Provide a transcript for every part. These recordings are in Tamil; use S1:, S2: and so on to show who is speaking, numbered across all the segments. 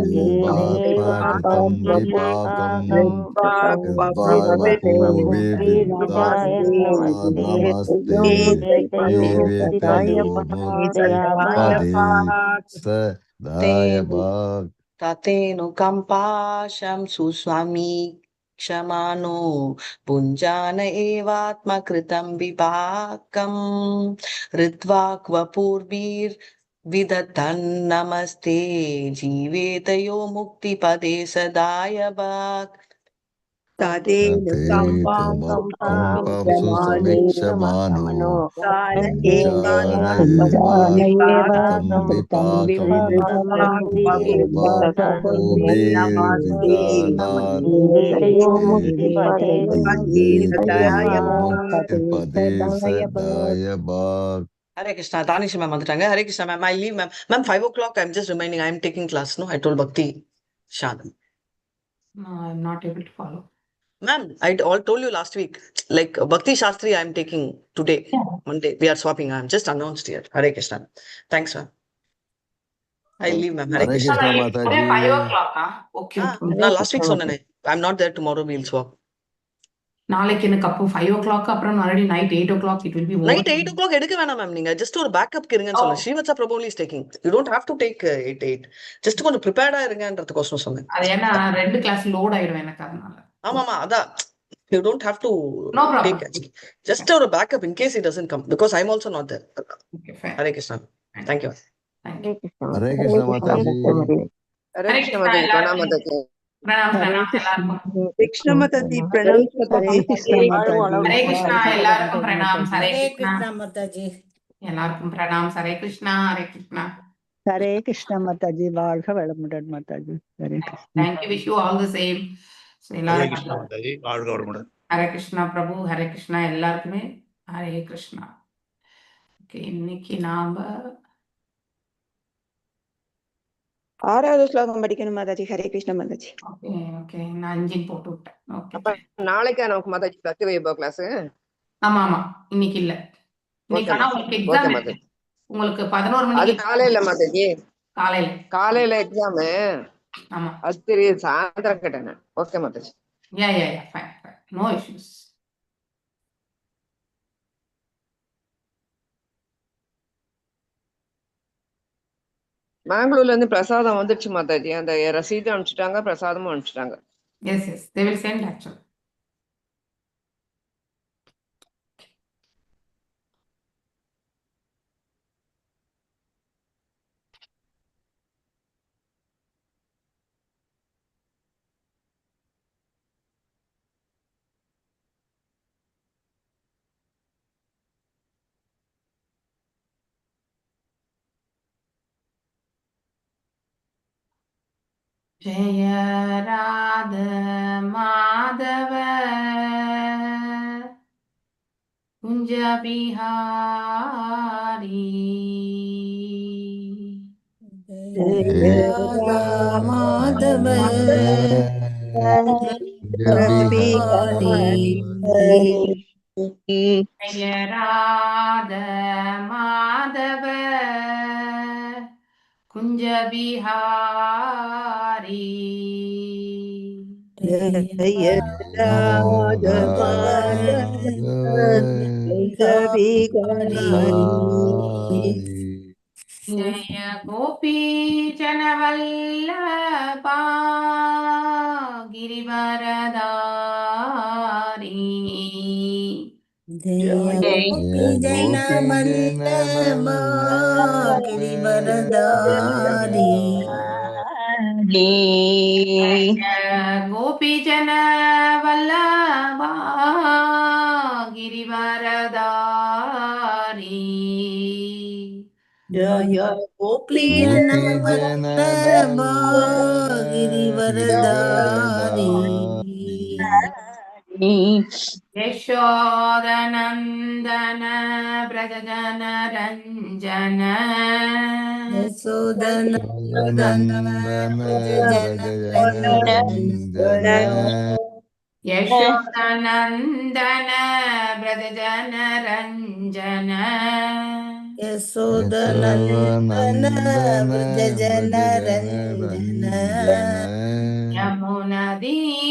S1: देवात्मकृतं विपाकं यद्वाग्वपुर्विवृद्धाय नमस्ते देव्यतयोमुक्तिपदे सदायवाक्
S2: ततेऽनुकम्पाशं सुस्वामी क्षमानो पुञ्जान एवात्मकृतं विपाकम् ऋत्वाक्वपूर्भिर्विदधन् जीवेतयो मुक्तिपदे सदायवाक्
S1: ततेऽनुकम्पां सुसमीक्षमानो
S3: पुञ्जानैवात्मकृतं
S1: विपाकं मुक्तिपदे सदायवाक्.
S2: Hare Krishna, Tanisha ma'am வந்துட்டாங்க. Hare Krishna ma'am, I leave ma'am. Ma'am, 5 o'clock, I'm just reminding, I'm taking class, no? I told Bhakti Shanam.
S3: No, I'm not able to follow.
S2: Ma'am, I all told you last week, like Bhakti Shastri I'm taking today, Monday. We are swapping, I'm just announced here. Hare Krishna. Thanks ma'am. I leave ma'am. Hare Krishna.
S1: Krishna Mataji.
S3: 5 o'clock, okay.
S2: நான் last week சொன்னேனே. I'm not there tomorrow, we'll swap.
S3: நாளைக்கு எனக்கு அப்போ 5 o'clock அப்புறம் மறுபடி night 8 o'clock it will be over.
S2: Night 8 o'clock எடுக்க வேணாம் மேம், நீங்க ஜஸ்ட் ஒரு பேக்கப் இருங்கன்னு சொல்லுங்க. Srivatsa probably is talking. You don't have to take 8. Just கொஞ்சம் ப்ரிப்பேர்டா இருங்கன்றதுக்கோசரம் சொன்னேன்.
S3: அது ஏன்னா ரெண்டு கிளாஸ் லோட் ஆயிடும் எனக்கு அதனால.
S2: ஆமாமா அதான். You don't have to take it. Just a backup in case he doesn't come, because I'm also not there.
S3: Okay, fine.
S2: Hare Krishna. Thank you.
S1: Hare Krishna Mataji.
S4: Hare Krishna Mataji. Pranam Mataji.
S3: Pranam எல்லாருக்கும்.
S4: Krishna Mataji. Pranam Mataji.
S3: Hare Krishna எல்லாருக்கும் pranam. Hare
S5: Krishna Mataji.
S3: எல்லாருக்கும் pranam. Hare Krishna. Hare Krishna.
S5: Hare Krishna Mataji. வாழ்க வளமுடன் Mataji. Hare Krishna.
S3: Thank you. Wish you all the same. So
S6: Hare Krishna Mataji. வாழ்க வளமுடன்.
S3: Hare Krishna Prabhu. Hare Krishna எல்லாருக்குமே Hare Krishna. Okay, இன்னைக்கு நாம
S4: ஆறாவது ஸ்லோகம் படிக்கணும் மாதாஜி. ஹரே கிருஷ்ண மாதாஜி.
S3: ஓகே ஓகே, நான் இன்ஜின் போட்டு விட்டேன். ஓகே,
S4: அப்ப நாளைக்கு நமக்கு மாதாஜி பக்தி வைபவ கிளாஸ்.
S3: ஆமா ஆமா, இன்னைக்கு இல்ல. இன்னைக்கு ஆனா உங்களுக்கு எக்ஸாம் இருக்கு. உங்களுக்கு 11 மணிக்கு.
S4: அது காலையில மாதாஜி. காலையில எக்ஸாம்.
S3: ஆமா,
S4: அது தெரியும். சாயந்தரம் கேட்டேன். Okay Mataji.
S3: Ya fine fine, no issues.
S4: பெங்களூர்ல இருந்து பிரசாதம் வந்துடுச்சு மாதாஜி. அந்த ரசீதும் அனுப்பிச்சிட்டாங்க, பிரசாதமும் அனுப்பிச்சிட்டாங்க.
S3: Yes they will send actually. ஜெய ராத மாதவ குஞ்ச பிஹாரி.
S5: ஜெய மாதவ
S3: ஜெய ராத மாதவ குஞ்ச பிஹாரி.
S5: ஜெய ராதவ
S3: ஜய கோபி ஜனவல்லபா கிரிவரதாரி.
S5: ஜெய கோபி ஜனவல்லபா கிரிவரதாரி.
S3: கோபி ஜனவல்லபா கிரிவரதாரி.
S5: ஜய கோபி ஜனவல்லபா கிரிவரதாரி.
S3: யசோதநந்தன பிரஜன ரஞ்சன. யசோதநந்தன பிரஜன ரஞ்சன.
S7: यशोदनन्दन
S1: यशोवनन्दन
S7: व्रजजनरञ्जन
S1: व्रजजनरञ्जन
S3: यमुनदीरावनचारी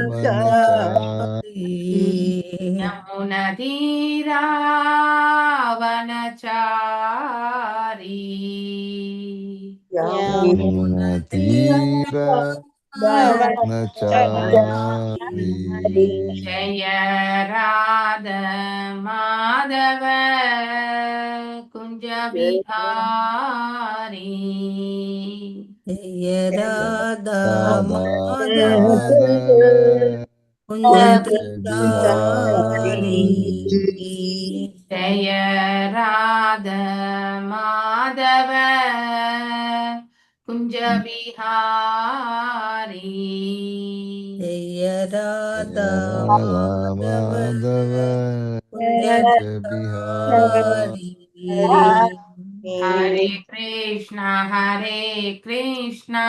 S1: यमुनातीरावनचारी
S3: यमुनदीरावनचारी
S1: यमुनातीरावनचारी
S3: जय राध माधव कुंज बिहारी
S7: जय राधा
S1: राधा
S7: माधव
S1: माधव
S7: कुंज
S1: कुञ्ज
S7: बिहारी
S1: बिहारी
S3: जय राध माधव कुंज बिहारी
S7: जय राधा
S1: राधा
S7: माधव
S1: माधव
S7: कुंज
S1: कुञ्ज
S7: बिहारी
S1: बिहारी
S3: हरे कृष्णा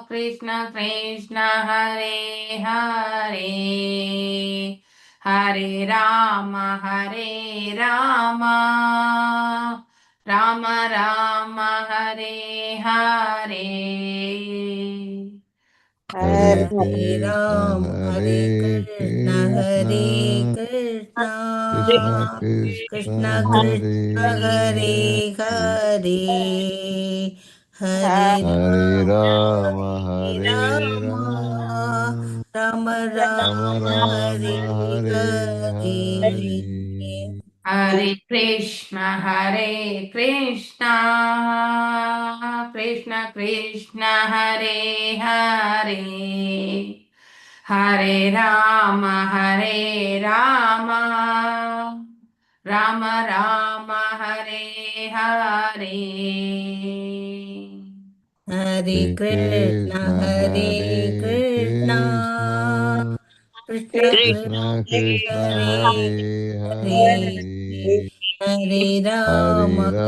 S3: कृष्ण कृष्ण हरे हरे हरे राम राम राम हरे हरे
S1: हरे
S7: हरे
S1: कृष्ण
S7: राम हरे कृष्ण
S1: कृष्ण
S7: हरे कृष्ण
S1: कृष्ण कृष्ण
S7: कृष्ण
S1: हरे
S7: कृष्ण हरे
S1: हरे
S7: हरे हरे
S1: हरे राम हरे
S7: राम
S1: राम
S7: राम
S1: राम
S7: राम
S1: राम
S7: हरे
S1: हरे
S7: हरे
S1: हरे
S3: हरे कृष्ण कृष्ण कृष्ण हरे हरे हरे राम राम राम हरे हरे
S7: हरे
S1: हरे
S7: कृष्ण
S1: कृष्ण
S7: हरे
S1: हरे
S7: कृष्ण
S1: कृष्ण
S7: कृष्ण
S1: कृष्ण
S7: कृष्ण
S1: कृष्ण
S7: हरे
S1: हरे
S7: हरे
S1: हरे
S7: हरे
S1: हरे
S7: राम
S1: राम
S7: हरे
S1: हरे
S7: राम
S1: राम
S7: राम
S1: राम
S7: हरे
S1: राम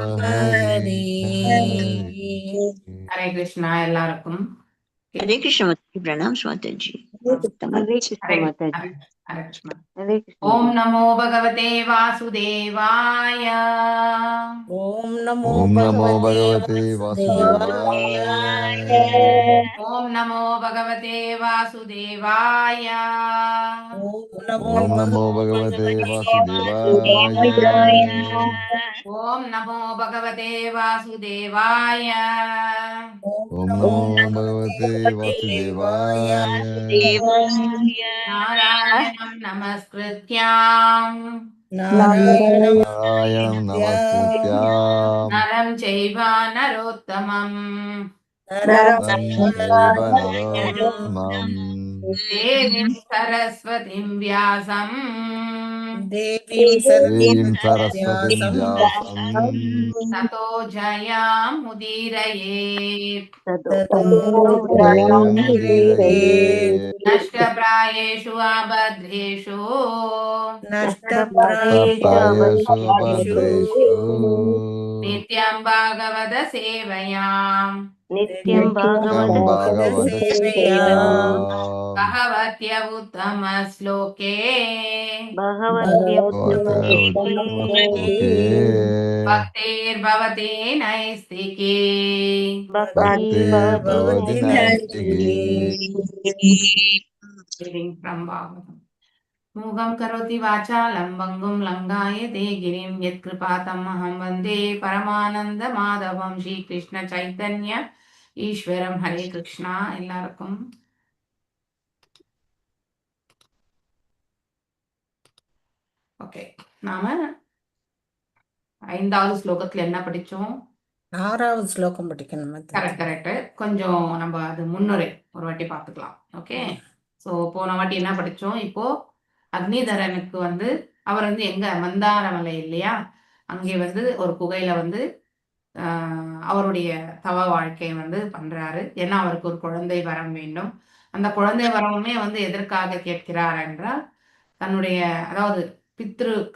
S1: हरे
S7: हरे
S1: हरे
S3: हरे कृष्णा எல்லாருக்கும்
S8: हरे कृष्ण माताजी प्रणाम माता जी
S1: हरे
S3: हरे
S1: कृष्ण
S3: हरे हरे कृष्ण
S1: हरे
S3: ओम
S1: कृष्ण
S3: नमो भगवते वासुदेवाय
S7: ओम नमो
S1: ॐ नमो
S7: भगवते
S1: भगवते
S7: वासुदेवाय
S1: वासुदेवाय
S3: ओम नमो भगवते वासुदेवाय
S7: ओम नमो
S1: ॐ नमो भगवते
S7: भगवते
S1: वासुदेवाय
S3: ओम नमो भगवते वासुदेवाय
S7: ओम
S1: ॐ
S7: नमो
S1: नमो
S7: भगवते
S1: भगवते
S7: वासुदेवाय
S1: वासुदेवाय
S3: नारायणं नमस्कृत्यां
S7: नारायणं
S1: नारायणं
S7: नमस्कृत्य
S1: नमस्कृत्यां
S3: नरं चैव नरोत्तमं
S7: नरं
S1: तं
S7: चैव
S1: चैव
S7: नरोत्तमं
S1: नरोत्तमम्
S3: देवीं सरस्वतीं व्यासं
S7: देवीं
S1: देवीं
S7: सरस्वतीं
S1: सरस्वतीं
S7: व्यासं
S1: व्यासम्
S3: ततो जयामुदीरयेत्
S7: ततो
S1: जयमुदीरये
S7: जयमुदीरयेत्
S3: नष्टप्रायेषु अभद्रेषु
S1: नष्टप्रायेषु
S7: नष्टप्रायेषु
S1: अभद्रेषु
S3: नित्यं भागवत सेवयाम्
S7: नित्यं
S1: नित्यं भागवत
S7: भागवतसेवया
S1: सेवयाम्
S3: भगवत्य उत्तमश्लोके
S1: भगवत्युत्तमश्लोके
S3: भक्तिर्भवति नैस्तिकी
S1: भक्तिर्भवति
S7: भक्तिर्भवति
S1: नैष्टिकी
S7: नैष्टिकी
S3: Reading from Bhagavatam. मूगं करोति वाचालं भङ्गुं लङ्घायते गिरिं यत्कृपातमहं वन्दे परमानन्दमाधवं श्रीकृष्ण चैतन्य ஈஸ்வரம் ஹரே கிருஷ்ணா எல்லாருக்கும் ஓகே நாம 5வது ஸ்லோகத்துல என்ன படிச்சோம்
S7: 6வது ஸ்லோகம் படிக்கணும்
S3: கரெக்ட் கரெக்ட் கொஞ்சம் நம்ம அது முன்னுரை ஒரு வாட்டி பார்த்துக்கலாம் ஓகே ஸோ போன வாட்டி என்ன படிச்சோம் இப்போ அக்னிதரனுக்கு வந்து அவர் வந்து எங்க மந்தாரமலை இல்லையா அங்கே வந்து ஒரு குகையில வந்து அவருடைய தவ வாழ்க்கையை வந்து பண்றாரு ஏன்னா அவருக்கு ஒரு குழந்தை வரம் வேண்டும் அந்த குழந்தை வரமுமே வந்து எதற்காக கேட்கிறார் என்றால் தன்னுடைய அதாவது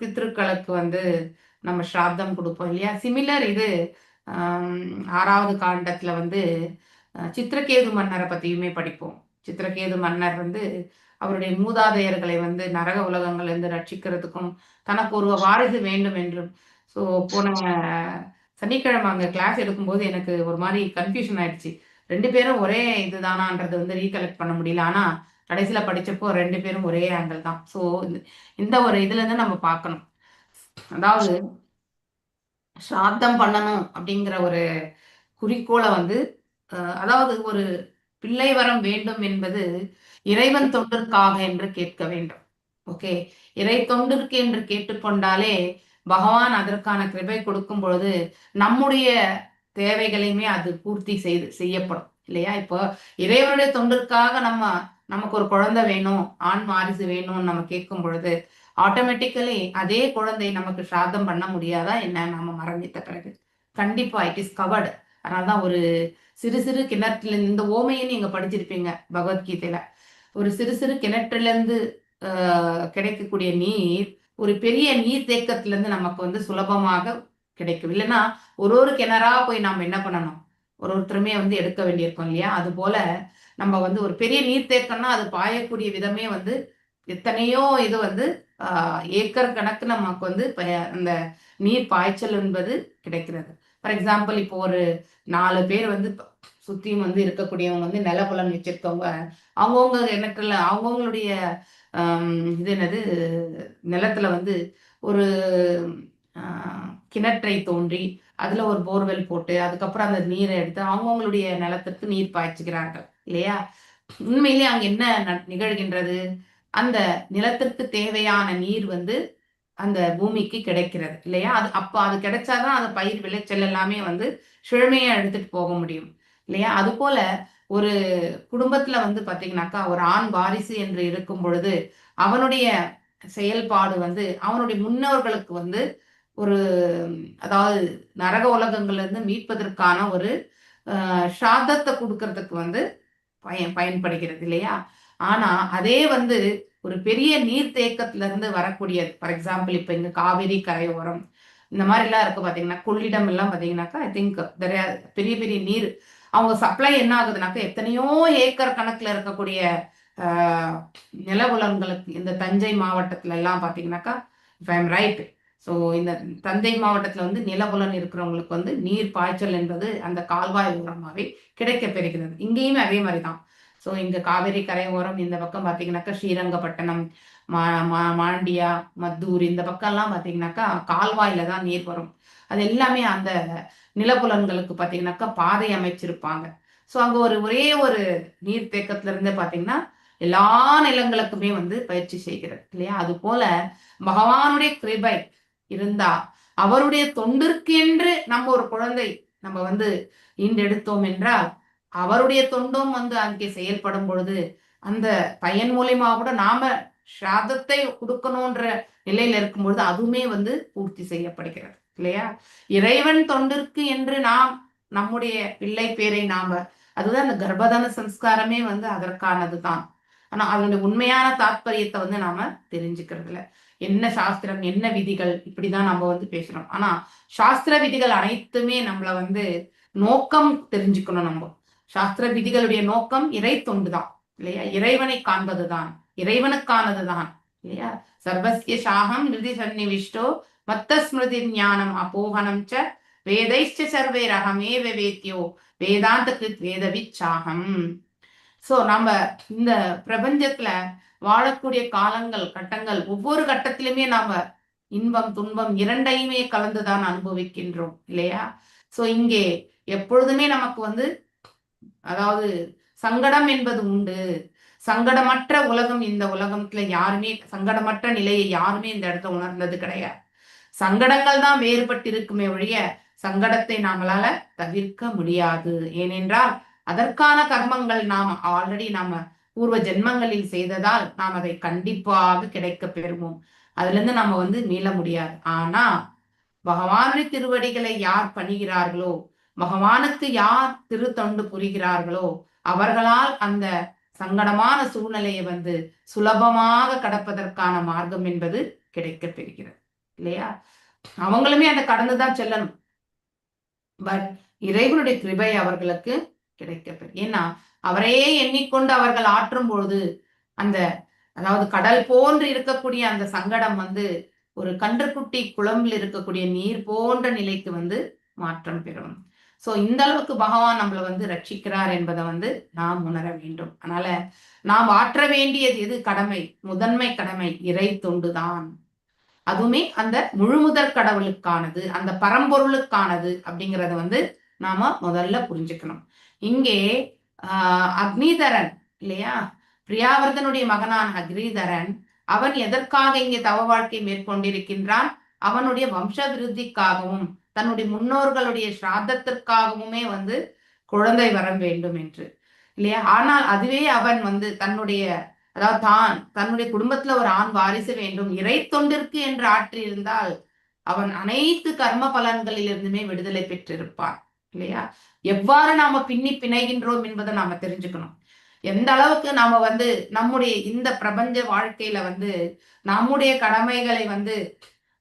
S3: பித்ருக்களுக்கு வந்து நம்ம ஸ்ராத்தம் கொடுப்போம் இல்லையா. சிமிலர் இது 6வது காண்டத்துல வந்து சித்திரகேது மன்னரை பத்தியுமே படிப்போம். சித்திரகேது மன்னர் வந்து அவருடைய மூதாதையர்களை வந்து நரக உலகங்கள்ல இருந்து ரட்சிக்கிறதுக்கும் தனக்கு ஒரு வாரிசு வேண்டும் என்றும். ஸோ போன சனிக்கிழமை அங்க கிளாஸ் எடுக்கும்போது எனக்கு ஒரு மாதிரி கன்ஃபியூஷன் ஆயிடுச்சு. 2 பேரும் ஒரே இதுதானான்றது வந்து ரீகலெக்ட் பண்ண முடியல. ஆனா கடைசியில படிச்சப்போ 2 பேரும் ஒரே ஆங்கிள் தான். ஸோ இந்த ஒரு இதுல இருந்து நம்ம பார்க்கணும். அதாவது ஸ்ராத்தம் பண்ணணும் அப்படிங்கிற ஒரு குறிக்கோளை வந்து அதாவது ஒரு பிள்ளை வரம் வேண்டும் என்பது இறைவன் தொண்டிற்காக என்று கேட்க வேண்டும். ஓகே, இறை தொண்டிற்கு என்று கேட்டுக்கொண்டாலே பகவான் அதற்கான கிருபை கொடுக்கும் பொழுது நம்முடைய தேவைகளையுமே அது பூர்த்தி செய்யப்படும் இல்லையா. இப்போ இறைவனுடைய தொண்டிற்காக நமக்கு ஒரு குழந்தை வேணும், ஆண் வாரிசு வேணும்னு நம்ம கேட்கும் பொழுது ஆட்டோமேட்டிக்கலி அதே குழந்தை நமக்கு ஸ்ராத்தம் பண்ண முடியாதா என்ன, நம்ம மரணித்த பிறகு? கண்டிப்பா இட் இஸ் கவர்டு. அதனாலதான் ஒரு சிறு சிறு கிணற்றுல இந்த ஓமையை நீங்க படிச்சிருப்பீங்க பகவத்கீதையில. ஒரு சிறு சிறு கிணற்றுல இருந்து கிடைக்கக்கூடிய நீர் ஒரு பெரிய நீர் தேக்கத்துல இருந்து நமக்கு வந்து சுலபமாக கிடைக்கும். இல்லைன்னா ஒரு கிணறா போய் நாம் என்ன பண்ணணும், ஒருத்தருமே வந்து எடுக்க வேண்டியிருக்கும் இல்லையா. அது போல நம்ம வந்து ஒரு பெரிய நீர் தேக்கம்னா அது பாயக்கூடிய விதமே வந்து எத்தனையோ இது வந்து ஏக்கர் கணக்கு நமக்கு வந்து அந்த நீர் பாய்ச்சல் என்பது கிடைக்கிறது. ஃபார் எக்ஸாம்பிள் இப்போ ஒரு 4 பேர் வந்து சுத்தியும் வந்து இருக்கக்கூடியவங்க வந்து நிலப்புலன் வச்சிருக்கவங்க அவங்கவுங்க கிணற்றுல அவங்கவுங்களுடைய இது என்னது நிலத்துல வந்து ஒரு கிணற்றை தோன்றி அதுல ஒரு போர்வெல் போட்டு அதுக்கப்புறம் அந்த நீரை எடுத்து அவங்கவுங்களுடைய நிலத்திற்கு நீர் பாய்ச்சுகிறார்கள் இல்லையா. உண்மையிலேயே அங்க என்ன நிகழ்கின்றது, அந்த நிலத்திற்கு தேவையான நீர் வந்து அந்த பூமிக்கு கிடைக்கிறது இல்லையா. அது கிடைச்சாதான் அந்த பயிர் விளைச்சல் எல்லாமே வந்து செழுமையா எடுத்துட்டு போக முடியும் இல்லையா. அது போல ஒரு குடும்பத்துல வந்து பாத்தீங்கன்னாக்கா ஒரு ஆண் வாரிசு என்று இருக்கும் பொழுது அவனுடைய செயல்பாடு வந்து அவனுடைய முன்னோர்களுக்கு வந்து ஒரு அதாவது நரக உலகங்கள்ல இருந்து மீட்பதற்கான ஒரு ஸ்ராத்தத்தை கொடுக்கறதுக்கு வந்து பயன்படுகிறது இல்லையா. ஆனா அதே வந்து ஒரு பெரிய நீர் தேக்கத்துல இருந்து வரக்கூடியது. ஃபார் எக்ஸாம்பிள் இப்ப இங்க காவிரி கரையோரம் இந்த மாதிரி எல்லாம் இருக்கு பாத்தீங்கன்னா, கொள்ளிடம் எல்லாம் பாத்தீங்கன்னாக்கா ஐ திங்க் பெரிய பெரிய நீர் அவங்க சப்ளை என்ன ஆகுதுனாக்கா எத்தனையோ ஏக்கர் கணக்குல இருக்கக்கூடிய நிலவுலங்களுக்கு இந்த தஞ்சை மாவட்டத்துல எல்லாம் பாத்தீங்கன்னாக்கா if I am right. So இந்த தஞ்சை மாவட்டத்துல வந்து நிலபுலன் இருக்கிறவங்களுக்கு வந்து நீர் பாய்ச்சல் என்பது அந்த கால்வாய் ஓரமாவே கிடைக்க பெறுகிறது. இங்கேயுமே அதே மாதிரிதான். ஸோ இங்க காவிரி கரையோரம் இந்த பக்கம் பாத்தீங்கன்னாக்கா ஸ்ரீரங்கப்பட்டணம், மாண்டியா, மத்தூர் இந்த பக்கம் எல்லாம் பாத்தீங்கன்னாக்கா கால்வாயில தான் நீர் வரும். அது எல்லாமே அந்த நிலப்புலன்களுக்கு பாத்தீங்கன்னாக்கா பாதை அமைச்சிருப்பாங்க. ஸோ அங்க ஒரே ஒரு நீர் தேக்கத்துல இருந்து பாத்தீங்கன்னா எல்லா நிலங்களுக்குமே வந்து பயிற்சி செய்கிறது இல்லையா. அது போல பகவானுடைய கிருபை இருந்தா அவருடைய தொண்டிற்கு என்று நம்ம ஒரு குழந்தை நம்ம வந்து ஈண்டெடுத்தோம் என்றால் அவருடைய தொண்டும் வந்து அங்கே செயல்படும் பொழுது அந்த பயன் மூலியமா கூட நாம ஸ்ராத்தத்தை கொடுக்கணும்ன்ற நிலையில இருக்கும் பொழுது அதுவுமே வந்து பூர்த்தி செய்யப்படுகிறது இல்லையா. இறைவன் தொண்டிற்கு என்று நாம் நம்முடைய பிள்ளை பேரை அதுதான் அந்த கர்ப்பதான சம்ஸ்காரமே வந்து அதற்கானது தான். ஆனா அதனுடைய உண்மையான தாற்பயத்தை வந்து நாம தெரிஞ்சுக்கிறது இல்லை. என்ன சாஸ்திரம் என்ன விதிகள் இப்படிதான் நம்ம வந்து பேசுறோம். ஆனா சாஸ்திர விதிகள் அனைத்துமே நம்மள வந்து நோக்கம் தெரிஞ்சுக்கணும். நம்ம சாஸ்திர விதிகளுடைய நோக்கம் இறை தொண்டுதான் இல்லையா. இறைவனை காண்பதுதான், இறைவனுக்கானதுதான் இல்லையா. சர்வஸ்ய சாகம் நிதி சன்னிவிஷ்டோ மத்த ஸ்மிருதி ஞானம் அபோகனம் ச வேதைஷ்ட சர்வே ரகமேவ வேத்யோ வேதாந்த கிருத் வேதவிச்சாகம். சோ நம்ம இந்த பிரபஞ்சத்துல வாழக்கூடிய காலங்கள் கட்டங்கள் ஒவ்வொரு கட்டத்திலுமே நாம இன்பம் துன்பம் இரண்டையுமே கலந்துதான் அனுபவிக்கின்றோம் இல்லையா. சோ இங்கே எப்பொழுதுமே நமக்கு வந்து அதாவது சங்கடம் என்பது உண்டு. சங்கடமற்ற உலகம் இந்த உலகத்துல யாருமே சங்கடமற்ற நிலையை யாருமே இந்த இடத்துல உணர்ந்தது கிடையாது. சங்கடங்கள் தான் வேறுபட்டு இருக்குமே ஒழிய சங்கடத்தை நம்மளால தவிர்க்க முடியாது. ஏனென்றால் அதற்கான கர்மங்கள் ஆல்ரெடி பூர்வ ஜென்மங்களில் செய்ததால் நாம் அதை கண்டிப்பாக கிடைக்க பெறுவோம். அதுல இருந்து நம்ம வந்து மீள முடியாது. ஆனா பகவானுடைய திருவடிகளை யார் பணிகிறார்களோ, பகவானுக்கு யார் திருத்தொண்டு புரிகிறார்களோ அவர்களால் அந்த சங்கடமான சூழ்நிலையை வந்து சுலபமாக கடப்பதற்கான மார்க்கம் என்பது கிடைக்க பெறுகிறது இல்லையா. அவங்களுமே அதை கடந்துதான் செல்லணும். பட் இறைவனுடைய கிருபை அவர்களுக்கு கிடைக்கப்பெறும். ஏன்னா அவரையே எண்ணிக்கொண்டு அவர்கள் ஆற்றும் பொழுது அந்த அதாவது கடல் போன்று இருக்கக்கூடிய அந்த சங்கடம் வந்து ஒரு கன்றுக்குட்டி குளம்பில் இருக்கக்கூடிய நீர் போன்ற நிலைக்கு வந்து மாற்றம் பெறும். சோ இந்த அளவுக்கு பகவான் நம்மளை வந்து ரட்சிக்கிறார் என்பதை வந்து நாம் உணர வேண்டும். அதனால நாம் ஆற்ற வேண்டியது எது கடமை? முதன்மை கடமை இறை தொண்டுதான். அதுவுமே அந்த முழுமுதற் கடவுளுக்கானது, அந்த பரம்பொருளுக்கானது அப்படிங்கறத வந்து நாம முதல்ல புரிஞ்சுக்கணும். இங்கே அக்னிதரன் இல்லையா, பிரியாவர்தனுடைய மகனான அக்னிதரன், அவன் எதற்காக இங்கே தவ வாழ்க்கை மேற்கொண்டிருக்கின்றான்? அவனுடைய வம்ச விருத்திக்காகவும் தன்னுடைய முன்னோர்களுடைய ஸ்ராத்தத்திற்காகவுமே வந்து குழந்தை வர வேண்டும் என்று இல்லையா. ஆனால் அதுவே அவன் வந்து தன்னுடைய அதாவது தன்னுடைய குடும்பத்துல ஒரு ஆண் வாரிசு வேண்டும் இறை தொண்டிற்கு என்று ஆற்றியிருந்தால் அவன் அனைத்து கர்ம பலன்களிலிருந்துமே விடுதலை பெற்றிருப்பான் இல்லையா. எவ்வாறு நாம பின்னி பிணைகின்றோம் என்பதை நாம தெரிஞ்சுக்கணும். எந்த அளவுக்கு நாம வந்து நம்முடைய இந்த பிரபஞ்ச வாழ்க்கையில வந்து நம்முடைய கடமைகளை வந்து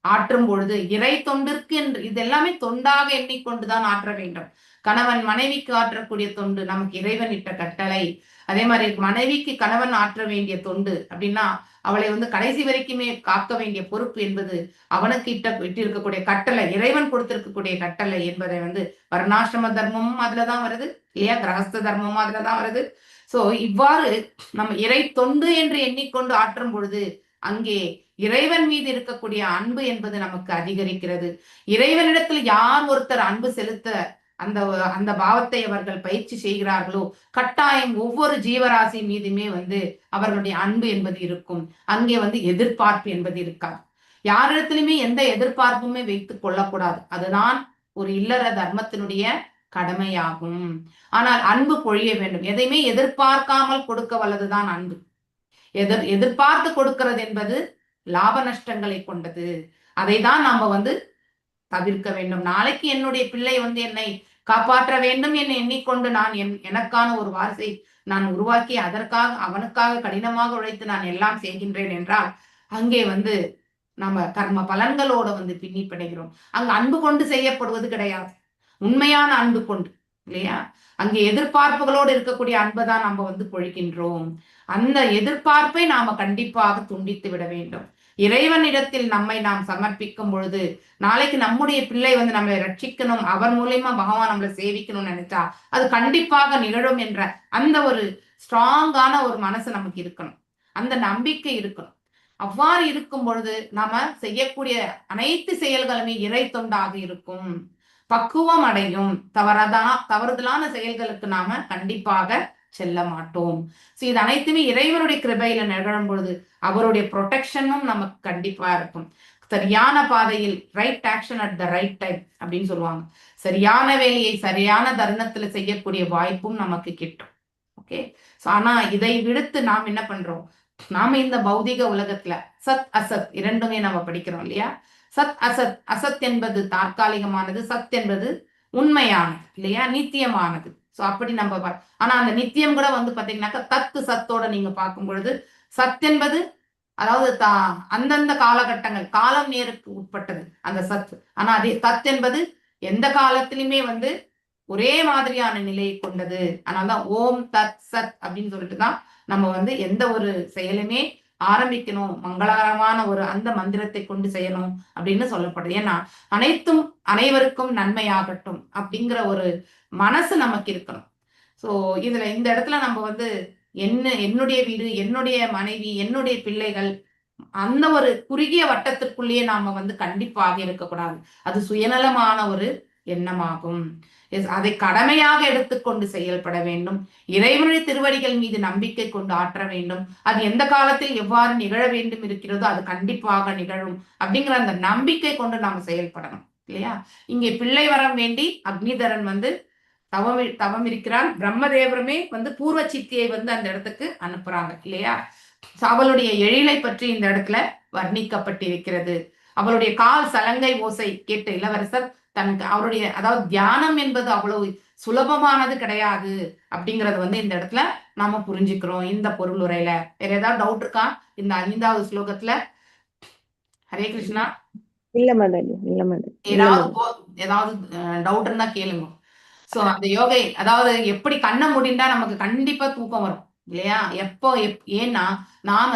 S3: ஆற்றும் பொழுது இறை தொண்டிற்கு என்று இது எல்லாமே தொண்டாக எண்ணிக்கொண்டுதான் ஆற்ற வேண்டும். கணவன் மனைவிக்கு ஆற்றக்கூடிய தொண்டு நமக்கு இறைவன் இட்ட கட்டளை. அதே மாதிரி மனைவிக்கு கணவன் ஆற்ற வேண்டிய தொண்டு அப்படின்னா அவளை வந்து கடைசி வரைக்குமே காக்க வேண்டிய பொறுப்பு என்பது அவனுக்கு இட்டிருக்கக்கூடிய கட்டளை, இறைவன் கொடுத்திருக்கக்கூடிய கட்டளை என்பதை வந்து வர்ணாசிரம தர்மமும் அதுலதான் வருது இல்லையா, கிரகஸ்த தர்மமும் அதுலதான் வருது. சோ இவ்வாறு நம்ம இறை தொண்டு என்று எண்ணிக்கொண்டு ஆற்றும் பொழுது அங்கே இறைவன் மீது இருக்கக்கூடிய அன்பு என்பது நமக்கு அதிகரிக்கிறது. இறைவனிடத்தில் யார் ஒருத்தர் அன்பு செலுத்த அந்த அந்த பாவத்தை அவர்கள் பயிற்சி செய்கிறார்களோ கட்டாயம் ஒவ்வொரு ஜீவராசி மீதுமே வந்து அவர்களுடைய அன்பு என்பது இருக்கும். அங்கே வந்து எதிர்பார்ப்பு என்பது இருக்காது. யாரிடத்திலுமே எந்த எதிர்பார்ப்புமே வைத்துக் கொள்ளக்கூடாது. அதுதான் ஒரு இல்லற தர்மத்தினுடைய கடமையாகும். ஆனால் அன்பு பொழிய வேண்டும். எதையுமே எதிர்பார்க்காமல் கொடுக்க வல்லதுதான் அன்பு. எதிர்பார்த்து கொடுக்கிறது என்பது லாப நஷ்டங்களை கொண்டது. அதை தான் நாம வந்து தவிர்க்க வேண்டும். நாளைக்கு என்னுடைய பிள்ளை வந்து என்னை காப்பாற்ற வேண்டும் என்று எண்ணிக்கொண்டு நான் எனக்கான ஒரு வாரிசை நான் உருவாக்கி அதற்காக அவனுக்காக கடினமாக உழைத்து நான் எல்லாம் செய்கின்றேன் என்றால் அங்கே வந்து நம்ம கர்ம பலன்களோட வந்து பின்னி பிணைகிறோம். அங்க அன்பு கொண்டு செய்யப்படுவது கிடையாது, உண்மையான அன்பு கொண்டு இல்லையா. அங்கே எதிர்பார்ப்புகளோடு இருக்கக்கூடிய அன்பை தான் நம்ம வந்து பொழிக்கின்றோம். அந்த எதிர்பார்ப்பை நாம கண்டிப்பாக துண்டித்து விட வேண்டும். இறைவனிடத்தில் நம்மை நாம் சமர்ப்பிக்கும் பொழுது நாளைக்கு நம்முடைய பிள்ளை வந்து நம்மளை ரட்சிக்கணும், அவர் மூலியமா பகவான் நம்மளை சேவிக்கணும்னு நினைச்சா அது கண்டிப்பாக நிகழும் என்ற அந்த ஒரு ஸ்ட்ராங்கான ஒரு மனசு நமக்கு இருக்கணும், அந்த நம்பிக்கை இருக்கணும். அவ்வாறு இருக்கும் பொழுது நாம செய்யக்கூடிய அனைத்து செயல்களுமே இறை தொண்டாக இருக்கும், பக்குவம் அடையும். தவறுதலான செயல்களுக்கு நாம கண்டிப்பாக செல்ல மாட்டோம். இது அனைத்துமே இறைவனுடைய கிருபையில நிகழும் பொழுது அவருடைய ப்ரொடெக்ஷனும் நமக்கு கண்டிப்பா இருக்கும். சரியான பாதையில் right action at the right time அப்படின்னு சொல்லுவாங்க. சரியான வேலையை சரியான தருணத்துல செய்யக்கூடிய வாய்ப்பும் நமக்கு கிட்டும். ஓகே. ஆனா இதை விடுத்து நாம் என்ன பண்றோம்? நாம இந்த பௌதிக உலகத்துல சத் அசத் இரண்டுமே நம்ம படிக்கிறோம் இல்லையா. சத் அசத், அசத் என்பது தற்காலிகமானது, சத் என்பது உண்மையானது இல்லையா, நித்தியமானது. சோ அப்படி நம்ம ஆனா அந்த நித்தியம் கூட வந்து பாத்தீங்கன்னாக்கா தத்து சத்தோட நீங்க பார்க்கும் பொழுது சத் என்பது அதாவது அந்தந்த காலகட்டங்கள் காலம் நேருக்கு உட்பட்டது அந்த சத். ஆனா அதே சத் என்பது எந்த காலத்திலுமே வந்து ஒரே மாதிரியான நிலையை கொண்டது. அதனாலதான் ஓம் தத் சத் அப்படின்னு சொல்லிட்டுதான் நம்ம வந்து எந்த ஒரு செயலுமே ஆரம்பிக்கணும், மங்களகரமான ஒரு அந்த மந்திரத்தை கொண்டு செய்யணும் அப்படின்னு சொல்லப்படுது. ஏன்னா அனைத்தும் அனைவருக்கும் நன்மையாகட்டும் அப்படிங்கிற ஒரு மனசு நமக்கு இருக்கணும். சோ இதுல இந்த இடத்துல நம்ம வந்து என்னுடைய வீடு, என்னுடைய மனைவி, என்னுடைய பிள்ளைகள் அந்த ஒரு குறுகிய வட்டத்திற்குள்ளேயே நாம வந்து கண்டிப்பாக இருக்கக்கூடாது. அது சுயநலமான ஒரு எண்ணமாகும். அதை கடமையாக எடுத்துக்கொண்டு செயல்பட வேண்டும். இறைவனுடைய திருவடிகள் மீது நம்பிக்கை கொண்டு ஆற்ற வேண்டும். அது எந்த காலத்தில் எவ்வாறு நிகழ வேண்டும் இருக்கிறதோ அது கண்டிப்பாக நிகழும் அப்படிங்கிற அந்த நம்பிக்கை கொண்டு நாம செயல்படணும் இல்லையா. இங்கே பிள்ளை வரம் வேண்டி அக்னிதரன் வந்து தவம் இருக்கிறான். பிரம்மதேவருமே வந்து பூர்வ சித்தியை வந்து அந்த இடத்துக்கு அனுப்புறாங்க இல்லையா. அவளுடைய எழிலை பற்றி இந்த இடத்துல வர்ணிக்கப்பட்டிருக்கிறது. அவளுடைய கால் சலங்கை ஓசை கேட்ட இளவரசர் அவருடைய அதாவது தியானம் என்பது அவ்வளவு சுலபமானது கிடையாது அப்படிங்கறது வந்து இந்த இடத்துல நாம புரிஞ்சுக்கிறோம் இந்த பொருள் உரையில. வேற ஏதாவது டவுட் இருக்கா இந்த 5வது ஸ்லோகத்துல? ஹரே கிருஷ்ணா.
S5: இல்ல மாதாஜி, இல்ல மாதாஜி, இல்ல
S3: ஏதாவது
S5: மாதாஜி.
S3: ஏதாவது டவுட் இருந்தா கேளுங்க. சோ அந்த யோகை அதாவது எப்படி கண்ணை மூடிண்டா நமக்கு கண்டிப்பா தூக்கம் வரும் இல்லையா? ஏன்னா நாம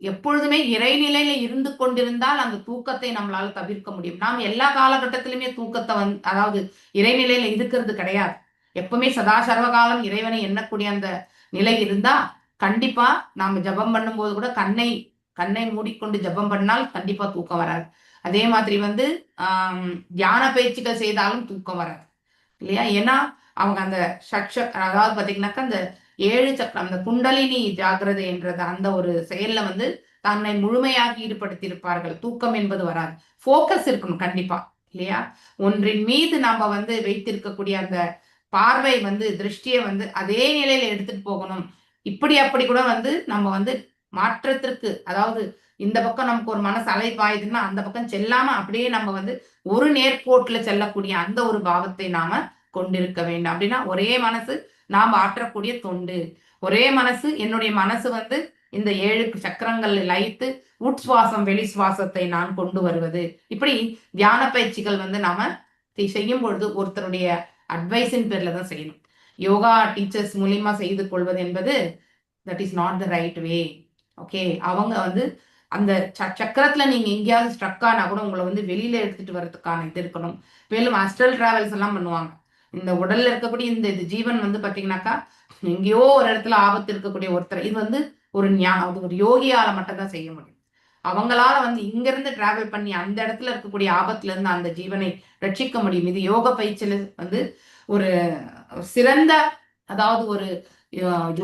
S3: எப்பொழுதுமே இறைநிலையில இருந்து கொண்டிருந்தால் அந்த தூக்கத்தை நம்மளால தவிர்க்க முடியும். நாம் எல்லா காலகட்டத்திலுமே தூக்கத்தை அதாவது இறைநிலையில இருக்கிறது கிடையாது. எப்பவுமே சதா சர்வ காலம் இறைவனை எண்ணக்கூடிய அந்த நிலை இருந்தா கண்டிப்பா நாம ஜபம் பண்ணும்போது கூட கண்ணை கண்ணை மூடிக்கொண்டு ஜபம் பண்ணால் கண்டிப்பா தூக்கம் வராது. அதே மாதிரி தியான பயிற்சிகள் செய்தாலும் தூக்கம் வராது இல்லையா? ஏன்னா அவங்க அந்த அதாவது பாத்தீங்கன்னாக்கா அந்த 7 சக்கரம் அந்த குண்டலினி ஜாகிரதை என்றது அந்த ஒரு செயல்ல தன்னை முழுமையாக ஈடுபடுத்தி இருப்பார்கள். தூக்கம் என்பது வராது. போக்கஸ் இருக்கணும் கண்டிப்பா இல்லையா? ஒன்றின் மீது நாம வைத்திருக்கக்கூடிய அந்த பார்வை திருஷ்டியை அதே நிலையில எடுத்துட்டு போகணும். இப்படி அப்படி கூட நம்ம மாற்றத்திற்கு அதாவது இந்த பக்கம் நமக்கு ஒரு மனசு அலைப்பாயுதுன்னா அந்த பக்கம் செல்லாம அப்படியே நம்ம ஒரு நேர்கோட்டுல செல்லக்கூடிய அந்த ஒரு பாவத்தை நாம கொண்டிருக்க வேண்டும். அப்படின்னா ஒரே மனசு நாம் ஆற்றக்கூடிய தொண்டு, ஒரே மனசு என்னுடைய மனசு இந்த 7 சக்கரங்கள் லயித்து உட்சுவாசம் வெளி சுவாசத்தை நான் கொண்டு வருவது. இப்படி தியான பயிற்சிகள் நாம செய்யும் பொழுது ஒருத்தருடைய அட்வைஸின் பேர்ல தான் செய்யணும். யோகா டீச்சர்ஸ் மூலியமா செய்து கொள்வது என்பது that is not the right way. Okay, அவங்க அந்த சக்கரத்துல நீங்க எங்கேயாவது ஸ்ட்ரக் ஆனா கூட உங்களை வெளியில எடுத்துட்டு வர்றதுக்கான இது இருக்கணும். மேலும் அஸ்ட்ரல் டிராவல்ஸ் எல்லாம் பண்ணுவாங்க. இந்த உடல்ல இருக்கக்கூடிய இந்த ஜீவன் பாத்தீங்கன்னாக்கா எங்கேயோ ஒரு இடத்துல ஆபத்து இருக்கக்கூடிய ஒருத்தர் இது ஒரு யோகியால மட்டும்தான் செய்ய முடியும். அவங்களால இங்க இருந்து டிராவல் பண்ணி அந்த இடத்துல இருக்கக்கூடிய ஆபத்துல இருந்து அந்த ஜீவனை ரட்சிக்க முடியும். இது யோக பயிற்சியில ஒரு சிறந்த அதாவது ஒரு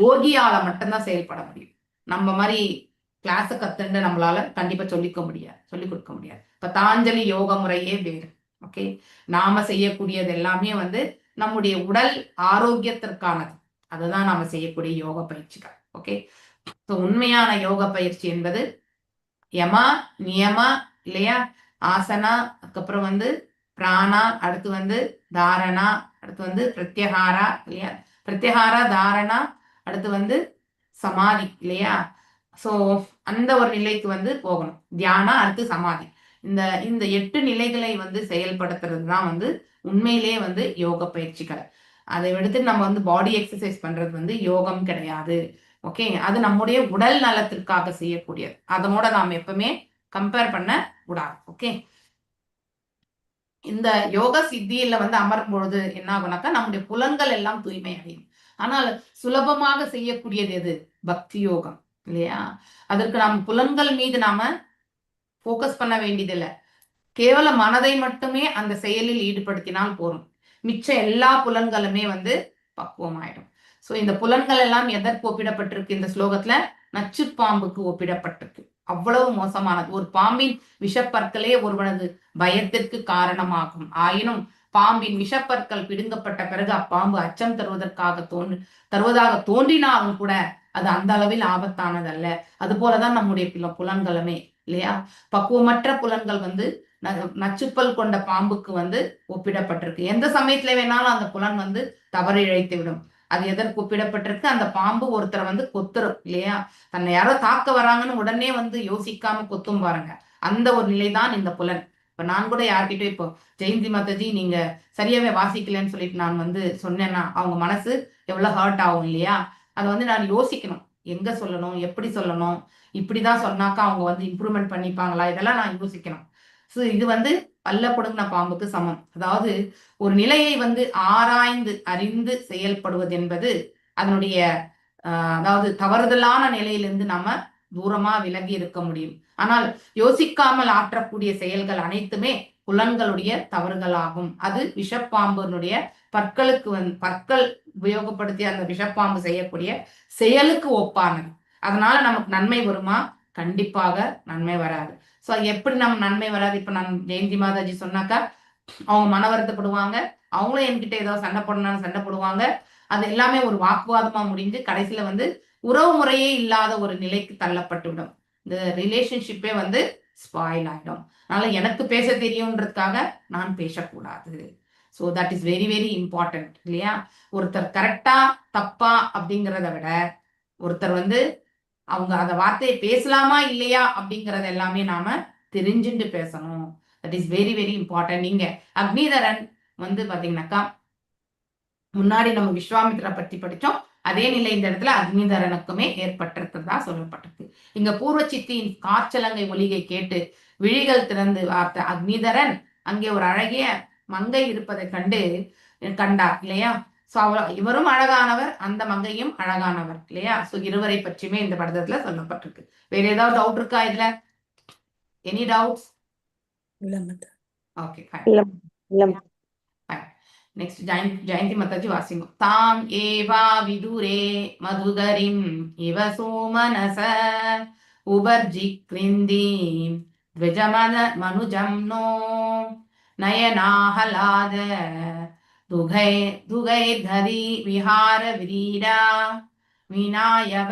S3: யோகியால மட்டும்தான் செயல்பட முடியும். நம்ம மாதிரி கிளாஸ கத்துன்னு நம்மளால கண்டிப்பா சொல்லிக் கொடுக்க முடியாது. பதாஞ்சலி யோக முறையே வேறு. ஓகே, நாம செய்யக்கூடியது எல்லாமே நம்முடைய உடல் ஆரோக்கியத்திற்கானது. அதுதான் நாம செய்யக்கூடிய யோக பயிற்சிகள். ஓகே, உண்மையான யோக பயிற்சி என்பது யமா நியமா இல்லையா, ஆசனா, அதுக்கப்புறம் பிராணா, அடுத்து தாரணா, அடுத்து பிரத்யஹாரா இல்லையா, பிரத்யஹாரா தாரணா, அடுத்து சமாதி இல்லையா. சோ அந்த ஒரு நிலைக்கு போகணும். தியானம், அடுத்து சமாதி. இந்த 8 நிலைகளை செயல்படுத்துறது தான் உண்மையிலேயே யோக பயிற்சிகள். அதை எடுத்து நம்ம பாடி எக்ஸசைஸ் பண்றது யோகம் கிடையாது. ஓகே, அது நம்முடைய உடல் நலத்திற்காக செய்யக்கூடியது. அதனோட நாம் எப்பவுமே கம்பேர் பண்ண கூடாது. ஓகே, இந்த யோக சித்தியில அமரும் பொழுது என்ன ஆகுனாக்கா நம்முடைய புலன்கள் எல்லாம் தூய்மை அடையும். ஆனால் சுலபமாக செய்யக்கூடியது எது? பக்தி யோகம் இல்லையா? அதற்கு நாம் புலன்கள் மீது நாம போக்கஸ் பண்ண வேண்டியதில்லை. கேவல மனதை மட்டுமே அந்த செயலில் ஈடுபடுத்தினால் போதும். மிச்ச எல்லா புலன்களுமே பக்குவமாயிடும். சோ இந்த புலன்கள் எல்லாம் எதற்கு ஒப்பிடப்பட்டிருக்கு? இந்த ஸ்லோகத்துல நச்சு பாம்புக்கு ஒப்பிடப்பட்டிருக்கு. அவ்வளவு மோசமானது. ஒரு பாம்பின் விஷப்பற்களே ஒருவனது பயத்திற்கு காரணமாகும். ஆயினும் பாம்பின் விஷப்பற்கள் பிடுங்கப்பட்ட பிறகு அப்பாம்பு அச்சம் தருவதாக தோன்றினாலும் கூட அது அந்த அளவில் ஆபத்தானதல்ல. அது போலதான் நம்முடைய புலன்களுமே இல்லையா? பக்குவமற்ற புலன்கள் நச்சுப்பல் கொண்ட பாம்புக்கு ஒப்பிடப்பட்டிருக்கு. எந்த சமயத்துல வேணாலும் அந்த புலன் தவறு இழைத்து விடும். அது எதற்கு ஒப்பிடப்பட்டிருக்கு? அந்த பாம்பு ஒருத்தரை கொத்துரும் இல்லையா? தன்னை யாரோ தாக்க வராங்கன்னு உடனே யோசிக்காம கொத்தும் பாருங்க. அந்த ஒரு நிலைதான் இந்த புலன். இப்ப நான் கூட யார்கிட்ட இப்போ ஜெயந்தி மாதாஜி நீங்க சரியாவே வாசிக்கலன்னு சொல்லிட்டு நான் சொன்னேன்னா அவங்க மனசு எவ்வளவு ஹர்ட் ஆகும் இல்லையா? அதை நான் யோசிக்கணும். எங்க சொல்லணும், எப்படி சொல்லணும், இப்படிதான் சொன்னாக்கா அவங்க இம்ப்ரூவ்மெண்ட் பண்ணிப்பாங்களா, இதெல்லாம் நான் யோசிக்கணும். சோ இது பல்ல புடுங்கின பாம்புக்கு சமம். அதாவது ஒரு நிலையை ஆராய்ந்து அறிந்து செயல்படுவது என்பது அதனுடைய அதாவது தவறுதலான நிலையிலிருந்து நாம தூரமா விலகி இருக்க முடியும். ஆனால் யோசிக்காமல் ஆற்றக்கூடிய செயல்கள் அனைத்துமே புலன்களுடைய தவறுகளாகும். அது விஷப்பாம்பினுடைய பற்கள் உபயோகப்படுத்தி அந்த விஷப்பாம்பு செய்யக்கூடிய செயலுக்கு ஒப்பானது. அதனால நமக்கு நன்மை வருமா? கண்டிப்பாக நன்மை வராது. சோ எப்படி நம்ம நன்மை வராது? இப்ப நான் ஜெயந்தி மாதாஜி சொன்னாக்கா அவங்க மன வருத்தப்படுவாங்க. அவங்களும் என்கிட்ட ஏதாவது சண்டை போடணும்னு சண்டை போடுவாங்க. அது எல்லாமே ஒரு வாக்குவாதமா முடிஞ்சு கடைசியில உறவு முறையே இல்லாத ஒரு நிலைக்கு தள்ளப்பட்டு விடும். இந்த ரிலேஷன்ஷிப்பே ஸ்பாயில் ஆயிடும். அதனால எனக்கு பேச தெரியும்ன்றதுக்காக நான் பேசக்கூடாது. So that is very very important இல்லையா? ஒருத்தர் கரெக்டா தப்பா அப்படிங்கிறத விட ஒருத்தர் அவங்க அந்த வார்த்தையை பேசலாமா இல்லையா அப்படிங்கறது எல்லாமே நாம தெரிஞ்சுட்டு பேசணும். That is very very important. நீங்க அக்னிதரன் வந்து பாத்தீங்கன்னாக்கா முன்னாடி நம்ம விஸ்வாமித்ரா பத்தி படிச்சோம். அதே நிலை இந்த இடத்துல அக்னிதரனுக்குமே ஏற்பட்டிருக்கிறதா சொல்லப்பட்டிருக்கு. இங்க பூர்வ சித்தியின் காற்சலங்கை ஒலிகை கேட்டு விழிகள் திறந்து பார்த்த அக்னிதரன் அங்கே ஒரு அழகிய மங்கை இருப்பதை கண்டார் இல்லையா? சோ இவரும் அழகானவர், அந்த மங்கையும் அழகானவர் இல்லையா? சோ இருவரை பற்றியுமே இந்த படத்துல சொல்லப்பட்டிருக்கு. வேற ஏதாவது டவுட் இருக்கா இதுல? Any doubts?
S7: இல்ல மாதா.
S3: Okay fine. नेक्स्ट जयंती माताजी वासिंग ताम एवा विदुरे मधुगरिम इव सोमनस उबर्जिक्रिंदीं द्विजमन मनुजं नो नयनाहलाद दुगै धरी विहार व्रीडा विनायव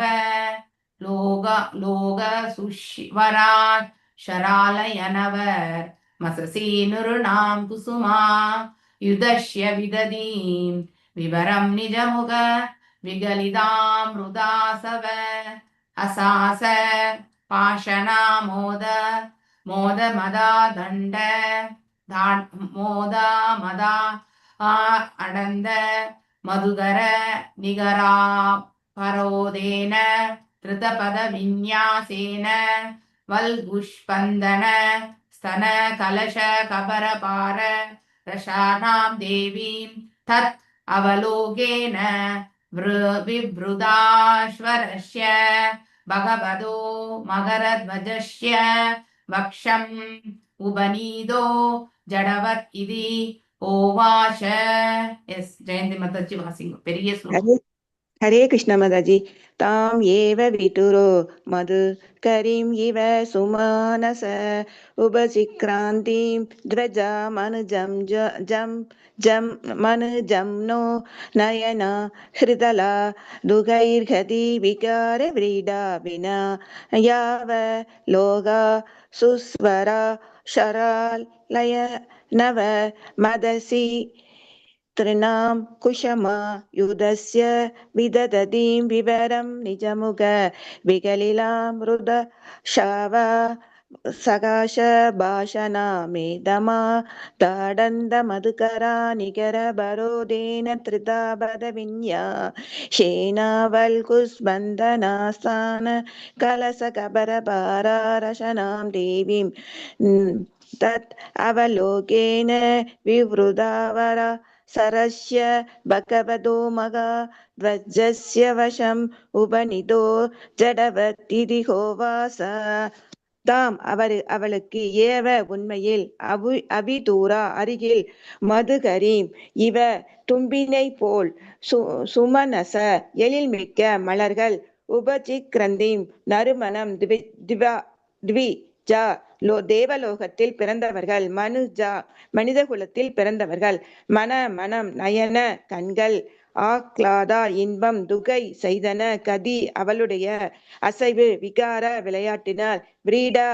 S3: लोग सुशिवरा शरालयनवर मससी नुरुणां कुसुमा युदश्य विदधीं विवरं निजमुग विगलितामृदासव असास पाशना मोद मदा दण्ड मोदा मदा अडन्द मधुगर निगरा परोदेन धृतपद विन्यासेन वल्गुष्पन्दन स्तन कलश कबरपार रशानां देवीं तत् अवलोकेन विवृदाश्वरस्य भगवदो मकरध्वजस्य वक्षम् उपनीदो जडवत् इति ओवाच. यस जयंती माताजी वासिंग பெரிய ஸ்லோகம்.
S9: हरे कृष्ण माताजी. ताम एव विटुरो मधु करीं इव सुमानस उपचिक्रान्तिं ध्वजा मनुजं जं मनुजं नो नयना हृदला दुगैर्हति विकार व्रीडा विना याव लोगा सुस्वरा शरालय नव मदसि तृणां कुशमा युधस्य विदधतीं विवरं निजमुग विकलिलामृद शावा सकाश भाषणा मेदमा ताडन्द मधुकरा निकर बरोदेन त्रितापद विन्या शेनावल्कुस्बन्धनास्थान कलस कबर पारारशनां देवीं तत् अवलोकेन विवृदावर सरस्य भगवतो मगा ध्वजस्य वशम् उपनिदो जडवतिथि होवास. தாம் அவளுக்கு ஏவ உண்மையில் அபிதூரா அருகில் மதுகரீம் இவ தும்பினை போல் சுமனச எழில்மிக்க மலர்கள் உபசிக்ரந்தீம் நறுமணம் த்விஜா தேவலோகத்தில் பிறந்தவர்கள் மனுஜா மனித குலத்தில் பிறந்தவர்கள் மனம் நயன கண்கள் ஆக்லாதா இன்பம் துகை செய்தன கதி அவளுடைய அசைவு விகார விளையாட்டினார் விரீடா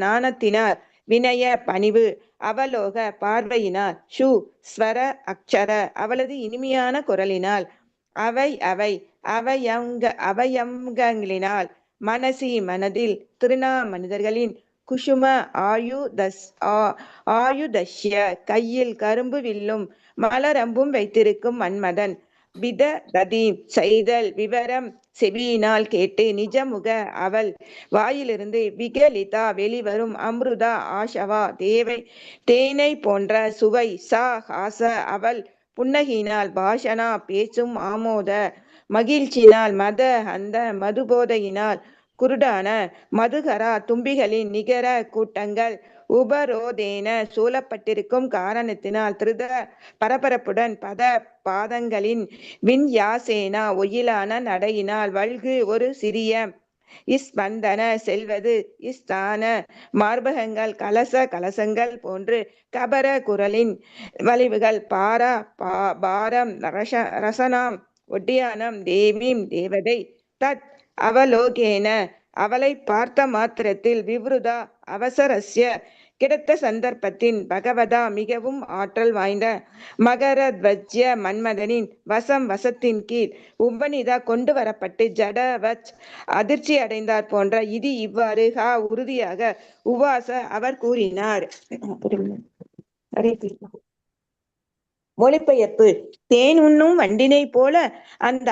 S9: நாணத்தினார் வினய பணிவு அவலோக பார்வையினார் ஷு ஸ்வர அக்ஷர அவளது இனிமையான குரலினால் அவயங்கங்களினால் மனசி மனதில் திருநா மனிதர்களின் குசும ஆயுதஸ்ய கையில் கரும்பு வில்லும் மலரம்பும் வைத்திருக்கும் மன்மதன் விதததி செய்தல் விவரம் செவியினால் கேட்டு நிஜமுக அவள் வாயிலிருந்து விகலிதா வெளிவரும் அம்ருதா ஆஷவா தேனை போன்ற சுவை சா ஹாச அவள் புன்னகினால் பாஷனா பேச்சும் ஆமோத மகிழ்ச்சியினால் மத அந்த மதுபோதையினால் குருடான மதுகரா தும்பிகளின் நிகர கூட்டங்கள் உபரோதேன சூழப்பட்டிருக்கும் காரணத்தினால் திருத பரபரப்புடன் பாதங்களின் வின்யாசேனா ஒயிலான நடையினால் வல்கு ஒரு சிறிய இஸ்பந்தன செல்வது இஸ்தான மார்பகங்கள் கலசங்கள் போன்று கபர குரலின் வளைவுகள் பாரம் ரசனாம் ஒட்டியானம் தேவீம் தேவதை தத் அவலோகேன அவளை பார்த்த மாத்திரத்தில் விவ்ருதா அவசரஸ்ய கிடைத்த சந்தர்ப்பத்தின் பகவதா மிகவும் ஆற்றல் வாய்ந்த மகரத்வஜ்ய மன்மதனின் வசத்தின் கீழ் உபநிதா கொண்டு வரப்பட்டு ஜடவச் அதிர்ச்சி அடைந்தார் போன்ற இது இவ்வாறு உறுதியாக உவாச அவர் கூறினார். மொழிபெயர்ப்பு. தேன் உண்ணும் வண்டினை போல அந்த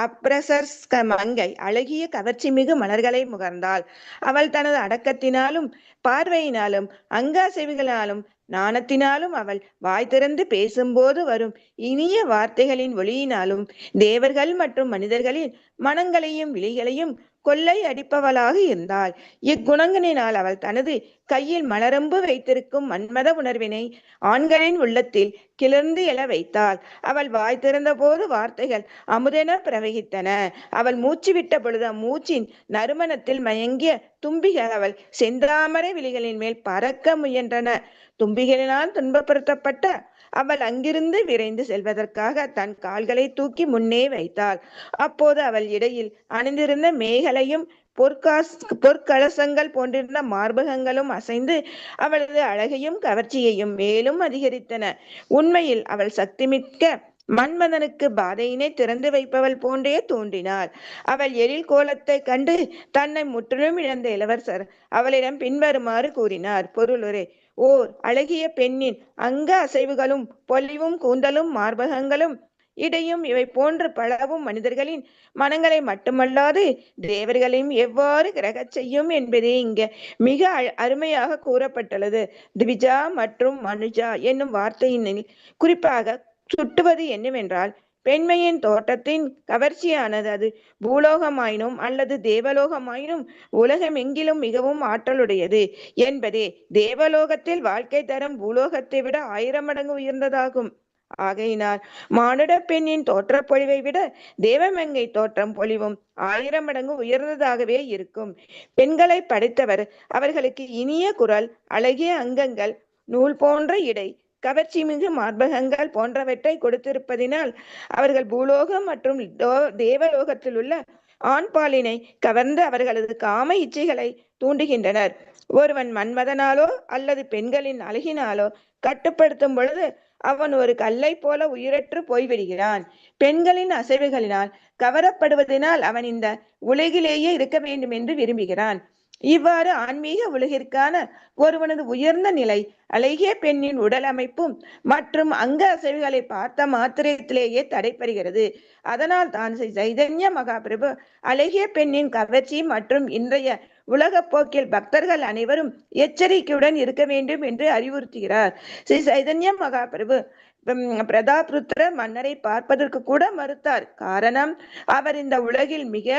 S9: அப்ரசர்ஸ் மங்கை அழகிய கவர்ச்சி மிகு மலர்களை முகர்ந்தாள். அவள் தனது அடக்கத்தினாலும் பார்வையினாலும் அங்காசைவுகளாலும் நாணத்தினாலும் அவள் வாய் திறந்து பேசும்போது வரும் இனிய வார்த்தைகளின் ஒளியினாலும் தேவர்கள் மற்றும் மனிதர்களின் மனங்களையும் விழிகளையும் கொள்ளை அடிப்பவளாக இருந்தாள். இக்குணங்களினால் அவள் தனது கையில் மலரம்பு வைத்திருக்கும் மன்மத உணர்வினை ஆண்களின் உள்ளத்தில் கிளர்ந்து எழ வைத்தாள். அவள் வாய் திறந்த போது வார்த்தைகள் அமுதென பிரவகித்தன. அவள் மூச்சு விட்ட பொழுது மூச்சின் நறுமணத்தில் மயங்கிய தும்பிகள் அவள் செந்தாமரை விழிகளின் மேல் பறக்க முயன்றன. தும்பிகளினால் துன்பப்படுத்தப்பட்ட அவள் அங்கிருந்து விரைந்து செல்வதற்காக தன் கால்களை தூக்கி முன்னே வைத்தாள். அப்போது அவள் இடையில் அணிந்திருந்த மேகலையும் பொற்கலசங்கள் போன்றிருந்த மார்பகங்களும் அசைந்து அவளது அழகையும் கவர்ச்சியையும் மேலும் அதிகரித்தன. உண்மையில் அவள் சக்திமிக்க மன்மதனுக்கு பாதையினை திறந்து வைப்பவள் போன்றே தோன்றினாள். அவள் எழில் கோலத்தை கண்டு தன்னை முற்றிலும் இழந்த இளவரசர் அவளிடம் பின்வருமாறு கூறினார். பொருளுரை. ஓர் அழகிய பெண்ணின் அங்க அசைவுகளும் பொலிவும் கூந்தலும் மார்பகங்களும் இடையும் இவை போன்று பலவும் மனிதர்களின் மனங்களை மட்டுமல்லாது தேவர்களையும் எவ்வாறு கிரகச் செய்யும் என்பதே இங்க மிக அருமையாக கூறப்பட்டுள்ளது. திவிஜா மற்றும் மனுஜா என்னும் வார்த்தையினில் குறிப்பாக சுட்டுவது என்னவென்றால், பெண்மையின் தோட்டத்தின் கவர்ச்சியானது அது பூலோகமாயினும் அல்லது தேவலோகமாயினும் உலகமெங்கிலும் மிகவும் ஆற்றலுடையது என்பதே. தேவலோகத்தில் வாழ்க்கை தரம் பூலோகத்தை விட 1000 மடங்கு உயர்ந்ததாகும். ஆகையினால் மானுட பெண்ணின் தோற்ற பொலிவை விட தேவமங்கை தோற்றம் பொலிவும் 1000 மடங்கு உயர்ந்ததாகவே இருக்கும். பெண்களை படைத்தவர் அவர்களுக்கு இனிய குரல், அழகிய அங்கங்கள், நூல் போன்ற இடை, கவர்ச்சி மிகு மார்பகங்கள் போன்றவற்றை கொடுத்திருப்பதினால் அவர்கள் பூலோகம் மற்றும் தேவலோகத்தில் உள்ள ஆண் பாலினை கவர்ந்து அவர்களது காம இச்சைகளை தூண்டுகின்றனர். ஒருவன் மன்மதனாலோ அல்லது பெண்களின் அழகினாலோ கட்டுப்படுத்தும் பொழுது அவன் ஒரு கல்லை போல உயிரற்று போய்விடுகிறான். பெண்களின் அசைவுகளினால் கவரப்படுவதனால் அவன் இந்த உலகிலேயே இருக்க வேண்டும் என்று விரும்புகிறான். இவ்வாறு ஆன்மீக உலகிற்கான ஒருவனது உயர்ந்த நிலை அழகிய பெண்ணின் உடல் அமைப்பும் மற்றும் அங்க அசைவுகளை பார்த்த மாத்திரத்திலேயே தடைபடுகிறது. அதனால் தான் சைதன்ய மகாபிரபு அழகிய பெண்ணின் கவர்ச்சி மற்றும் இன்றைய உலக போக்கில் பக்தர்கள் அனைவரும் எச்சரிக்கையுடன் இருக்க வேண்டும் என்று அறிவுறுத்துகிறார். ஸ்ரீ சைதன்ய மகாபிரபு பிரதாபுத்திர மன்னரை பார்ப்பதற்கு கூட மறுத்தார். காரணம், அவர் இந்த உலகில் மிக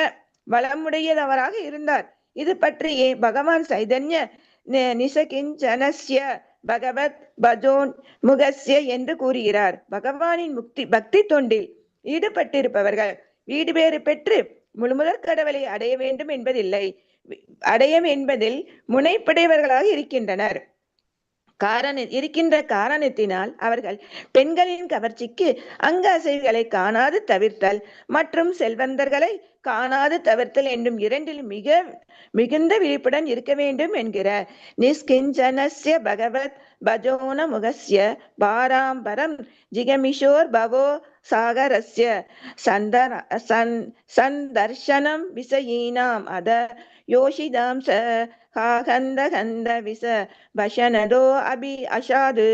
S9: வளமுடையதவராக இருந்தார். இது பற்றியே பகவான் சைதன்ய நிசகிஞ்சனஸ்ய பகவத் பஜோன் முகஸ்ய என்று கூறுகிறார். பகவானின் பக்தி தொண்டில் ஈடுபட்டிருப்பவர்கள் வீடு பேறு பெற்று முழுமுதற் கடவுளை அடைய வேண்டும் என்பதில் முனைப்படையவர்களாக இருக்கின்றனர். காரணத்தினால் அவர்கள் பெண்களின் கவர்ச்சிக்கு அங்க அசைவுகளை காணாது தவிர்த்தல் மற்றும் செல்வந்தர்களை காணாது தவிர்த்தல் என்னும் இரண்டிலும் மிகுந்த விழிப்புடன் இருக்க வேண்டும் என்கிற நிஸ்கிஞ்சனஸ்ய பகவத் பஜோன முகஸ்ய பாராம்பரம் ஜிகமிஷோர் பவோ சாகரஸ்ய சந்தர்ஷனம் விசயீனாம் அத யோஷிதாம் கந்த விச பஷனதோ அபி அஷாது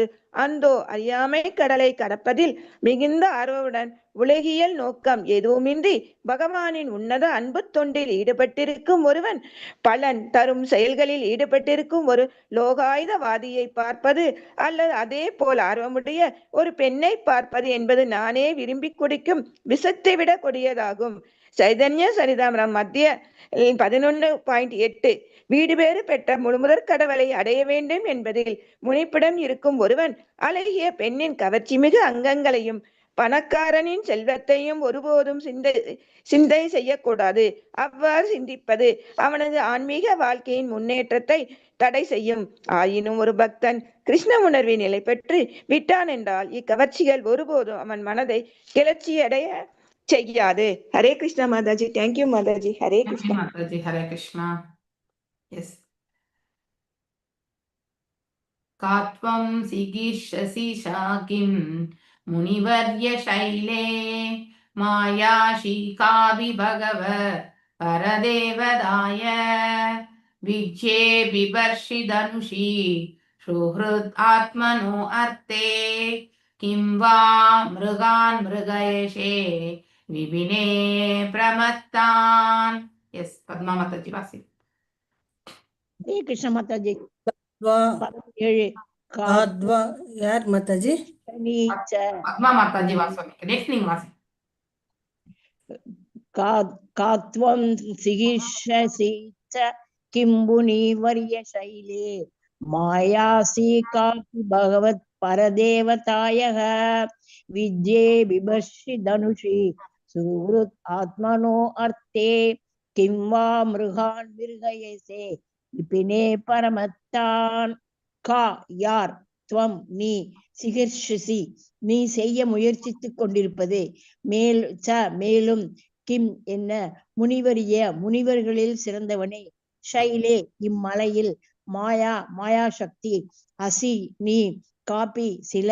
S9: அந்தோ அறியாமை கடலை கடப்பதில் மிகுந்த ஆர்வமுடன் உலகியல் நோக்கம் எதுவுமின்றி பகவானின் உன்னத அன்பு தொண்டில் ஈடுபட்டிருக்கும் ஒருவன் பலன் தரும் செயல்களில் ஈடுபட்டிருக்கும் ஒரு லோகாயுதவாதியை பார்ப்பது அல்லது அதே போல் ஆர்வமுடைய ஒரு பெண்ணை பார்ப்பது என்பது நானே விரும்பி குடிக்கும் விஷத்தை விட கொடியதாகும். சைதன்ய சரிதாமிரம் மத்திய 11.8 வீடு பேறு பெற்ற முழுமுதற் கடவுளை அடைய வேண்டும் என்பதில் முனைப்புடன் இருக்கும் ஒருவன் அழகிய பெண்ணின் கவர்ச்சி மிகு அங்கங்களையும் பணக்காரனின் செல்வத்தையும் ஒருபோதும் சிந்தை செய்யக்கூடாது. அவ்வாறு சிந்திப்பது அவனது ஆன்மீக வாழ்க்கையின் முன்னேற்றத்தை தடை செய்யும். ஆயினும் ஒரு பக்தன் கிருஷ்ண உணர்வை நிலை பெற்று விட்டான் என்றால் இக்கவர்ச்சிகள் ஒருபோதும் அவன் மனதை கிளர்ச்சியடைய செய்யாது. Hare Krishna Mataji. Thank you Mataji. Hare Krishna
S3: Mataji. Hare Krishna. S. कात्वं सिगीषसि शाकिं मुनिवर्य Shelley मायाशीकाभि भगवत् परदेवदाय विज्ये बिभर्षि धनुषि सुहृत् आत्मनो अर्थे किं वा मृगान् मृगयशे विपिने प्रमत्तान्. எஸ் பத்மா மாதாஜி வாசி.
S5: ஹரே கிருஷ்ண மாதாஜி.
S7: द्वा-
S5: 17
S7: काद्वा यार माताजी
S5: நீச்ச
S3: பத்மா மாதாஜி வாசி. நெக்ஸ்ட் நீங்க வாசி.
S5: காத்வம் சிகிஷசி ச கிம்புனி வரிய சைலே மாயாசி காபி பகவத் பரதேவதாயக விஜ்யே பிபர்ஷி தனுஷி சுஹ்ருத் ஆத்மனோ அர்த்தே கிம் வா மிருகான் மிருகயசே விபினே பரமத்தான். கா யார், துவம் நீ, சிகிர்ஷசி நீ செய்ய முயற்சித்துக் கொண்டிருப்பது, மேலும், கிம் என்ன, முனிவரிய முனிவர்களில் சிறந்தவனே, ஷைலே இம்மலையில், மாயா சக்தி, அசி நீ, காப்பி சில,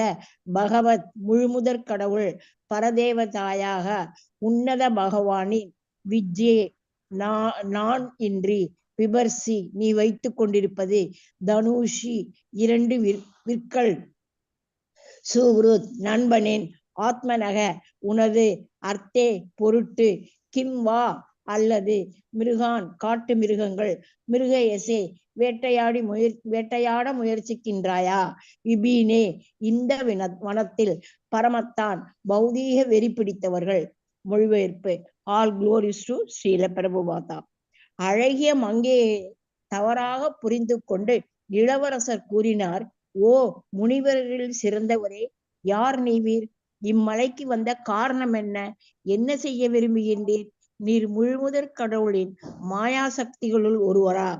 S5: பகவத் முழுமுதற் கடவுள், பரதேவதாயாக உன்னத பகவானின், விஜ்யே நான் இன்றி, விபர்சி நீ வைத்துக் கொண்டிருப்பது, தனுஷி 2 விற்கள், சுஹ்ருத் நண்பனின், ஆத்மனக உனது, அர்த்தே பொருட்டு, கிம் வா அல்லது, மிருகான் காட்டு மிருகங்கள், மிருகயசே வேட்டையாட முயற்சிக்கின்றாயா, விபீனே இந்த வனத்தில், பரமத்தான் பௌதீக வெறி பிடித்தவர்கள். மொழிபெயர்ப்பு. All glories to Srila Prabhupada. அழகிய மங்கையை தவறாக புரிந்து கொண்டு இளவரசர் கூறினார், ஓ முனிவர்களில் சிறந்தவரே, யார் நீவீர்? இம்மலைக்கு வந்த காரணம் என்ன செய்ய விரும்புகின்றீர்? நீர் முழுமுதற் கடவுளின் மாயா சக்திகளுள் ஒருவரா?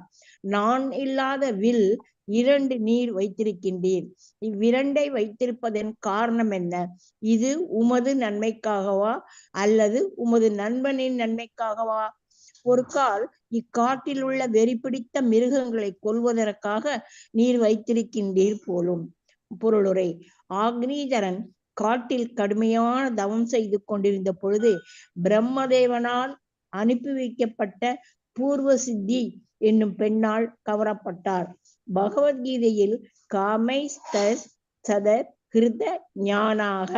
S5: நான் இல்லாத வில் 2 நீர் வைத்திருக்கின்றீர். இவ்விரண்டை வைத்திருப்பதன் காரணம் என்ன? இது உமது நன்மைக்காகவா அல்லது உமது நண்பனின் நன்மைக்காகவா? ஒரு கால் இக்காட்டில் உள்ள வெறி பிடித்த மிருகங்களை கொல்வதற்காக நீர் வைத்திருக்கின்றீர் போலும். பொருளுரை. ஆக்னீதரன் காட்டில் கடுமையான தவம் செய்து கொண்டிருந்த பொழுது பிரம்மதேவனால் அனுப்பி வைக்கப்பட்ட பூர்வ சித்தி என்னும் பெண்ணால் கவரப்பட்டார். பகவத்கீதையில் காமை சதர் ஹிருத ஞானாக,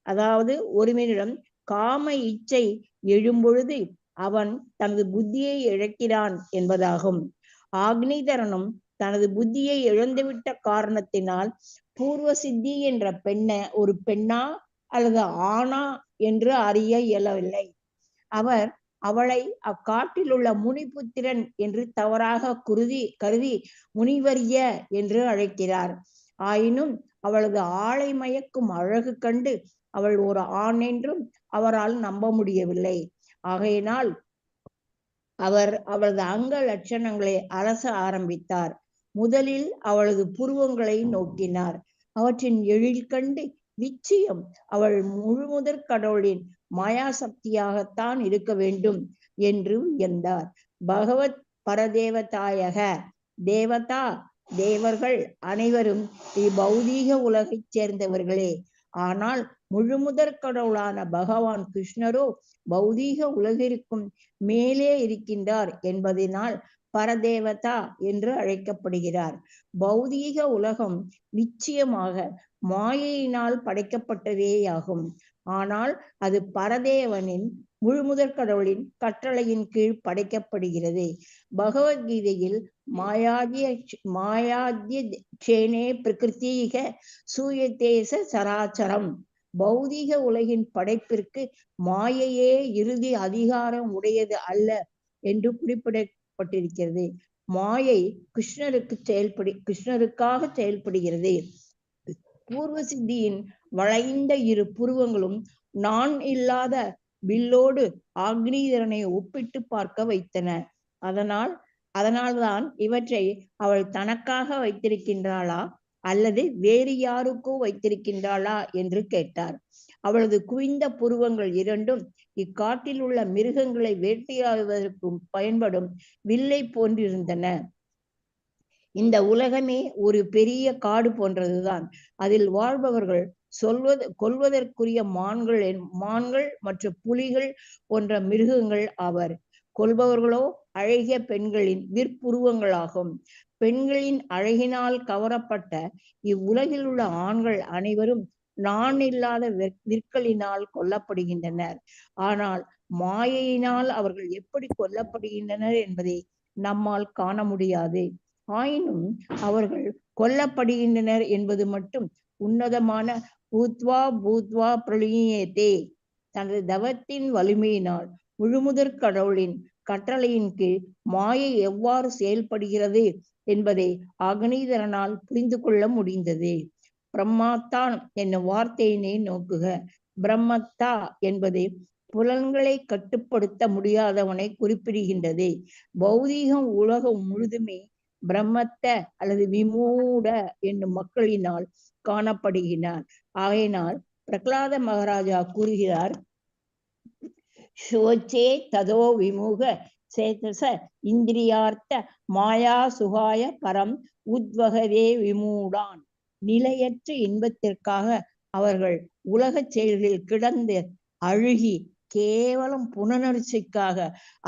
S5: அதாவது ஒருவனிடம் காம இச்சை எழும்பொழுது அவன் தனது புத்தியை இழக்கிறான் என்பதாகும். ஆக்னிதரனும் தனது புத்தியை இழந்துவிட்ட காரணத்தினால் பூர்வ சித்தி என்ற ஒரு பெண்ணா அல்லது ஆணா என்று அறிய இயலவில்லை. அவர் அவளை அக்காட்டில் உள்ள முனிபுத்திரன் என்று தவறாக கருதி முனிவரிய என்று அழைக்கிறார். ஆயினும் அவளது ஆளை மயக்கும் அழகு கண்டு அவள் ஒரு ஆண் என்றும் அவரால் நம்ப முடியவில்லை. ஆகையினால் அவர் அவளது அங்க லட்சணங்களை அலச ஆரம்பித்தார். முதலில் அவளது புருவங்களை நோக்கினார். அவற்றின் எழில் கண்டு நிச்சயம் அவள் முழுமுதற் கடவுளின் மாயா சக்தியாகத்தான் இருக்க வேண்டும் என்று வியந்தார். பகவத் பரதேவதாயக, தேவதா தேவர்கள் அனைவரும் இப்பௌதீக உலகைச் சேர்ந்தவர்களே. ஆனால் முழுமுதற் கடவுளான பகவான் கிருஷ்ணரோ பௌதீக உலகிற்கும் மேலே இருக்கின்றார் என்பதனால் பரதேவதா என்று அழைக்கப்படுகிறார். பௌதீக உலகம் நிச்சயமாக மாயையினால் படைக்கப்பட்டதேயாகும். ஆனால் அது பரதேவனின் முழுமுதற் கடவுளின் கட்டளையின் கீழ் படைக்கப்படுகிறது. பகவத்கீதையில் மாயாத்ய சேனே பிரகிருத்தீக சூயதேச சராச்சரம், பௌதீக உலகின் படைப்பிற்கு மாயையே இறுதி அதிகாரம் உடையது அல்ல என்று குறிப்பிடப்பட்டிருக்கிறது. மாயை கிருஷ்ணருக்காக செயல்படுகிறது. பூர்வ சித்தியின் வளைந்த 2 புருவங்களும் நான் இல்லாத வில்லோடு ஆக்னீதரனை ஒப்பிட்டு பார்க்க வைத்தன. அதனால்தான் இவற்றை அவள் தனக்காக வைத்திருக்கின்றாளா அல்லது வேறு யாருக்கோ வைத்திருக்கின்றாளா என்று கேட்டார். அவளது குவிந்த புருவங்கள் 2ம் இக்காட்டில் உள்ள மிருகங்களை வேட்டையாடுவதற்கு பயன்படும் வில்லை போன்றிருந்தன. இந்த உலகமே ஒரு பெரிய காடு போன்றதுதான். அதில் வாழ்பவர்கள் கொல்வதற்குரிய மான்கள் மற்றும் புலிகள் போன்ற மிருகங்கள் ஆவர். கொல்பவர்களோ அழகிய பெண்களின் விற்புருவங்களாகும். பெண்களின் அழகினால் கவரப்பட்ட இவ்வுலகில் உள்ள ஆண்கள் அனைவரும் நான் இல்லாத விற்களினால் கொல்லப்படுகின்றனர். ஆனால் மாயையினால் அவர்கள் எப்படி கொல்லப்படுகின்றனர் என்பதை நம்மால் காண முடியாது. ஆயினும் அவர்கள் கொல்லப்படுகின்றனர் என்பது மட்டும் உன்னதமான பூத்வா பிரளியேதே தனது தவத்தின் வலிமையினால் முழுமுதற் கடவுளின் கட்டளையின் கீழ் மாயை எவ்வாறு செயல்படுகிறது என்பதை அக்னிதரனால் புரிந்து கொள்ள முடிந்தது. பிரம்மாத்தான் என்னும் வார்த்தையினை நோக்குக. பிரம்மத்தா என்பதை புலன்களை கட்டுப்படுத்த முடியாதவனை குறிப்பிடுகின்றது. பௌதீகம் உலகம் முழுதுமே பிரம்மத்த அல்லது விமூட என்னும் மக்களினால் காணப்படுகிறார். ஆகையினால் பிரகலாத மகாராஜா கூறுகிறார், சோச்சே ததோ விமுக சேதச இந்திரியார்த்த மாயா சுகாய பரம் உத்வகவே விமூடான். நிலையற்ற இன்பத்திற்காக அவர்கள் உலகச் செயல்களில் கிடந்து அழுகி கேவலம் புனர்ச்சிக்காக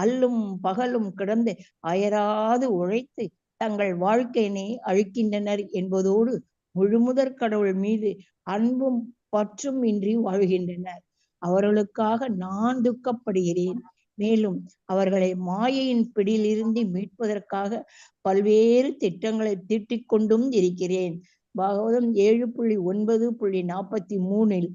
S5: அல்லும் பகலும் கிடந்து அயராது உழைத்து தங்கள் வாழ்க்கையினை அழிக்கின்றனர் என்பதோடு முழுமுதற் கடவுள் மீது அன்பும் பற்றும் இன்றி வாழ்கின்றனர். அவர்களுக்காக நான் துக்கப்படுகிறேன். மேலும் அவர்களை மாயையின் பிடியிலிருந்து மீட்பதற்காக பல்வேறு திட்டங்களை தீட்டிக் கொண்டும் இருக்கிறேன். பாகவதம் 7.9.43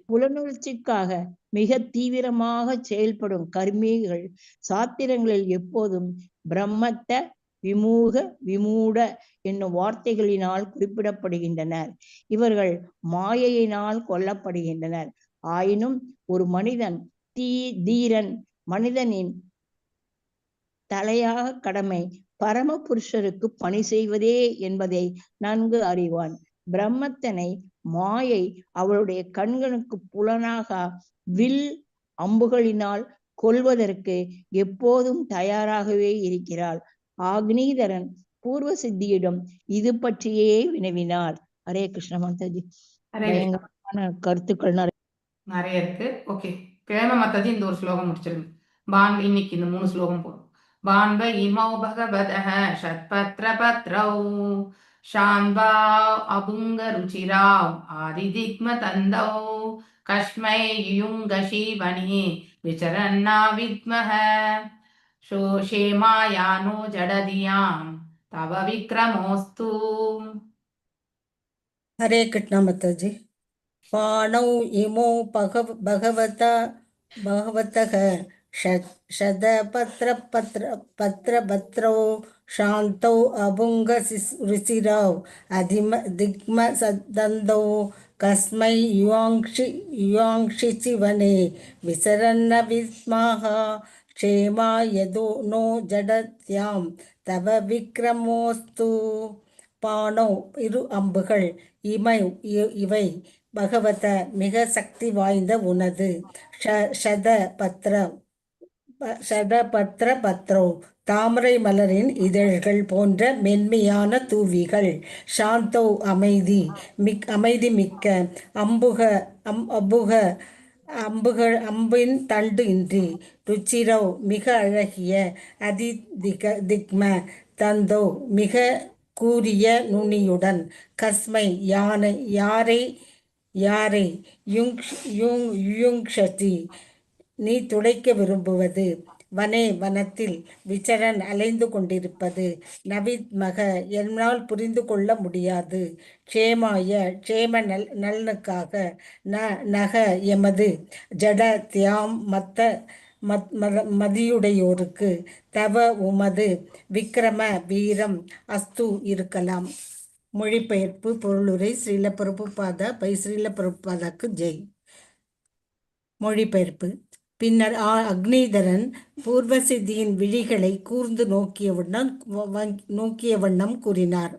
S5: புலனுணர்ச்சிக்காக மிக தீவிரமாக செயல்படும் கர்மிகள் சாத்திரங்களில் எப்போதும் பிரம்மத்த விமூட என்னும் வார்த்தைகளினால் குறிப்பிடப்படுகின்றனர். இவர்கள் மாயையினால் கொல்லப்படுகின்றனர். ஆயினும் ஒரு மனிதன் தீரன் மனிதனின் தலையாக கடமை பரம புருஷருக்கு பணி செய்வதே என்பதை நன்கு அறிவான். பிரம்மத்தனை மாயை அவளுடைய கண்களுக்கு புலனாக வில் அம்புகளினால் கொல்வதற்கு எப்போதும் தயாராகவே இருக்கிறாள். அக்னிதரன் பூர்வ சித்தியிடம் இது பற்றியே வினவினார். ஹரே கிருஷ்ண மாதாஜி. பயங்கரமான கருத்துக்கள்
S3: நிறைய இருக்கு. ஓகே, பிரேம மாதாஜி இந்த ஒரு ஸ்லோகம் முடிச்சிருங்க. இன்னைக்கு இந்த 3 ஸ்லோகம் போதும். பான்வ இமௌ பகவதஹ ஷத்பத்ர பத்ரௌ ஷான்வா அபுங்க ருச்சிராவ் ஆதிதிக்ம தந்தௌ கஷ்மை யுங்க சீவனி விசரன்னா வித்மஹ ஷேமாயானோ ஜடதியாம் தவ விக்ரமோஸ்து.
S7: ஹரே கிருஷ்ணா மாதாஜி. பாணௌ இமோ பகவதः शतपत्रपत्रौ शान्तौ अभुङ्ग ऋचिरौ दिग्म दन्दौ कस्मै युवांक्षि वने विसरन्न विस्मः क्षेमा यदो नो जडत्यां तव விக்ரமோஸ்து. பாணோ இரு அம்புகள், இவை பகவத மிக சக்தி வாய்ந்த உனது. ஷதபத்ர பத்ரோ தாமரை மலரின் இதழ்கள் போன்ற மென்மையான தூவிகள். சாந்தோ அமைதி மிக்க. அம்பின் தண்டு இன்றி. ருச்சிரோ மிக அழகிய. திக்ம தந்தோ மிக கூரிய நுனியுடன். கஸ்மை யாரை யுங்ஷதி நீ துடைக்க விரும்புவது. வனே வனத்தில். விசரன் அலைந்து கொண்டிருப்பது. நவித்மக என்னால் புரிந்து கொள்ள முடியாது. க்ஷேமாய க்ஷேம நலனுக்காக. நக எமது. ஜட தியாம் மதியுடையோருக்கு. தவ உமது. விக்ரம வீரம். அஸ்து இருக்கலாம். மொழிபெயர்ப்பு பொருளுரை ஸ்ரீல பிரபுபாதா பை ஸ்ரீல பிரபுபாதாக்கு ஜெய். மொழிபெயர்ப்பு. பின்னர் அக்னிதரன் பூர்வ சித்தியின் விழிகளை கூர்ந்து நோக்கிய வண்ணம் கூறினார்.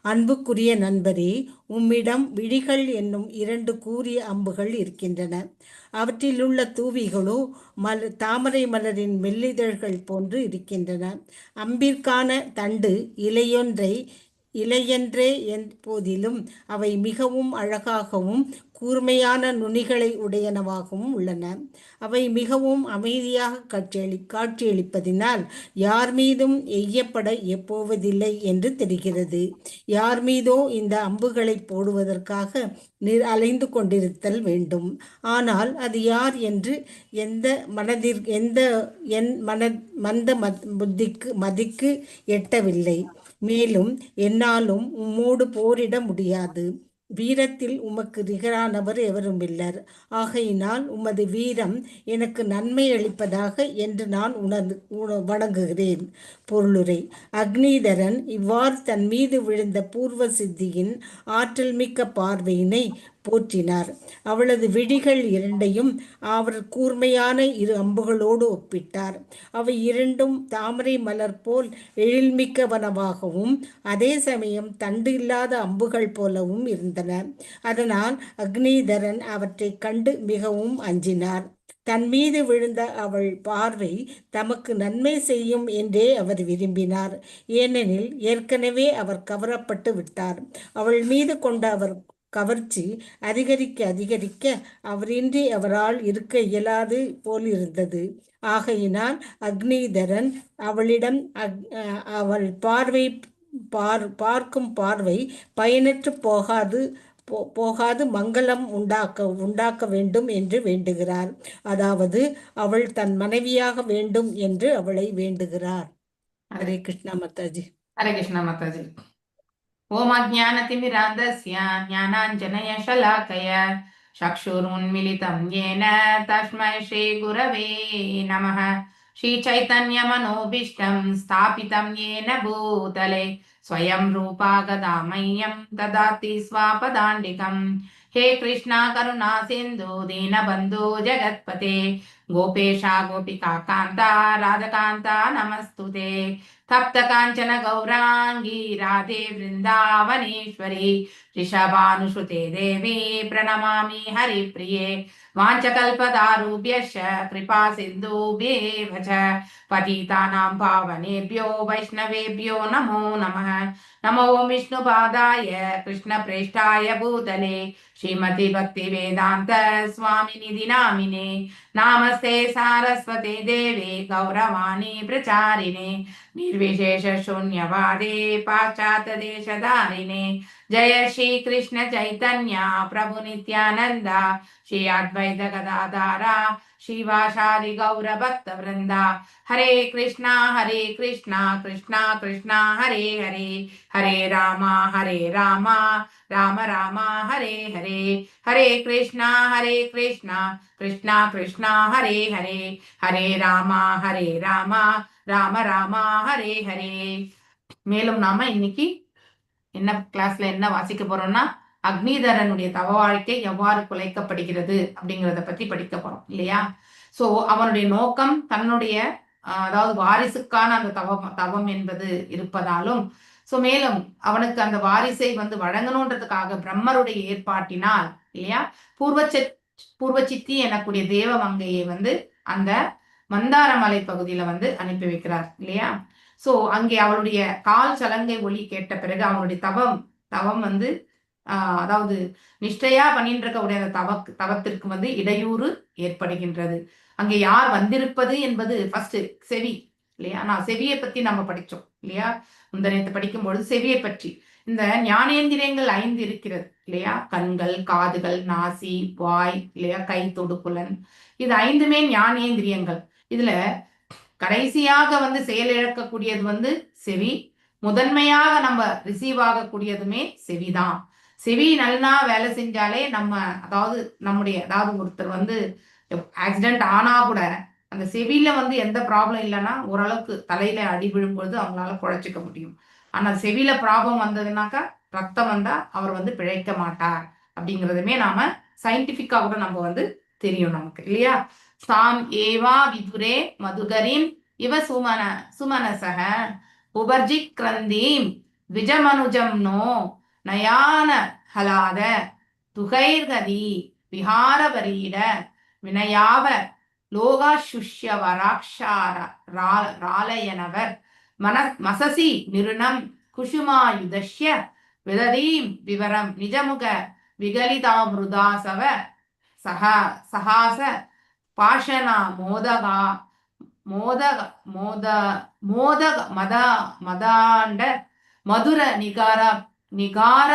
S7: அன்புக்குரிய நண்பரே, உம்மிடம் விழிகள் என்னும் 2 கூரிய அம்புகள் இருக்கின்றன. அவற்றிலுள்ள தூவிகளோ தாமரை மலரின் மெல்லிதழ்கள் போன்று இருக்கின்றன. அம்பிற்கான தண்டு இலையொன்றை இலையென்றே போதிலும் அவை மிகவும் அழகாகவும் கூர்மையான நுனிகளை உடையனவாகவும் உள்ளன. அவை மிகவும் அமைதியாக காட்சியளிப்பதினால் யார் மீதும் எய்யப்பட எப்போவதில்லை என்று தெரிகிறது. யார் மீதோ இந்த அம்புகளை போடுவதற்காக அலைந்து கொண்டிருத்தல் வேண்டும். ஆனால் அது யார் என்று மந்த மதிக்கு எட்டவில்லை. மேலும் என்னாலும் உம்மோடு போரிட முடியாது. வீரத்தில் உமக்கு நிகரானவர் எவருமில்லர். ஆகையினால் உமது வீரம் எனக்கு நன்மை அளிப்பதாக என்று நான் வணங்குகிறேன். பொருளுரை. அக்னிதரன் இவ்வாறு தன் மீது விழுந்த பூர்வ சித்தியின் ஆற்றல் மிக்க பார்வையினை போற்றினார். அவளது விழிகள் இரண்டையும் அவர் கூர்மையான 2 அம்புகளோடு ஒப்பிட்டார். அவை இரண்டும் தாமரை மலர் போல் எழில்மிக்கவனவாகவும் அதே சமயம் தண்டு இல்லாத அம்புகள் போலவும் இருந்தன. அதனால் அக்னிதரன் அவற்றை கண்டு மிகவும் அஞ்சினார். தன் மீது விழுந்த அவள் பார்வை தமக்கு நன்மை செய்யும் என்றே அவர் விரும்பினார். ஏனெனில் ஏற்கனவே அவர் கவரப்பட்டு விட்டார். அவள் மீது கொண்ட அவர் கவர்ச்சி அதிகரிக்க அவரின்றி அவரால் இருக்க இயலாது போல் இருந்தது. ஆகையினால் அக்னிதரன் அவளிடம் அவள் பார்க்கும் பார்வை பயனற்று போகாது மங்களம் உண்டாக்க வேண்டும் என்று வேண்டுகிறார். அதாவது அவள் தன் மனைவியாக வேண்டும் என்று அவளை வேண்டுகிறார். ஹரே கிருஷ்ணா மாதாஜி.
S3: ஹரே கிருஷ்ணா மாதாஜி. ஓம் அஜ்ஞானதிமிராந்தஸ்ய ஞானாஞ்சனய ஷலாக்கய சக்ஷுருன்மிலிதம் யேன தஸ்மை ஸ்ரீ குரவே நமः. ஸ்ரீ சைதன்ய மனோபீஷ்டம் ஸ்தாபிதம் யேன பூதலே ஸ்வயம் ரூபா கதா மह्यं ததாதி ஸ்வாபதாண்டிகம். हे कृष्णा करुणा सिंधु दीनबंधु जगत्पते गोपेशा गोपिका कांता राधकांता नमस्तुते. तप्त कांचन गौरांगी राधे वृंदावनेश्वरी ऋषभानुसुते देवी प्रणमामि हरिप्रिये. वाञ्छकल्पतारुभ्यश्च कृपा सिन्धुभ्येव च पतितानां पावनेभ्यो वैष्णवेभ्यो नमो नमः. नमो विष्णुपादाय कृष्णप्रेष्ठाय भूतले श्रीमती भक्ति वेदांत स्वामिनिधि नामिने. नामस्ते सारस्वते देवे गौरवाणी प्रचारिणे निर्विशेष शून्यवादे पाश्चात्य देशधारिणे. जय श्री कृष्ण चैतन्य प्रभु नित्यानंद श्री अद्वैत गदाधारा श्रीवासादि गौर भक्त वृंदा. हरे कृष्णा कृष्णा कृष्णा हरे हरे हरे रामा राम राम हरे हरे. हरे कृष्णा कृष्णा कृष्णा हरे हरे हरे रामा राम राम हरे हरे. மேலும் நாம இன்னைக்கு என்ன கிளாஸ்ல என்ன வாசிக்க போறோம்னா அக்னிதரனுடைய தவ வாழ்க்கை எவ்வாறு குலைக்கப்படுகிறது அப்படிங்கிறத பத்தி படிக்க போறோம் இல்லையா. சோ அவனுடைய நோக்கம் தன்னுடைய அதாவது வாரிசுக்கான அந்த தவம் என்பது இருப்பதாலும் சோ மேலும் அவனுக்கு அந்த வாரிசை வழங்கணுன்றதுக்காக பிரம்மருடைய ஏற்பாட்டினால் இல்லையா பூர்வச்சித்தி எனக்கூடிய தேவமங்கையை அந்த மந்தார மலை பகுதியில அனுப்பி வைக்கிறார் இல்லையா. சோ அங்கே அவளுடைய கால் சலங்கை ஒலி கேட்ட பிறகு அவனுடைய தவம் அதாவது நிஷ்டையா பண்ணிட்டு இருக்கக்கூடிய அந்த தவத்திற்கு இடையூறு ஏற்படுகின்றது. அங்கே யார் வந்திருப்பது என்பது ஃபர்ஸ்ட் செவி இல்லையா. நான் செவியை பத்தி நம்ம படிச்சோம் இல்லையா. முந்தனத்தை படிக்கும் பொழுது செவியை பற்றி இந்த ஞானேந்திரியங்கள் 5 இருக்கிறது இல்லையா. கண்கள், காதுகள், நாசி, வாய் இல்லையா, கை, தொடு, புலன், இது 5மே ஞானேந்திரியங்கள். இதுல கடைசியாக செயலிழக்கக்கூடியது செவி. முதன்மையாக நம்ம ரிசீவ் ஆகக்கூடியதுமே செவிதான். செவி நல்லா வேலை செஞ்சாலே நம்ம அதாவது ஒருத்தர் ஆக்சிடென்ட் ஆனா கூட அந்த செவியில எந்த ப்ராப்ளம் இல்லைன்னா ஓரளவுக்கு தலையில அடி விழும்பொழுது அவங்களால குழைச்சிக்க முடியும். ஆனா செவியில ப்ராப்ளம் வந்ததுனாக்கா ரத்தம் வந்தா அவர் பிழைக்க மாட்டார் அப்படிங்கிறதுமே நாம சயின்டிபிக்கா கூட நம்ம தெரியும் நமக்கு இல்லையா. சாம் ஏவா விதுரே மதுகரீம் இவ சுமனசக உபர்ஜி கிரந்தீம் விஜமனுஜம் நோ நயான ஹலாத துகைர்கதி விஹாரவரீட வினயாவ லோகாசுஷ்யவராக்ஷார ராலயனவர் மசசி நிருணம் குசுமாயுதஸ்ய விததீம் விவரம் நிஜமுக விகலிதாமிருதாசவ சகாச பாஷணா மோதகா மோதக மோத மோதக மதாண்ட மதுர நிகார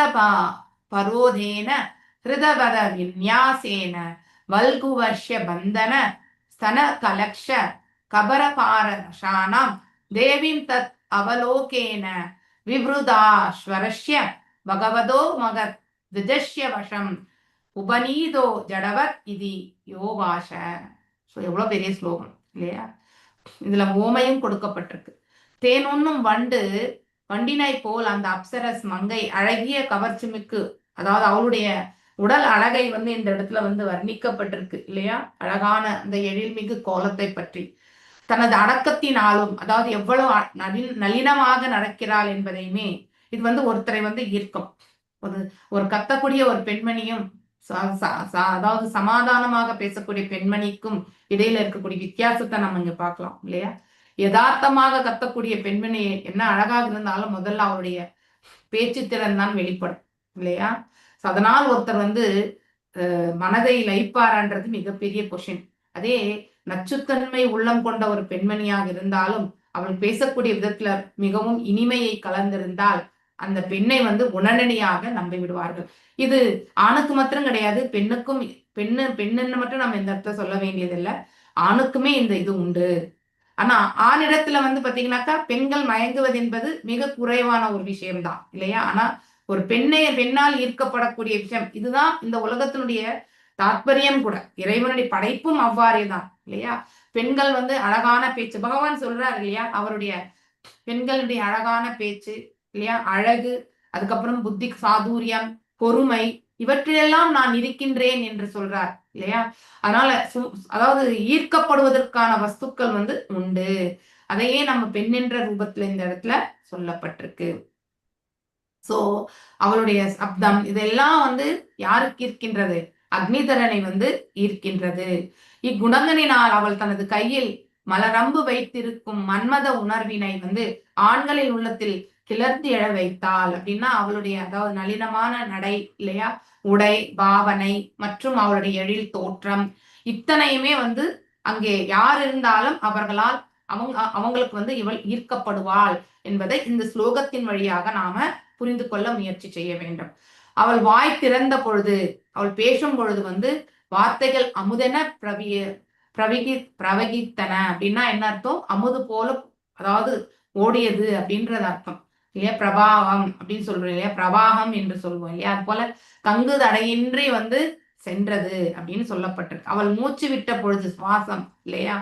S3: பரோதேன ஹிருதபத விந்யாசேன வல்குவர்ஷ்ய பந்தன ஸ்தன கலக்ஷ கபரபாரஷானாம் தேவீம் தத் அவலோகேன விவ்ருதாஸ்வரஸ்ய பகவதோ மகத் திஜஸ்ய வசம் உபநீதோ ஜடவத் இது யோவாஷ. ஸோ எவ்வளோ பெரிய ஸ்லோகம் இல்லையா? இதுல ஓமையும் கொடுக்கப்பட்டிருக்கு. தேனொன்னும் வண்டினை போல் அந்த அப்சரஸ் மங்கை அழகிய கவர்ச்சிமிக்கு, அதாவது அவளுடைய உடல் அழகை இந்த இடத்துல வர்ணிக்கப்பட்டிருக்கு இல்லையா? அழகான அந்த எழில்மிகு கோலத்தை பற்றி தனது அடக்கத்தினாலும், அதாவது எவ்வளவு நளினமாக நடக்கிறாள் என்பதையுமே இது ஒருத்தரை ஈர்க்கும். ஒரு கத்தக்கூடிய ஒரு பெண்மணியும் அதாவது சமாதானமாக பேசக்கூடிய பெண்மணிக்கும் இடையில இருக்கக்கூடிய வித்தியாசத்தை நம்ம இங்க பார்க்கலாம் இல்லையா? யதார்த்தமாக கத்தக்கூடிய பெண்மணி என்ன அழகாக இருந்தாலும் முதல்ல அவருடைய பேச்சு திறன் தான் வெளிப்படும் இல்லையா? அதனால் ஒருத்தர் மனதை லயிப்பாரான்றது மிகப்பெரிய கொஷின். அதே நச்சுத்தன்மை உள்ளம் கொண்ட ஒரு பெண்மணியாக இருந்தாலும் அவள் பேசக்கூடிய விதத்துல மிகவும் இனிமையை கலந்திருந்தால் அந்த பெண்ணை உடனடியாக நம்பி விடுவார்கள். இது ஆணுக்கு மாத்திரம் கிடையாது, பெண்ணுக்கும். பெண்ணுன்னு மட்டும் நம்ம இந்த இடத்துல சொல்ல வேண்டியதில்லை, ஆணுக்குமே இந்த இது உண்டு. ஆனா ஆணிடத்துல பாத்தீங்கன்னாக்கா பெண்கள் மயங்குவது என்பது மிக குறைவான ஒரு விஷயம்தான் இல்லையா? ஆனா ஒரு பெண்ணால் ஈர்க்கப்படக்கூடிய விஷயம் இதுதான் இந்த உலகத்தினுடைய தாத்பரியம் கூட. இறைவனுடைய படைப்பும் அவ்வாறே தான் இல்லையா? பெண்கள் அழகான பேச்சு, பகவான் சொல்றாரு இல்லையா? அவருடைய பெண்களுடைய அழகான பேச்சு இல்லையா, அழகு, அதுக்கப்புறம் புத்தி சாதுரியம், பொறுமை, இவற்றிலெல்லாம் நான் இருக்கின்றேன் என்று சொல்றார் இல்லையா? அதனால அதாவது ஈர்க்கப்படுவதற்கான வஸ்துக்கள் உண்டு. அதையே நம்ம பெண் என்ற ரூபத்துல இந்த இடத்துல சொல்லப்பட்டிருக்கு. சோ அவளுடைய சப்தம் இதெல்லாம் யாருக்கு ஈர்க்கின்றது? அக்னிதரனை ஈர்க்கின்றது. இக்குணங்களினால் அவள் தனது கையில் மலரம்பு வைத்திருக்கும் மன்மத உணர்வினை ஆண்களின் உள்ளத்தில் கிளர்ந்து எழ வைத்தாள். அப்படின்னா அவளுடைய அதாவது நளினமான நடை இல்லையா, உடை, பாவனை மற்றும் அவளுடைய எழில் தோற்றம் இத்தனையுமே அங்கே யார் இருந்தாலும் அவர்களால் அவங்களுக்கு இவள் ஈர்க்கப்படுவாள் என்பதை இந்த ஸ்லோகத்தின் வழியாக நாம புரிந்து கொள்ள முயற்சி செய்ய வேண்டும். அவள் வாய் திறந்த பொழுது, அவள் பேசும் பொழுது வார்த்தைகள் அமுதென பிரவகித்தன. அப்படின்னா என்ன அர்த்தம்? அமுது போல அதாவது ஓடியது அப்படின்றது அர்த்தம் இல்லையா? பிரபாவம் அப்படின்னு சொல்றோம் இல்லையா? பிரவாகம் என்று சொல்லுவோம் இல்லையா? அது போல தங்கு தடையின்றி சென்றது அப்படின்னு சொல்லப்பட்டிருக்கு. அவள் மூச்சு விட்ட பொழுது சுவாசம் இல்லையா?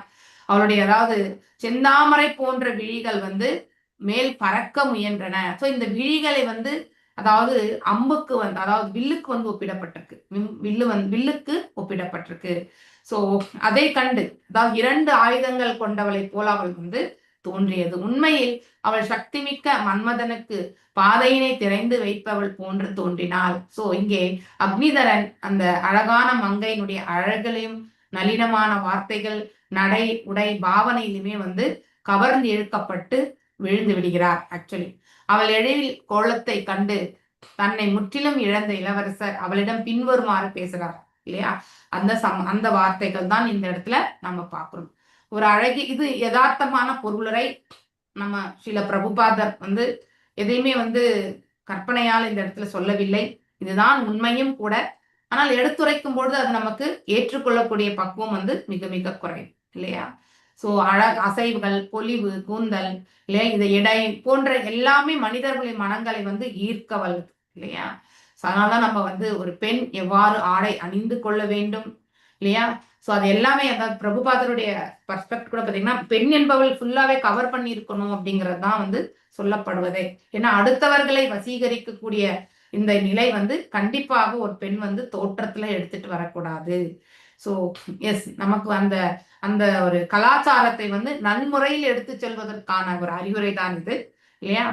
S3: அவளுடைய அதாவது செந்தாமரை போன்ற விழிகள் மேல் பறக்க முயன்றன. சோ இந்த விழிகளை அதாவது அம்புக்கு அதாவது வில்லுக்கு ஒப்பிடப்பட்டிருக்கு. வில்லுக்கு ஒப்பிடப்பட்டிருக்கு. சோ அதை கண்டு அதாவது 2 ஆயுதங்கள் கொண்டவளை போல அவள் தோன்றியது. உண்மையில் அவள் சக்தி மிக்க மன்மதனுக்கு பாதையினை திறந்து வைப்பவள் போன்று தோன்றினாள். சோ இங்கே அக்னிதரன் அந்த அழகான மங்கையினுடைய அழகளையும் நளினமான வார்த்தைகள், நடை, உடை, பாவனையிலுமே கவர்ந்து இழுக்கப்பட்டு விழுந்து விடுகிறார். ஆக்சுவலி அவள் எழில் கோலத்தை கண்டு தன்னை முற்றிலும் இழந்த இளவரசர் அவளிடம் பின்வருமாறு பேசுறார் இல்லையா? அந்த வார்த்தைகள் தான் இந்த இடத்துல நம்ம பார்க்கிறோம். ஒரு அழகி இது யதார்த்தமான பொருளரை நம்ம சில பிரபுபாதர் எதையுமே கற்பனையால் இந்த இடத்துல சொல்லவில்லை. இதுதான் உண்மையும் கூட. ஆனால் எடுத்துரைக்கும் பொழுது அது நமக்கு ஏற்றுக்கொள்ளக்கூடிய பக்குவம் மிக மிக குறைவு இல்லையா? சோ அசைவுகள், பொலிவு, கூந்தல் இல்லையா, இந்த எடை போன்ற எல்லாமே மனிதர்களின் மனங்களை ஈர்க்க வல்லது இல்லையா? அதனாலதான் நம்ம ஒரு பெண் எவ்வாறு ஆடை அணிந்து கொள்ள வேண்டும் இல்லையா? சோ அது எல்லாமே அதாவது பிரபுபாதருடைய பர்ஸ்பெக்ட் கூட பாத்தீங்கன்னா பெண் என்பவள் ஃபுல்லாவே கவர் பண்ணி இருக்கணும் அப்படிங்கிறது தான் சொல்லப்படுவதே. ஏன்னா அடுத்தவர்களை வசீகரிக்கக்கூடிய இந்த நிலை கண்டிப்பாக ஒரு பெண் தோற்றத்துல எடுத்துட்டு வரக்கூடாது. சோ எஸ், நமக்கு அந்த அந்த ஒரு கலாச்சாரத்தை நன்முறையில் எடுத்து செல்வதற்கான ஒரு அறிவுரை தான் இது இல்லையா?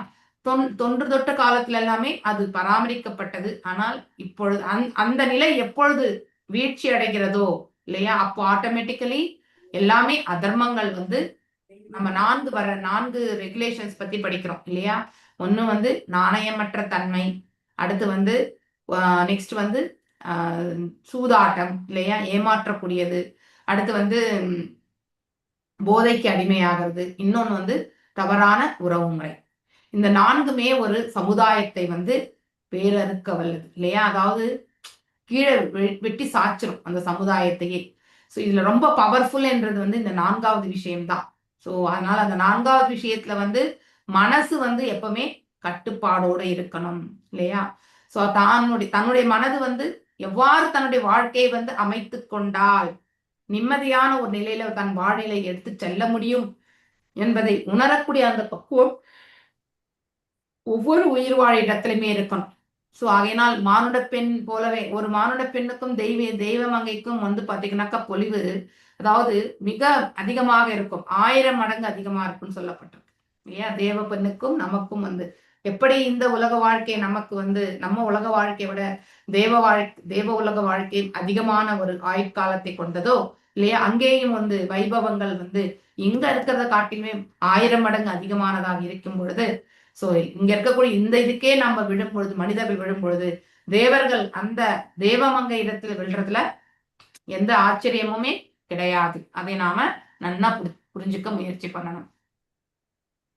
S3: தொன்று தொட்ட காலத்துல எல்லாமே அது பராமரிக்கப்பட்டது. ஆனால் இப்பொழுது அந்த நிலை எப்பொழுது வீழ்ச்சி அடைகிறதோ இல்லையா, அப்போ ஆட்டோமேட்டிக்கலி எல்லாமே அதர்மங்கள் நம்ம 4 ரெகுலேஷன்ஸ் பத்தி படிக்கிறோம் இல்லையா? ஒண்ணு வந்து நாணயமற்ற தன்மை, அடுத்து வந்து நெக்ஸ்ட் வந்து சூதாட்டம் இல்லையா, ஏமாற்றக்கூடியது, அடுத்து வந்து போதைக்கு அடிமையாகிறது, இன்னொன்னு வந்து தவறான உறவு முறை. இந்த 4மே ஒரு சமுதாயத்தை வந்து வேரறுக்க வல்லது இல்லையா, அதாவது கீழே வெட்டி சாய்ச்சிரும் அந்த சமுதாயத்தையே. ஸோ இதுல ரொம்ப பவர்ஃபுல் என்றது வந்து இந்த 4வது விஷயம்தான். ஸோ அதனால அந்த 4வது விஷயத்துல வந்து மனசு வந்து எப்பவுமே கட்டுப்பாடோட இருக்கணும் இல்லையா. ஸோ தன்னுடைய மனது வந்து எவ்வாறு தன்னுடைய வாழ்க்கையை வந்து அமைத்து கொண்டால் நிம்மதியான ஒரு நிலையில தன் வாழ்நிலை எடுத்து செல்ல முடியும் என்பதை உணரக்கூடிய அந்த பக்குவம் ஒவ்வொரு உயிர் வாழ இடத்திலுமே இருக்கணும். சோ ஆகையினால் மானுட பெண் போலவே ஒரு மானுட பெண்ணுக்கும் தெய்வ மங்கைக்கும் வந்து பாத்தீங்கன்னாக்கா பொலிவு, அதாவது மிக அதிகமாக இருக்கும், 1000 மடங்கு அதிகமா இருக்கும்னு சொல்லப்பட்டிருக்கு இல்லையா. தேவ பெண்ணுக்கும் நமக்கும் வந்து எப்படி இந்த உலக வாழ்க்கை நமக்கு வந்து நம்ம உலக வாழ்க்கையை விட தேவ உலக வாழ்க்கை அதிகமான ஒரு ஆயுட்காலத்தை கொண்டதோ இல்லையா, அங்கேயும் வந்து வைபவங்கள் வந்து இங்க இருக்கிறத காட்டிலுமே 1000 மடங்கு அதிகமானதாக இருக்கும் பொழுது, சோ இங்க இருக்கக்கூடிய இந்த இதுக்கே நம்ம விழும் பொழுது, மனிதர்கள் விழும் பொழுது, தேவர்கள் அந்த தேவமங்கை இடத்துல விழுறதுல எந்த ஆச்சரியமுமே கிடையாது. அதை நாம நன்னா புரிஞ்சுக்க முயற்சி பண்ணணும்.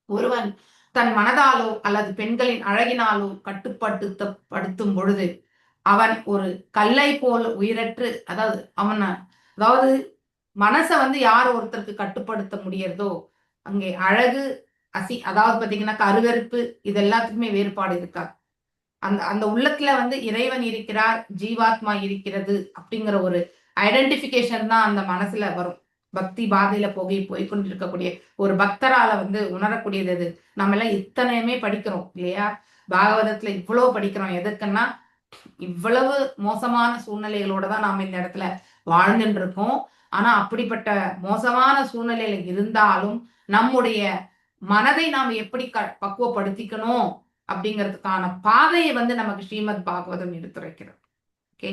S3: ஒருவன் தன் மனதாலோ அல்லது பெண்களின் அழகினாலோ கட்டுப்படுத்தும் பொழுது அவன் ஒரு கல்லை போல் உயிரற்று, அதாவது மனசை வந்து யார் ஒருத்தருக்கு கட்டுப்படுத்த முடியறதோ அங்கே அழகு அதாவது பாத்தீங்கன்னா அருவெறுப்பு இது எல்லாத்துக்குமே வேறுபாடு இருக்காது. அந்த உள்ளத்துல வந்து இறைவன் இருக்கிறார், ஜீவாத்மா இருக்கிறது அப்படிங்கிற ஒரு ஐடென்டிபிகேஷன் தான் அந்த மனசுல வரும். பக்தி பாதையில போய்கொண்டிருக்கக்கூடிய ஒரு பக்தரால வந்து உணரக்கூடியது அது. நம்ம எல்லாம் இத்தனையுமே படிக்கிறோம் இல்லையா, பாகவதத்துல இவ்வளவு படிக்கிறோம் எதுக்குன்னா இவ்வளவு மோசமான சூழ்நிலைகளோட தான் நாம இந்த இடத்துல வாழ்ந்துட்டு இருக்கோம். ஆனா அப்படிப்பட்ட மோசமான சூழ்நிலையில இருந்தாலும் நம்முடைய மனதை நாம் எப்படி பக்குவப்படுத்திக்கணும் அப்படிங்கிறதுக்கான பாதையை வந்து நமக்கு ஸ்ரீமத் பாகவதம் எடுத்துரைக்கிறது. ஓகே,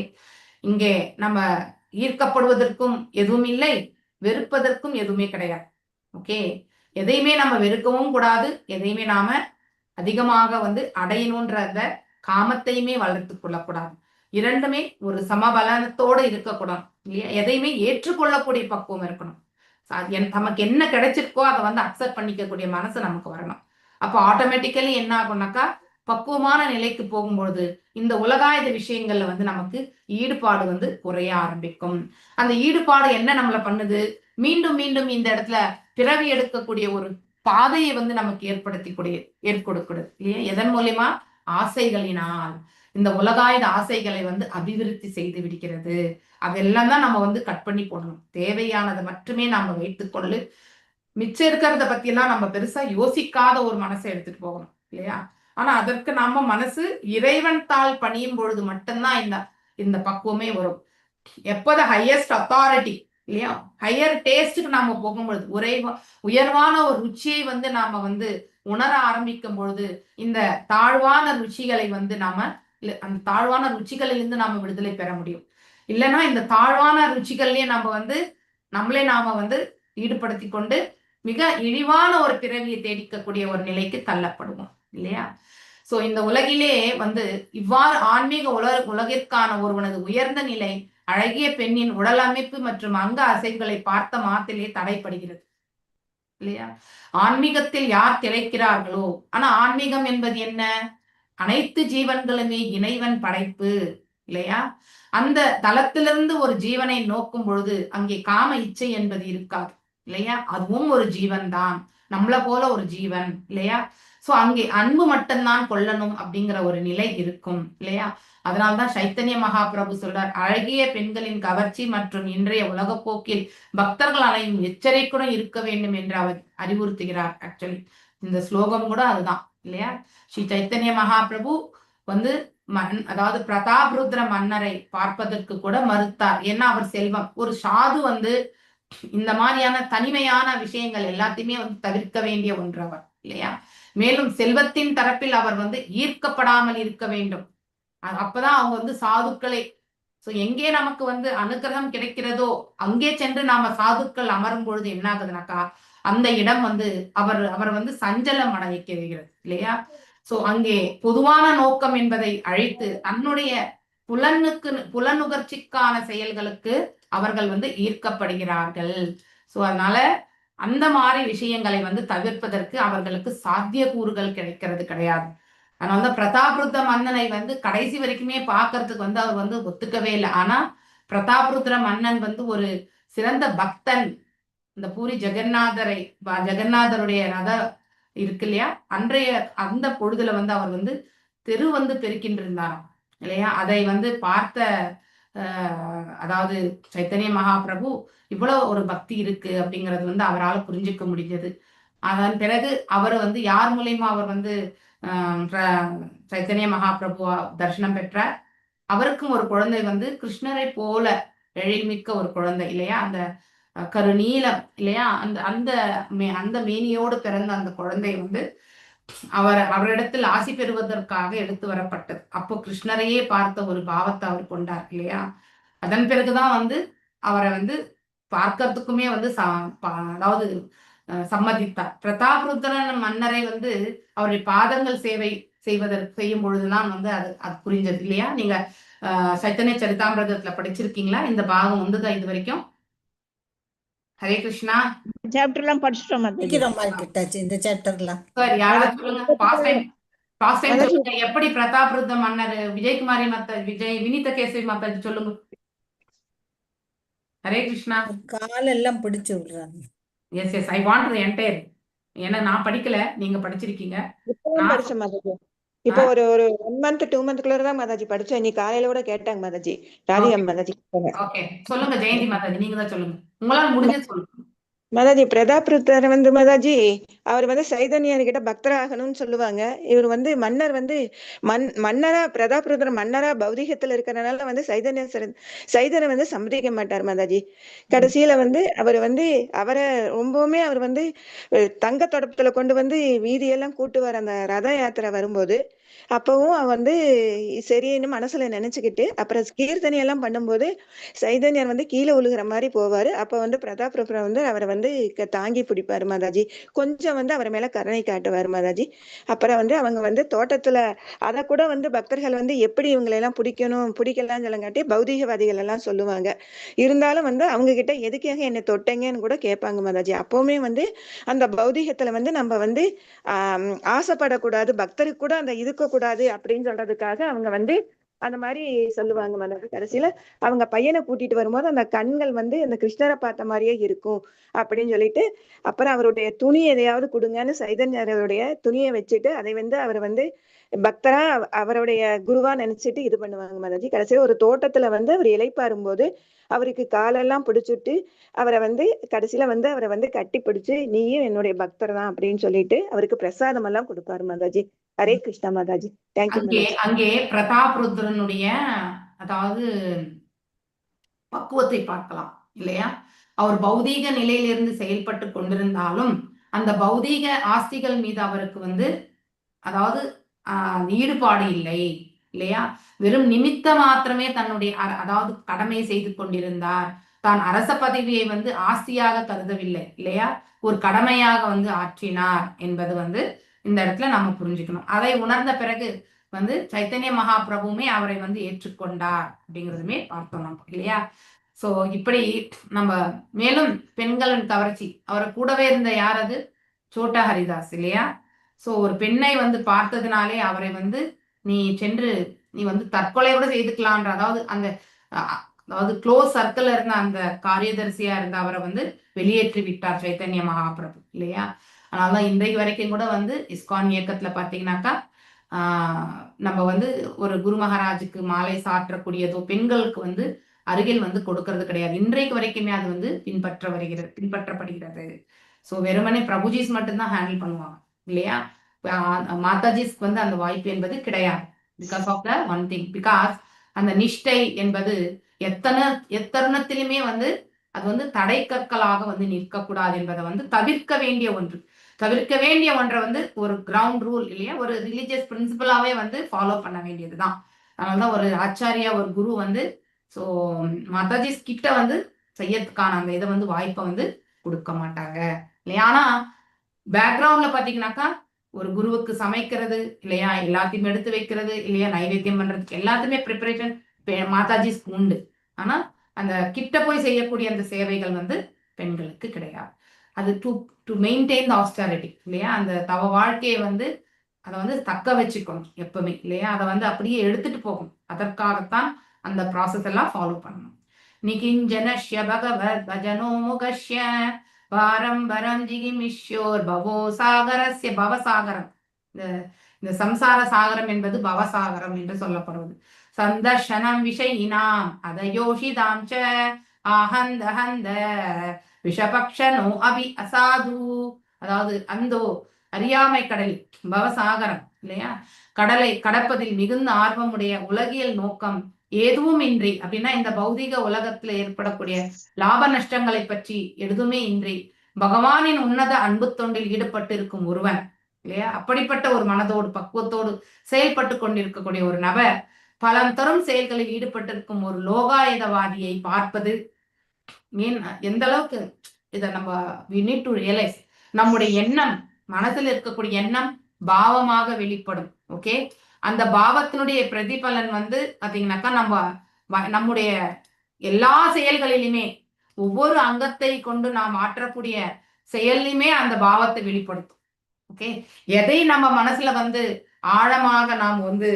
S3: இங்கே நம்ம ஈர்க்கப்படுவதற்கும் எதுவும் இல்லை, வெறுப்பதற்கும் எதுவுமே கிடையாது. ஓகே, எதையுமே நம்ம வெறுக்கவும் கூடாது, எதையுமே நாம அதிகமாக வந்து அடையணும்ன்ற அந்த காமத்தையுமே வளர்த்து கொள்ளக்கூடாது. இரண்டுமே ஒரு சமபலனத்தோடு இருக்கக்கூடாது இல்லையா. எதையுமே ஏற்றுக்கொள்ளக்கூடிய பக்குவம் இருக்கணும். நமக்கு என்ன கிடைச்சிருக்கோ அதை வந்து அக்செப்ட் பண்ணிக்கக்கூடிய மனசு நமக்கு வரணும். அப்போ ஆட்டோமேட்டிக்கலி என்ன ஆகும்னாக்கா பக்குவமான நிலைக்கு போகும்பொழுது இந்த உலகாயுத விஷயங்கள்ல வந்து நமக்கு ஈடுபாடு வந்து குறைய ஆரம்பிக்கும். அந்த ஈடுபாடு என்ன நம்மளை பண்ணுது, மீண்டும் மீண்டும் இந்த இடத்துல பிறவி எடுக்கக்கூடிய ஒரு பாதையை வந்து நமக்கு ஏற்படுத்தக்கூடாது இல்லையா. எதன் மூலியமா, ஆசைகளினால் இந்த உலகாயுத ஆசைகளை வந்து அபிவிருத்தி செய்து விடுகிறது. அதெல்லாம் தான் நம்ம வந்து கட் பண்ணி போடணும். தேவையானதை மட்டுமே நாம வைத்துக்கொண்டு மிச்சம் இருக்கிறத பத்தி எல்லாம் நம்ம பெருசா யோசிக்காத ஒரு மனசை எடுத்துட்டு போகணும் இல்லையா. ஆனா அதற்கு நம்ம மனசு இறைவன் தாள் பணியும் பொழுது மட்டும்தான் இந்த பக்குவமே வரும். எப்போது ஹையஸ்ட் அத்தாரிட்டி இல்லையா, ஹையர் டேஸ்டுக்கு நாம போகும்பொழுது, உயர்வான ஒரு ருச்சியை வந்து நாம வந்து உணர ஆரம்பிக்கும் பொழுது இந்த தாழ்வான ருச்சிகளை வந்து அந்த தாழ்வான ருச்சிகளிலிருந்து நாம விடுதலை பெற முடியும். இல்லைன்னா இந்த தாழ்வான ருச்சிகள்லயே நாம வந்து ஈடுபடுத்தி கொண்டு மிக இழிவான ஒரு பிறவியை தேடிக்கக்கூடிய ஒரு நிலைக்கு தள்ளப்படுவோம் இல்லையா. சோ இந்த உலகிலே வந்து இவ்வாறு ஆன்மீக உலகிற்கான ஒருவனது உயர்ந்த நிலை அழகிய பெண்ணின் உடல் அமைப்பு மற்றும் அங்க அசைவுகளை பார்த்த மாத்திலே தடைப்படுகிறது இல்லையா. ஆன்மீகத்தில் யார் திளைக்கிறார்களோ, ஆனா ஆன்மீகம் என்பது என்ன, அனைத்து ஜீவன்களுமே இறைவன் படைப்பு இல்லையா. அந்த தளத்திலிருந்து ஒரு ஜீவனை நோக்கும் பொழுது அங்கே காம இச்சை என்பது இருக்காது இல்லையா. அதுவும் ஒரு ஜீவன் தான், நம்மள போல ஒரு ஜீவன் இல்லையா. சோ அங்கே அன்பு மட்டும்தான் கொள்ளணும் அப்படிங்கிற ஒரு நிலை இருக்கும் இல்லையா. அதனால்தான் சைத்தன்ய மகாபிரபு சொல்றார், அழகிய பெண்களின் கவர்ச்சி மற்றும் இன்றைய உலக போக்கில் பக்தர்கள் அனைவரும் எச்சரிக்கையுடன் இருக்க வேண்டும் என்று அவர் அறிவுறுத்துகிறார். ஆக்சுவலி இந்த ஸ்லோகம் கூட அதுதான் இல்லையா. ஸ்ரீ சைத்தன்ய மகாபிரபு வந்து அதாவது பிரதாப்ருத்ர மன்னரை பார்ப்பதற்கு கூட மறுத்தார். ஏன்னா அவர் செல்வம், ஒரு சாது வந்து இந்த மாதிரியான தனிமையான விஷயங்கள் எல்லாத்தையுமே வந்து தவிர்க்க வேண்டிய ஒன்று அவர் இல்லையா. மேலும் செல்வத்தின் தரப்பில் அவர் வந்து ஈர்க்கப்படாமல் இருக்க வேண்டும். அப்பதான் அவங்க வந்து சாதுக்களை, சோ எங்கே நமக்கு வந்து அனுகிரகம் கிடைக்கிறதோ அங்கே சென்று நாம சாதுக்கள் அமரும் பொழுது என்ன ஆகுதுனாக்கா அந்த இடம் வந்து அவர் வந்து சஞ்சலம் அடைகிறது இல்லையா. சோ அங்கே பொதுவான நோக்கம் என்பதை அழித்து தன்னுடைய புலனுகர்ச்சிக்கான செயல்களுக்கு அவர்கள் வந்து ஈர்க்கப்படுகிறார்கள். சோ அதனால அந்த மாதிரி விஷயங்களை வந்து தவிர்ப்பதற்கு அவர்களுக்கு சாத்தியக்கூறுகள் கிடைக்கிறது கிடையாது. அதனாலதான் பிரதாபருத்த மன்னனை வந்து கடைசி வரைக்குமே பார்க்கறதுக்கு வந்து அவர் வந்து ஒத்துக்கவே இல்லை. ஆனா பிரதாபருத்ர மன்னன் வந்து ஒரு சிறந்த பக்தன். இந்த பூரி ஜெகநாதருடைய ரத இருக்கு இல்லையா, அன்றைய அந்த பொழுதுல வந்து அவர் வந்து தெரு வந்து பெருக்கின்று இருந்தாராம் இல்லையா. அதை வந்து பார்த்த அதாவது சைத்தன்ய மகாபிரபு இவ்வளவு ஒரு பக்தி இருக்கு அப்படிங்கிறது வந்து அவரால் புரிஞ்சுக்க முடிஞ்சது. அதன் பிறகு அவர் வந்து யார் மூலியமா அவர் வந்து சைத்தன்ய மகாபிரபு தரிசனம் பெற்றார். அவருக்கும் ஒரு குழந்தை வந்து கிருஷ்ணரை போல எழில்மிக்க ஒரு குழந்தை இல்லையா, அந்த கருநீலம் இல்லையா, அந்த அந்த அந்த மேனியோடு பிறந்த அந்த குழந்தை வந்து அவரிடத்தில் ஆசி பெறுவதற்காக எடுத்து வரப்பட்டது. அப்போ கிருஷ்ணரையே பார்த்த ஒரு பாவத்தை அவர் கொண்டார் இல்லையா. அதன் பிறகுதான் வந்து அவரை வந்து பார்க்கறதுக்குமே வந்து அதாவது சம்மதித்தார். பிரதாபருத்ரன் மன்னரை வந்து அவருடைய பாதங்கள் சேவை செய்யும் பொழுதுதான் வந்து அது புரிஞ்சது இல்லையா. நீங்க சைத்தன்ய சரிதாமிரதத்துல படிச்சிருக்கீங்களா? இந்த பாகம் வந்துதான் இது வரைக்கும். ஹரே கிருஷ்ணா.
S5: சாப்டர் எல்லாம் படிச்சிட்டோம்
S7: இந்த சாப்டர்லாம்.
S3: சரி, யாராவது சொல்லுங்க. பாஸ்ட் டைம் சொல்லுங்க. எப்படி பிரதாபருத்த மன்னர் விஜயகுமாரி வினித கேசவி மாதாஜி சொல்லுங்க. ஹரே கிருஷ்ணா.
S7: காலெல்லாம் பிடிச்சு விடுறாங்க.
S3: Yes yes, I want the entire. ஏன்னா நான் படிக்கல, நீங்க படிச்சிருக்கீங்க.
S9: படிச்சேன் மாதாஜி. இப்போ ஒரு 1 month 2 monthக்குள்ள தான் மாதாஜி படிச்சேன். இன்னைக்கு காலையில கூட கேட்டாங்க மாதாஜி, ராதிகா மாதாஜி.
S3: ஓகே, சொல்லுங்க ஜெயந்தி மாதாஜி, நீங்க தான் சொல்லுங்க, உங்களால முடிஞ்சது சொல்லுங்க.
S9: மாதாஜி பிரதாபருத்தர் வந்து மாதாஜி அவர் வந்து சைதன்யர்கிட்ட பக்தராகணும்னு சொல்லுவாங்க. இவர் வந்து மன்னர் வந்து மன்னரா பிரதாபருத்தர் மன்னரா பௌதிகத்துல இருக்கிறனால வந்து சைதன்யர் வந்து சம்மதிக்க மாட்டார் மாதாஜி. கடைசியில வந்து அவரை ரொம்பவுமே அவர் வந்து தங்க தொடப்பத்துல கொண்டு வந்து வீதியெல்லாம் கூட்டுவார் அந்த ரத யாத்திரை வரும்போது. அப்பவும் வந்து சரின்னு மனசுல நினைச்சுக்கிட்டு அப்புறம் கீர்த்தனை எல்லாம் பண்ணும்போது சைதன்யர் வந்து கீழே விழுகிற மாதிரி போவாரு. அப்ப வந்து பிரதாபருத்ரர் வந்து அவரை வந்து தாங்கி பிடிப்பாரு மாதாஜி. கொஞ்சம் வந்து அவர் மேல கருணை காட்டுவாரு மாதாஜி. அப்புறம் வந்து அவங்க வந்து தோட்டத்துல அதை கூட வந்து பக்தர்கள் வந்து எப்படி இவங்களை எல்லாம் பிடிக்கலாம்னு சொல்லங்காட்டி பௌதிகவாதிகள் எல்லாம் சொல்லுவாங்க. இருந்தாலும் வந்து அவங்க கிட்ட எதுக்காக என்னை தொட்டங்கன்னு கூட கேட்பாங்க மாதாஜி. அப்பவுமே வந்து அந்த பௌதிகத்துல வந்து நம்ம வந்து ஆசைப்படக்கூடாது, பக்தருக்கு கூட அந்த இருக்கக்கூடாது அப்படின்னு சொல்றதுக்காக அவங்க வந்து அந்த மாதிரி சொல்லுவாங்க மாதாஜி. கடைசியில அவங்க பையனை கூட்டிட்டு வரும்போது அந்த கண்கள் வந்து அந்த கிருஷ்ணரை பார்த்த மாதிரியே இருக்கும் அப்படின்னு சொல்லிட்டு அப்புறம் அவருடைய துணி எதையாவது கொடுங்கன்னு சைதன்யருடைய துணியை வச்சுட்டு அதை வந்து அவர் வந்து பக்தரா அவருடைய குருவா நினைச்சிட்டு இது பண்ணுவாங்க மாதாஜி. கடைசியில ஒரு தோட்டத்துல வந்து அவர் இளைப்பாறும் போது அவருக்கு காலெல்லாம் பிடிச்சிட்டு அவரை வந்து கடைசியில வந்து அவரை வந்து கட்டி பிடிச்சு நீயும் என்னுடைய பக்தர் தான் அப்படின்னு சொல்லிட்டு அவருக்கு பிரசாதம் எல்லாம் கொடுப்பாரு மாதாஜி. ஹரே கிருஷ்ணா மாதாஜி. தேங்க்யூ.
S3: அங்கே பிரதாபருத்ரனுடைய அதாவது பக்குவத்தை பார்க்கலாம் இல்லையா. அவர் பௌதீக நிலையிலிருந்து செயல்பட்டு கொண்டிருந்தாலும் அந்த பௌதீக ஆஸ்திகள் மீது அவருக்கு வந்து அதாவது ஈடுபாடு இல்லை இல்லையா. வெறும் நிமித்த மாத்திரமே தன்னுடைய அதாவது கடமை செய்து கொண்டிருந்தார். தான் அரச பதவியை வந்து ஆஸ்தியாக கருதவில்லை இல்லையா, ஒரு கடமையாக வந்து ஆற்றினார் என்பது வந்து இந்த இடத்துல நம்ம புரிஞ்சுக்கணும். அதை உணர்ந்த பிறகு வந்து சைத்தன்ய மகாபிரபுமே அவரை வந்து ஏற்றுக்கொண்டார் அப்படிங்கிறதுமே பார்த்தோம் நம்ம இல்லையா. சோ இப்படி நம்ம மேலும் பெண்களின் கவர்ச்சி அவரை கூடவே இருந்த யார் அது, சோட்டா ஹரிதாஸ் இல்லையா. சோ ஒரு பெண்ணை வந்து பார்த்ததுனாலே அவரை வந்து நீ சென்று நீ வந்து தற்கொலை கூட செய்துக்கலான்ற அதாவது க்ளோஸ் சர்க்கிள் இருந்த அந்த காரியதரிசியா இருந்த அவரை வந்து வெளியேற்றி விட்டார் சைத்தன்ய மகாபிரபு இல்லையா. அதனாலதான் இன்றைக்கு வரைக்கும் கூட வந்து இஸ்கான் இயக்கத்துல பாத்தீங்கன்னாக்கா நம்ம வந்து ஒரு குரு மகாராஜுக்கு மாலை சாற்றக்கூடியதோ பெண்களுக்கு வந்து அருகில் வந்து கொடுக்கறது கிடையாது. இன்றைக்கு வரைக்குமே அது வந்து பின்பற்றப்படுகிறது. ஸோ வெறுமனே பிரபுஜிஸ் மட்டும்தான் ஹேண்டில் பண்ணுவாங்க இல்லையா. மாதாஜிஸ்க்கு வந்து அந்த வாய்ப்பு என்பது கிடையாது. Because of the one thing, because அந்த நிஷ்டை என்பது எத்தருணத்திலுமே வந்து அது வந்து தடை கற்களாக வந்து நிற்கக்கூடாது என்பதை வந்து தவிர்க்க வேண்டிய ஒன்றை வந்து ஒரு கிரவுண்ட் ரூல் இல்லையா, ஒரு ரிலீஜியஸ் பிரின்சிபலாவே வந்து ஃபாலோ பண்ண வேண்டியதுதான். அதனாலதான் ஒரு ஆச்சாரியா ஒரு குரு வந்து ஸோ மாதாஜிஸ் கிட்ட வந்து செய்யறதுக்கான அந்த இதை வந்து வாய்ப்பை வந்து கொடுக்க மாட்டாங்க இல்லையா. ஆனா பேக்ரவுண்ட்ல பாத்தீங்கன்னாக்கா ஒரு குருவுக்கு சமைக்கிறது இல்லையா, எல்லாத்தையும் எடுத்து வைக்கிறது இல்லையா, நைவேத்தியம் பண்றதுக்கு எல்லாத்துமே ப்ரிப்பரேஷன் மாதாஜிஸ்க்கு உண்டு. ஆனா அந்த கிட்ட போய் செய்யக்கூடிய அந்த சேவைகள் வந்து பெண்களுக்கு கிடையாது. அது டு மெயின்டைன் த ஆஸ்டாரிட்டி இல்லையா, அந்த தவ வாழ்க்கையை வந்து அதை வந்து தக்க வச்சுக்கணும் எப்பவுமே இல்லையா, அதை வந்து அப்படியே எடுத்துட்டு போகணும். அதற்காகத்தான் அந்த ப்ராசஸ் எல்லாம் ஃபாலோ பண்ணணும். நிகிஞ்சனஷ்ய பகவத் பஜனோ முகஷ்ய பாரம்பரம் ஜிகிமிஷ்யோர் பவோ சாகரஸ்ய பவசாகரம். இந்த சம்சார சாகரம் என்பது பவசாகரம் என்று சொல்லப்படுவது. சந்தர்ஷனம் விஷயினாம் அதயோஷிதாம் ச ஆஹந்தஹந்த விஷபக்ஷனோ அபி அசாது. அதாவது அந்தோ அறியாமை கடல் பவசாகரம் இல்லையா, கடலை கடப்பதில் மிகுந்த ஆர்வமுடைய உலகியல் நோக்கம் எதுவும் இன்றி அப்படின்னா இந்த பௌதிக உலகத்துல ஏற்படக்கூடிய லாப நஷ்டங்களை பற்றி எதுவுமே இன்றி பகவானின் உன்னத அன்பு தொண்டில் ஈடுபட்டு இருக்கும் ஒருவன் இல்லையா, அப்படிப்பட்ட ஒரு மனதோடு பக்குவத்தோடு செயல்பட்டு கொண்டிருக்கக்கூடிய ஒரு நபர் பலம் தரும் செயல்களில் ஈடுபட்டிருக்கும் ஒரு லோகாயுதவாதியை பார்ப்பது எந்த அளவுக்கு இதை நம்ம we need to realize. நம்முடைய எண்ணம், மனதில் இருக்கக்கூடிய எண்ணம் பாவமாக வெளிப்படும். ஓகே, அந்த பாவத்தினுடைய பிரதிபலன் வந்து பாத்தீங்கன்னாக்கா நம்முடைய எல்லா செயல்களிலுமே ஒவ்வொரு அங்கத்தை கொண்டு நாம் ஆற்றக்கூடிய செயல்லையுமே அந்த பாவத்தை வெளிப்படுத்தும். ஓகே, எதை நம்ம மனசுல வந்து ஆழமாக நாம் வந்து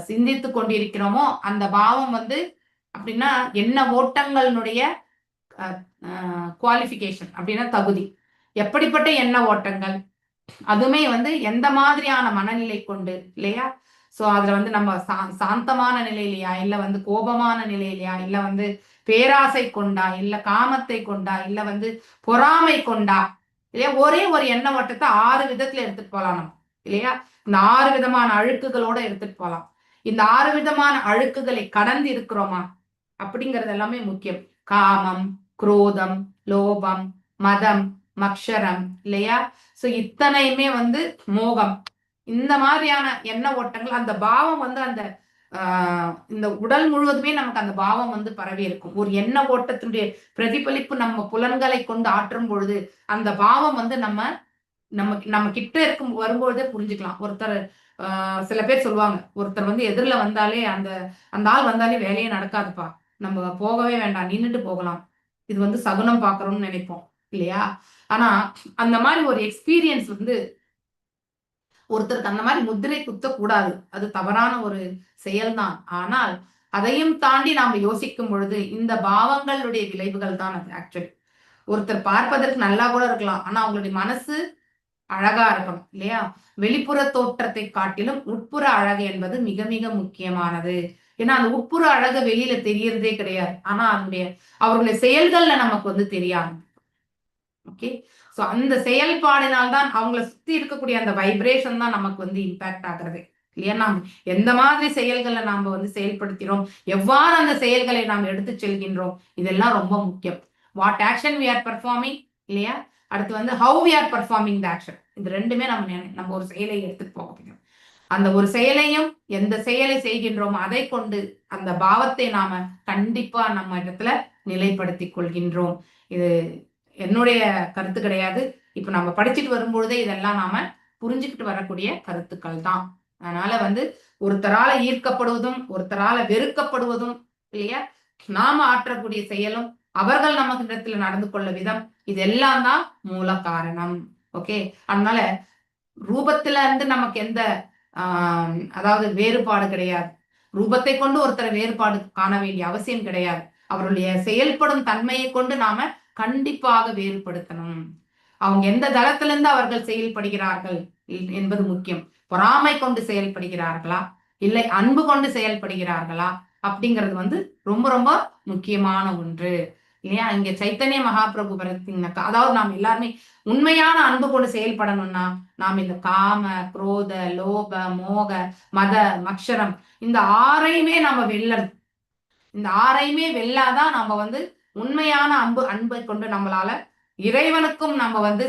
S3: சிந்தித்து கொண்டிருக்கிறோமோ அந்த பாவம் வந்து அப்படின்னா எண்ண ஓட்டங்களினுடைய குவாலிஃபிகேஷன் அப்படின்னா தகுதி, எப்படிப்பட்ட எண்ண ஓட்டங்கள், அதுமே வந்து எந்த மாதிரியான மனநிலை கொண்டு இல்லையா. சோ அதுல வந்து நம்ம சாந்தமான நிலையிலையா, இல்ல வந்து கோபமான நிலையிலையா, இல்ல வந்து பேராசை கொண்டா, இல்ல காமத்தை கொண்டா, இல்ல வந்து பொறாமை கொண்டா இல்லையா, ஒரே ஒரு எண்ண ஓட்டத்தை 6 விதத்துல எடுத்துட்டு போலாம் நம்ம இல்லையா. இந்த 6 விதமான அழுக்குகளோட எடுத்துட்டு போலாம். இந்த 6 விதமான அழுக்குகளை கடந்து இருக்கிறோமா அப்படிங்கிறது எல்லாமே முக்கியம். காமம், குரோதம், லோபம், மதம், மக்ஷரம் இல்லையா. சோ இத்தனையுமே வந்து மோகம், இந்த மாதிரியான எண்ண ஓட்டங்கள், அந்த பாவம் வந்து அந்த இந்த உடல் முழுவதுமே நமக்கு அந்த பாவம் வந்து பரவி இருக்கும். ஒரு எண்ண ஓட்டத்தினுடைய பிரதிபலிப்பு நம்ம புலன்களை கொண்டு ஆற்றும் பொழுது அந்த பாவம் வந்து நம்ம கிட்ட இருக்கும் வரும்பொழுதே புரிஞ்சுக்கலாம். ஒருத்தர் சில பேர் சொல்லுவாங்க, ஒருத்தர் வந்து எதிரில வந்தாலே அந்த ஆள் வந்தாலே வேலையே நடக்காதுப்பா, நம்ம போகவே வேண்டாம், நின்றுட்டு போகலாம், இது வந்து சகுனம் பாக்குறோம்னு நினைப்போம் இல்லையா. ஆனா அந்த மாதிரி ஒரு எக்ஸ்பீரியன்ஸ் வந்து ஒருத்தருக்கு அந்த மாதிரி முத்திரை குத்தக்கூடாது, அது தவறான ஒரு செயல்தான். ஆனால் அதையும் தாண்டி நாம யோசிக்கும் பொழுது இந்த பாவங்களுடைய விளைவுகள் தான் அது. ஆக்சுவலி ஒருத்தர் பார்ப்பதற்கு நல்லா கூட இருக்கலாம், ஆனா அவங்களுடைய மனசு அழகா இருக்கணும் இல்லையா. வெளிப்புற தோற்றத்தை காட்டிலும் உட்புற அழகு என்பது மிக மிக முக்கியமானது. ஏன்னா அந்த உட்புற அழகு வெளியில தெரியறதே கிடையாது, ஆனா அவருடைய செயல்கள்ல நமக்கு வந்து தெரியாது. ஓகே, சோ அந்த செயல்பாடினால்தான் அவங்களை சுத்தி இருக்கக்கூடிய அந்த வைப்ரேஷன் தான் நமக்கு வந்து இம்பாக்ட் ஆகுறது இல்லையா. நாம் எந்த மாதிரி செயல்களை நாம வந்து செயல்படுத்தினோம், எவ்வாறு அந்த செயல்களை நாம் எடுத்து செல்கின்றோம், இதெல்லாம் ரொம்ப முக்கியம். What action we are performing இல்லையா, அடுத்து வந்து how we are performing the action. இது ரெண்டுமே நம்ம ஒரு செயலை எடுத்துட்டு போக முடியும். அந்த ஒரு செயலையும் எந்த செயலை செய்கின்றோம் அதை கொண்டு அந்த பாவத்தை நாம கண்டிப்பா நம்ம இடத்துல நிலைப்படுத்தி கொள்கின்றோம். இது என்னுடைய கருத்து கிடையாது, இப்ப நம்ம படிச்சுட்டு வரும்பொழுதே இதெல்லாம் நாம புரிஞ்சுக்கிட்டு வரக்கூடிய கருத்துக்கள் தான். அதனால வந்து ஒருத்தரால ஈர்க்கப்படுவதும் ஒருத்தரால வெறுக்கப்படுவதும் இல்லையா, நாம ஆற்றக்கூடிய செயலும் அவர்கள் நமக்கு இடத்துல நடந்து கொள்ள விதம், இதெல்லாம் தான் மூல காரணம். ஓகே, அதனால ரூபத்துல இருந்து நமக்கு எந்த அதாவது வேறுபாடு கிடையாது. ரூபத்தை கொண்டு ஒருத்தரை வேறுபாடு காண வேண்டிய அவசியம் கிடையாது. அவருடைய செயல்படும் தன்மையை கொண்டு நாம கண்டிப்பாக வேறுபடுத்தணும். அவங்க எந்த தளத்திலிருந்து அவர்கள் செயல்படுகிறார்கள் என்பது முக்கியம். பொறாமை கொண்டு செயல்படுகிறார்களா, இல்லை அன்பு கொண்டு செயல்படுகிறார்களா அப்படிங்கிறது வந்து ரொம்ப ரொம்ப முக்கியமான ஒன்று இல்லையா. இங்க சைத்தன்ய மகாபிரபு பார்த்தீங்கன்னாக்கா, அதாவது நாம் எல்லாருமே உண்மையான அன்பு கொண்டு செயல்படணும்னா நாம் இந்த காம, குரோத, லோப, மோக, மத, மக்ஷரம் இந்த 6ஐயுமே நம்ம வெல்லணும். இந்த 6ஐயுமே வெல்லாதான் நம்ம வந்து உண்மையான அன்பை கொண்டு நம்மளால இறைவனுக்கும் நம்ம வந்து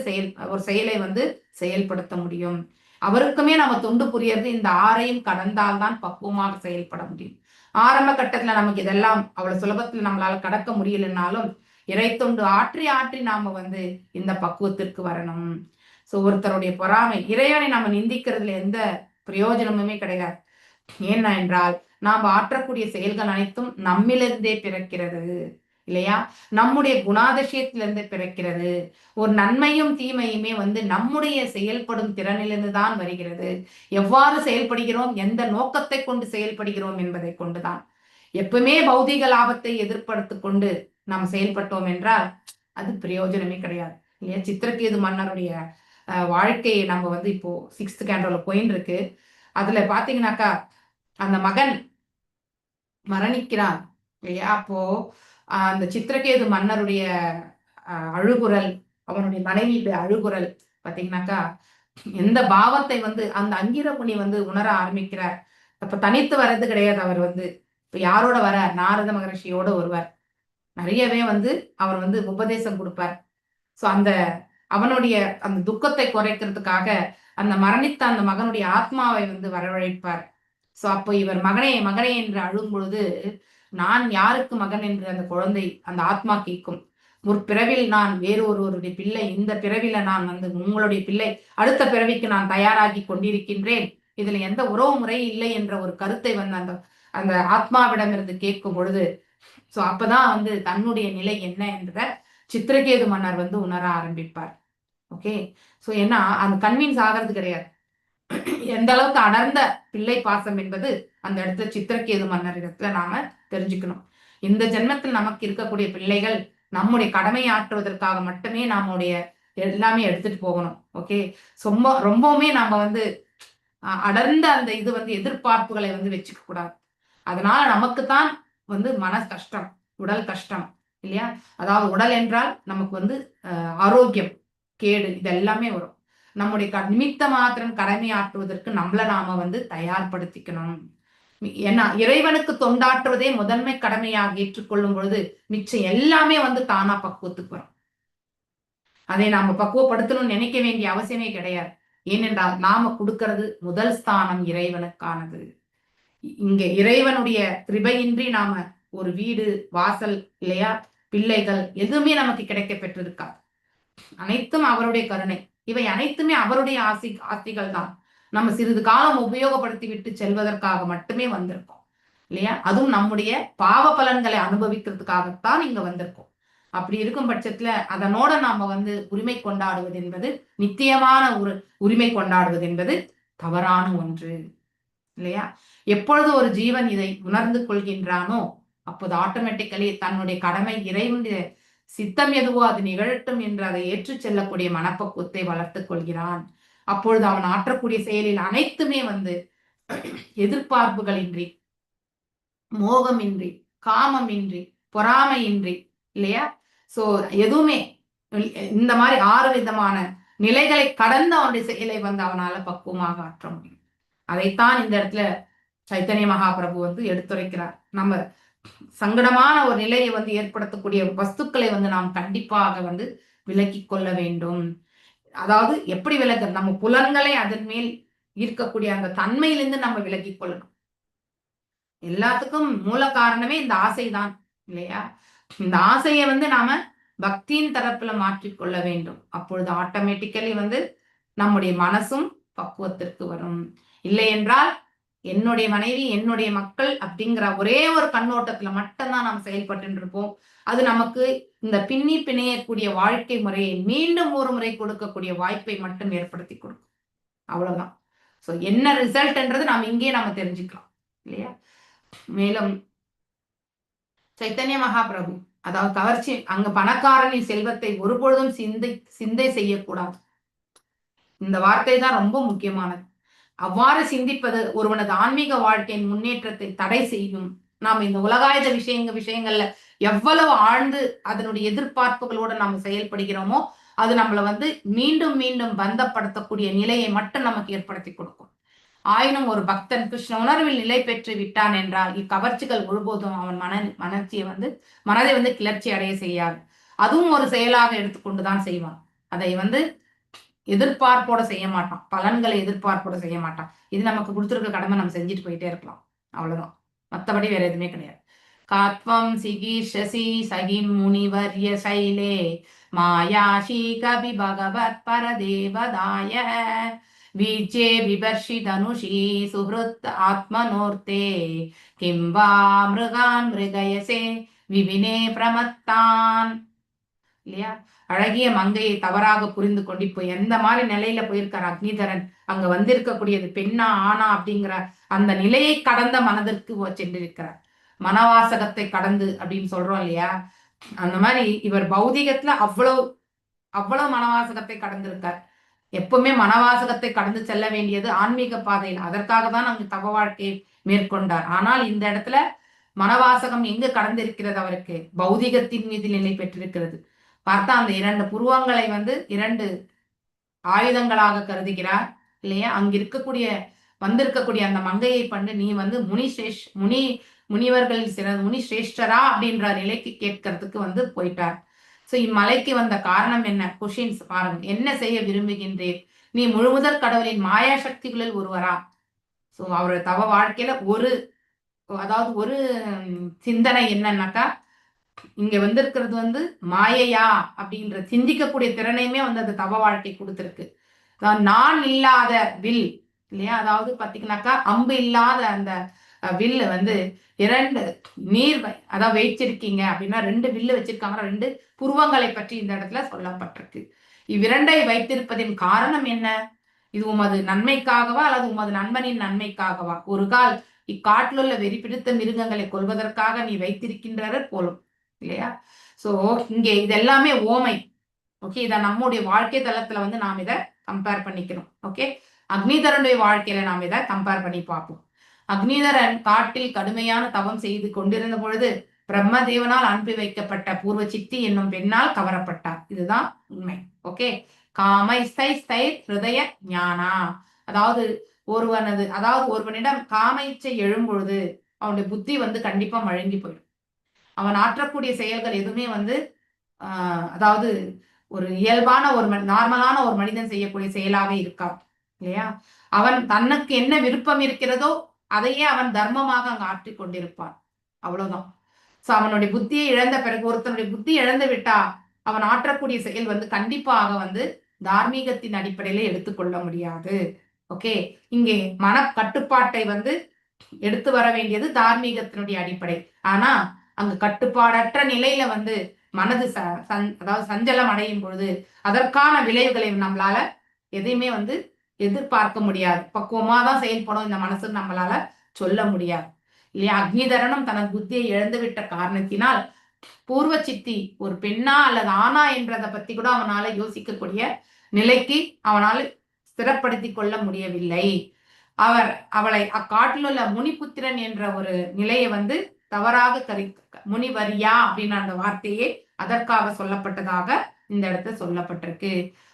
S3: ஒரு செயலை வந்து செயல்படுத்த முடியும். அவருக்குமே நம்ம தொண்டு புரியறது இந்த 6ஐயும் கடந்தால்தான் பக்குவமாக செயல்பட முடியும். ஆரம்ப கட்டத்துல நமக்கு இதெல்லாம் அவ்வளவு சுலபத்துல நம்மளால கடக்க முடியலன்னாலும் இறை தொண்டு ஆற்றி நாம வந்து இந்த பக்குவத்திற்கு வரணும். சோ ஒருத்தருடைய பொறாமை, இறைவனை நம்ம நிந்திக்கிறதுல எந்த பிரயோஜனமுமே கிடையாது. ஏன்னா என்றால் நாம் ஆற்றக்கூடிய செயல்கள் அனைத்தும் நம்மிலிருந்தே பிறக்கிறது இல்லையா? நம்முடைய குணாதிசயத்திலிருந்து பிறக்கிறது. ஒரு நன்மையும் தீமையுமே வந்து நம்முடைய செயல்படும் திறனிலிருந்து தான் வருகிறது. எவ்வாறு செயல்படுகிறோம், எந்த நோக்கத்தை கொண்டு செயல்படுகிறோம் என்பதை கொண்டுதான். எப்பவுமே பௌதிக லாபத்தை எதிர்பார்த்து கொண்டு நாம் செயல்பட்டோம் என்றால் அது பிரயோஜனமே கிடையாது இல்லையா? சித்திரகேது மன்னருடைய வாழ்க்கையை நம்ம வந்து இப்போ 6th கேண்டோல போயின்னு இருக்கு. அதுல பாத்தீங்கன்னாக்கா அந்த மகன் மரணிக்கிறான் இல்லையா? அப்போ அந்த சித்திரகேது மன்னருடைய அழுகுரல், அவனுடைய மனைவியுடைய அழுகுரல் பாத்தீங்கன்னாக்கா எந்த பாவத்தை வந்து அந்த அங்கிரமுனி வந்து உணர ஆரம்பிக்கிறார். அப்ப தனித்து வர்றது கிடையாது. அவர் வந்து இப்ப யாரோட வர, நாரத மகரிஷியோட வருவார். நிறையவே வந்து அவர் வந்து உபதேசம் கொடுப்பார். சோ அந்த அவனுடைய அந்த துக்கத்தை குறைக்கிறதுக்காக அந்த மரணித்த அந்த மகனுடைய ஆத்மாவை வந்து வரவழைப்பார். சோ அப்போ இவர் மகனே மகனே என்று அழும் பொழுது, நான் யாருக்கு மகன் என்று அந்த குழந்தை அந்த ஆத்மா கேட்கும். முற்பிறவில் நான் வேறு ஒருவருடைய பிள்ளை, இந்த பிறவில நான் வந்து உங்களுடைய பிள்ளை, அடுத்த பிறவிக்கு நான் தயாராகி கொண்டிருக்கின்றேன், இதுல எந்த உறவு முறை இல்லை என்ற ஒரு கருத்தை வந்து அந்த அந்த ஆத்மாவிடமிருந்து கேட்கும் பொழுது, சோ அப்பதான் வந்து தன்னுடைய நிலை என்ன என்றத சித்திரகேது மன்னர் வந்து உணர ஆரம்பிப்பார். ஓகே, சோ ஏன்னா அந்த கன்வின்ஸ் ஆகிறது கிடையாது. எந்த அளவுக்கு அடர்ந்த பிள்ளை பாசம் என்பது அந்த இடத்துல சித்திரகேது மன்னர் இடத்துல நாம தெரிஞ்சுக்கணும். இந்த ஜென்மத்தில் நமக்கு இருக்கக்கூடிய பிள்ளைகள் நம்முடைய கடமை ஆற்றுவதற்காக மட்டுமே நம்முடைய எல்லாமே எடுத்துட்டு போகணும். ஓகே, ரொம்பவுமே நாம வந்து அடர்ந்த அந்த இது வந்து எதிர்பார்ப்புகளை வந்து வச்சுக்க கூடாது. அதனால நமக்குத்தான் வந்து மன கஷ்டம், உடல் கஷ்டம் இல்லையா? அதாவது உடல் என்றால் நமக்கு வந்து ஆரோக்கியம் கேடு இது எல்லாமே வரும். நம்முடைய நிமித்த மாத்திரம் கடமை ஆற்றுவதற்கு நம்மள நாம வந்து தயார்படுத்திக்கணும். ஏன்னா இறைவனுக்கு தொண்டாற்றுவதே முதன்மை கடமையாக ஏற்றுக்கொள்ளும் பொழுது மிச்சம் எல்லாமே வந்து தானா பக்குவத்துக்கு வரும். அதை நாம பக்குவப்படுத்தணும்னு நினைக்க வேண்டிய அவசியமே கிடையாது. ஏனென்றால் நாம கொடுக்கிறது முதல் ஸ்தானம் இறைவனுக்கானது. இங்க இறைவனுடைய கிருபையின்றி நாம ஒரு வீடு வாசல் இல்லையா, பிள்ளைகள் எதுவுமே நமக்கு கிடைக்க பெற்றிருக்காது. அனைத்தும் அவருடைய கருணை. இவை அனைத்துமே அவருடைய ஆசிகள் தான். நம்ம சிறிது காலம் உபயோகப்படுத்தி விட்டு செல்வதற்காக மட்டுமே வந்திருக்கோம் இல்லையா? அதுவும் நம்முடைய பாவ பலன்களை அனுபவிக்கிறதுக்காகத்தான் இங்க வந்திருக்கோம். அப்படி இருக்கும் பட்சத்துல அதனோட நாம வந்து உரிமை கொண்டாடுவது என்பது, நித்தியமான ஒரு உரிமை கொண்டாடுவது என்பது தவறான ஒன்று இல்லையா? எப்பொழுது ஒரு ஜீவன் இதை உணர்ந்து கொள்கின்றானோ அப்போது ஆட்டோமேட்டிக்கலி தன்னுடைய கடமை இறைவனுடைய சித்தம் எதுவோ அது நிகழட்டும் என்று அதை ஏற்றுச் செல்லக்கூடிய மனப்பக்குவத்தை வளர்த்துக் கொள்கிறான். அப்பொழுது அவன் ஆற்றக்கூடிய செயலில் அனைத்துமே வந்து எதிர்பார்ப்புகளின்றி, மோகமின்றி, காமமின்றி, பொறாமையின்றி இல்லையா? சோ எதுவுமே இந்த மாதிரி 6 விதமான நிலைகளை கடந்து அவனுடைய செயலை வந்து அவனால பக்குவமாக ஆற்ற முடியும். அதைத்தான் இந்த இடத்துல சைத்தன்ய மகாபிரபு வந்து எடுத்துரைக்கிறார். நம்ம சங்கடமான ஒரு நிலையை வந்து ஏற்படுத்தக்கூடிய வஸ்துக்களை வந்து நாம் கண்டிப்பாக வந்து விலக்கி கொள்ள வேண்டும். அதாவது எப்படி விலக, நம்ம புலன்களை அதன் மேல் ஈர்க்கக்கூடிய அந்த தன்மையிலிருந்து நம்ம விலக்கி கொள்ளணும். எல்லாத்துக்கும் மூல காரணமே இந்த ஆசைதான் இல்லையா? இந்த ஆசையை வந்து நாம பக்தியின் தரப்புல மாற்றிக்கொள்ள வேண்டும். அப்பொழுது ஆட்டோமேட்டிக்கலி வந்து நம்முடைய மனசும் பக்குவத்திற்கு வரும். இல்லை என்றால் என்னுடைய மனைவி என்னுடைய மக்கள் அப்படிங்கிற ஒரே ஒரு கண்ணோட்டத்துல மட்டும்தான் நாம் செயல்பட்டு இருப்போம். அது நமக்கு இந்த பின்னி பிணையக்கூடிய வாழ்க்கை முறையை மீண்டும் ஒரு முறை கொடுக்கக்கூடிய வாய்ப்பை மட்டும் ஏற்படுத்தி கொடுக்கும். அவ்வளவுதான். சோ என்ன ரிசல்ட்ன்றது நாம் இங்கே நாம தெரிஞ்சுக்கலாம் இல்லையா? மேலும் சைத்தன்ய மகாபிரபு அதாவது கவர்ச்சி, அங்க பணக்காரனின் செல்வத்தை ஒருபொழுதும் சிந்தை செய்யக்கூடாது. இந்த வார்த்தை தான் ரொம்ப முக்கியமானது. அவ்வாறு சிந்திப்பது ஒருவனது ஆன்மீக வாழ்க்கையின் முன்னேற்றத்தை தடை செய்யும். நாம் இந்த உலகாயுத விஷயங்கள்ல எவ்வளவு ஆழ்ந்து அதனுடைய எதிர்பார்ப்புகளோட நாம செயல்படுகிறோமோ அது நம்மளை வந்து மீண்டும் மீண்டும் பந்தப்படுத்தக்கூடிய நிலையை மட்டும் நமக்கு ஏற்படுத்தி கொடுக்கும். ஆயினும் ஒரு பக்தன் கிருஷ்ண உணர்வில் நிலை பெற்று விட்டான் என்றால் இக்கவர்ச்சிகள் ஒருபோதும் அவன் மனதை வந்து கிளர்ச்சி அடைய செய்யாது. அதுவும் ஒரு செயலாக எடுத்துக்கொண்டுதான் செய்வான். அதை வந்து எதிர்பார்ப்போட செய்ய மாட்டான், பலன்களை எதிர்பார்ப்போட செய்ய மாட்டான். இது நமக்கு கொடுத்துருக்க கடமை, நம்ம செஞ்சுட்டு போயிட்டே இருக்கலாம், அவ்வளவுதான். மற்றபடி வேற எதுவுமே கிடையாது. காத்வம் சிகீர்ஷசி சகிம் முனிவர்ய சைலே மாயாஷி கவி பகவத் பரதேவதாய வீச்சே விபர்ஷி தனுஷி சுஹ்ருத் ஆத்மனோர்த்தே கிம் வா மிருகான் மிருகயசே விபினே பிரமத்தான். இல்லையா? அழகிய மங்கையை தவறாக புரிந்து கொண்டு இப்போ எந்த மாதிரி நிலையில போயிருக்கார் அக்னிதரன். அங்க வந்திருக்கக்கூடியது பெண்ணா ஆனா அப்படிங்கிற அந்த நிலையை கடந்த மனதிற்கு சென்றிருக்கிறார். மனவாசகத்தை கடந்து அப்படின்னு சொல்றோம் இல்லையா? அந்த மாதிரி இவர் பௌதிகத்துல அவ்வளவு மனவாசகத்தை கடந்திருக்கார். எப்பவுமே மனவாசகத்தை கடந்து செல்ல வேண்டியது ஆன்மீக பாதையில். அதற்காக தான் அங்கு தவ வாழ்க்கையை மேற்கொண்டார். ஆனால் இந்த இடத்துல மனவாசகம் எங்கு கடந்திருக்கிறது? அவருக்கு பௌதிகத்தின் மீது நிலை பெற்றிருக்கிறது. பார்த்தா அந்த 2 புருவங்களை இரண்டு ஆயுதங்களாக கருதுகிறார் இல்லையா? அங்க வந்திருக்கக்கூடிய அந்த மங்கையை பண்ணு நீ முனிவர்கள் முனி சிரேஷ்டரா அப்படின்ற நிலைக்கு கேட்கறதுக்கு போயிட்டார். சோ இம்மலைக்கு வந்த காரணம் என்ன? கொஷின்ஸ் பாருங்க. என்ன செய்ய விரும்புகின்றீர்? நீ முழுமுதற் கடவுளின் மாயா சக்திகளில் ஒருவரா? சோ அவரோட தவ வாழ்க்கையில ஒரு சிந்தனை என்னன்னாக்கா, இங்க வந்திருக்கிறது மாயையா அப்படின்ற சிந்திக்கக்கூடிய திறனையுமே அந்த தவ வாழ்க்கை கொடுத்திருக்கு. நான் இல்லாத வில் இல்லையா? அதாவது பாத்தீங்கன்னாக்கா அம்பு இல்லாத அந்த வில்லு 2 நீர் அதாவது வச்சிருக்கீங்க அப்படின்னா 2 வில்லு வச்சிருக்காங்க. 2 புருவங்களை பற்றி இந்த இடத்துல சொல்லப்பட்டிருக்கு. இவ்விரண்டை வைத்திருப்பதின் காரணம் என்ன? இது உமது நன்மைக்காகவா அல்லது உமது நண்பனின் நன்மைக்காகவா? ஒரு கால் இக்காட்டில் உள்ள வெறி பிடித்த மிருகங்களை கொல்வதற்காக நீ வைத்திருக்கின்றனர் போலும் இல்லையா? சோ இங்க இது எல்லாமே ஓமை. ஓகே, இத நம்முடைய வாழ்க்கை தளத்துல நாம் இதை கம்பேர் பண்ணிக்கணும். ஓகே, அக்னிதரனுடைய வாழ்க்கையில நாம் இதை கம்பேர் பண்ணி பார்ப்போம். அக்னிதரன் காட்டில் கடுமையான தவம் செய்து கொண்டிருந்த பொழுது பிரம்மதேவனால் அனுப்பி வைக்கப்பட்ட பூர்வ சித்தி என்னும் பெண்ணால் கவரப்பட்டார். இதுதான் உண்மை. ஓகே, காமைஸ்தை ஹிருதய ஞானா. அதாவது ஒருவனிடம் காம இச்சை எழும்பொழுது அவனுடைய புத்தி கண்டிப்பா மழுங்கி போயிடும். அவன் ஆற்றக்கூடிய செயல்கள் எதுவுமே அதாவது ஒரு இயல்பான நார்மலான ஒரு மனிதன் செய்யக்கூடிய செயலாக இருக்காது இல்லையா? அவன் தனக்கு என்ன விருப்பம் இருக்கிறதோ அதையே அவன் தர்மமாக அங்கு ஆற்றிக் கொண்டிருப்பான். அவ்வளவுதான். சோ அவனுடைய புத்தியை இழந்த பிறகு, ஒருத்தனுடைய புத்தி இழந்து விட்டா அவன் ஆற்றக்கூடிய செயல் கண்டிப்பாக தார்மீகத்தின் அடிப்படையில எடுத்துக்கொள்ள முடியாது. ஓகே, இங்கே மன கட்டுப்பாட்டை எடுத்து வர வேண்டியது தார்மீகத்தினுடைய அடிப்படை. ஆனா அங்கு கட்டுப்பாடற்ற நிலையில மனது அதாவது சஞ்சலம் அடையும் பொழுது அதற்கான விளைவுகளை நம்மளால எதையுமே எதிர்பார்க்க முடியாது. பக்குவமா தான் செயல்படும் இந்த மனசு நம்மளால சொல்ல முடியாது இல்லையா? அக்னிதரனும் தனது புத்தியை இழந்துவிட்ட காரணத்தினால் பூர்வ சித்தி ஒரு பெண்ணா அல்லது ஆனா என்றதை பத்தி கூட அவனால யோசிக்கக்கூடிய நிலைக்கு அவனால் ஸ்திரப்படுத்தி கொள்ள முடியவில்லை. அவளை அக்காட்டில் உள்ள முனிபுத்திரன் என்ற ஒரு நிலையை தவறாக முனிவரியா அப்படின்னு அந்த வார்த்தையே அதற்காக சொல்லப்பட்டதாக இந்த இடத்துல சொல்லப்பட்டிருக்கு.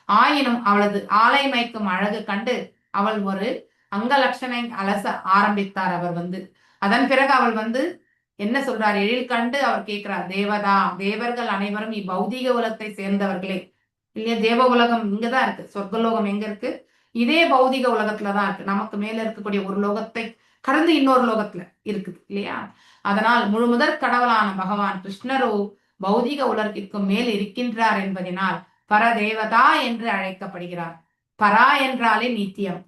S3: ஆயினும் அவளது ஆலை மயக்கும் அழகு கண்டு அவள் ஒரு அங்கலட்சணை அலச ஆரம்பித்தார். அவர் அதன் பிறகு அவள் என்ன சொல்றார்? எழில் கண்டு அவர் கேட்கிறார், தேவர்கள் அனைவரும் இப்பௌதிக உலகத்தை சேர்ந்தவர்களே இல்லையா? தேவ உலகம் இங்கதான் இருக்கு, சொர்க்கலோகம் எங்க இருக்கு? இதே பௌதிக உலகத்துலதான் இருக்கு. நமக்கு மேல இருக்கக்கூடிய ஒரு லோகத்தை கடந்து இன்னொரு லோகத்துல இருக்குது இல்லையா? அதனால் முழுமுதற் கடவுளான பகவான் கிருஷ்ணரோ பௌதிக உலகிற்கு மேல் இருக்கின்றார் என்பதனால் பரதேவதா என்று அழைக்கப்படுகிறார். பரா என்றாலே நித்தியம்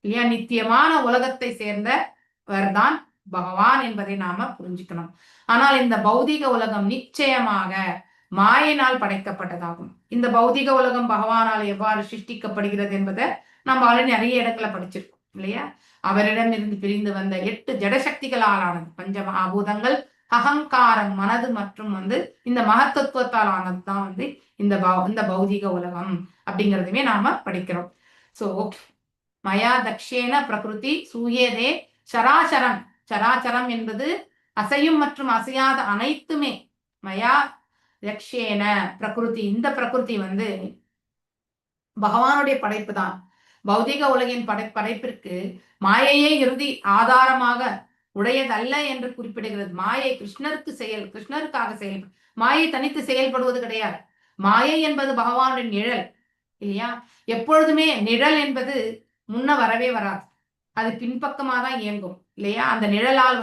S3: இல்லையா? நித்தியமான உலகத்தை சேர்ந்தவர்தான் பகவான் என்பதை நாம புரிஞ்சுக்கணும். ஆனால் இந்த பௌதிக உலகம் நிச்சயமாக மாயினால் படைக்கப்பட்டதாகும். இந்த பௌதிக உலகம் பகவானால் எவ்வாறு சிருஷ்டிக்கப்படுகிறது என்பதை நம்ம ஆல்ரெடி நிறைய இடத்துல படிச்சிருக்கோம் இல்லையா? அவரிடம் இருந்து பிரிந்து வந்த 8 ஜடசக்திகளால் ஆனது. பஞ்ச மகாபூதங்கள், அகங்காரம், மனது மற்றும் இந்த மகத்தத்துவத்தால் ஆனதுதான் இந்த பௌதிக உலகம் அப்படிங்கிறதுமே நாம படிக்கிறோம். சோ மயா தக்ஷேன பிரகிருதி சூயதே சராசரம். சராச்சரம் என்பது அசையும் மற்றும் அசையாத அனைத்துமே. மயா தக்ஷேன பிரகிருதி, இந்த பிரகிருதி பகவானுடைய படைப்பு தான். பௌதிக உலகின் படைப்பிற்கு மாயையே இறுதி ஆதாரமாக உடையதல்ல என்று குறிப்பிடுகிறது. மாயை கிருஷ்ணருக்காக செயல்படும். மாயை தனித்து செயல்படுவது கிடையாது. மாயை என்பது பகவானுடைய நிழல் இல்லையா? எப்பொழுதுமே நிழல் என்பது முன்ன வரவே வராது, அது பின்பக்கமா தான் இயங்கும் இல்லையா? அந்த நிழலால்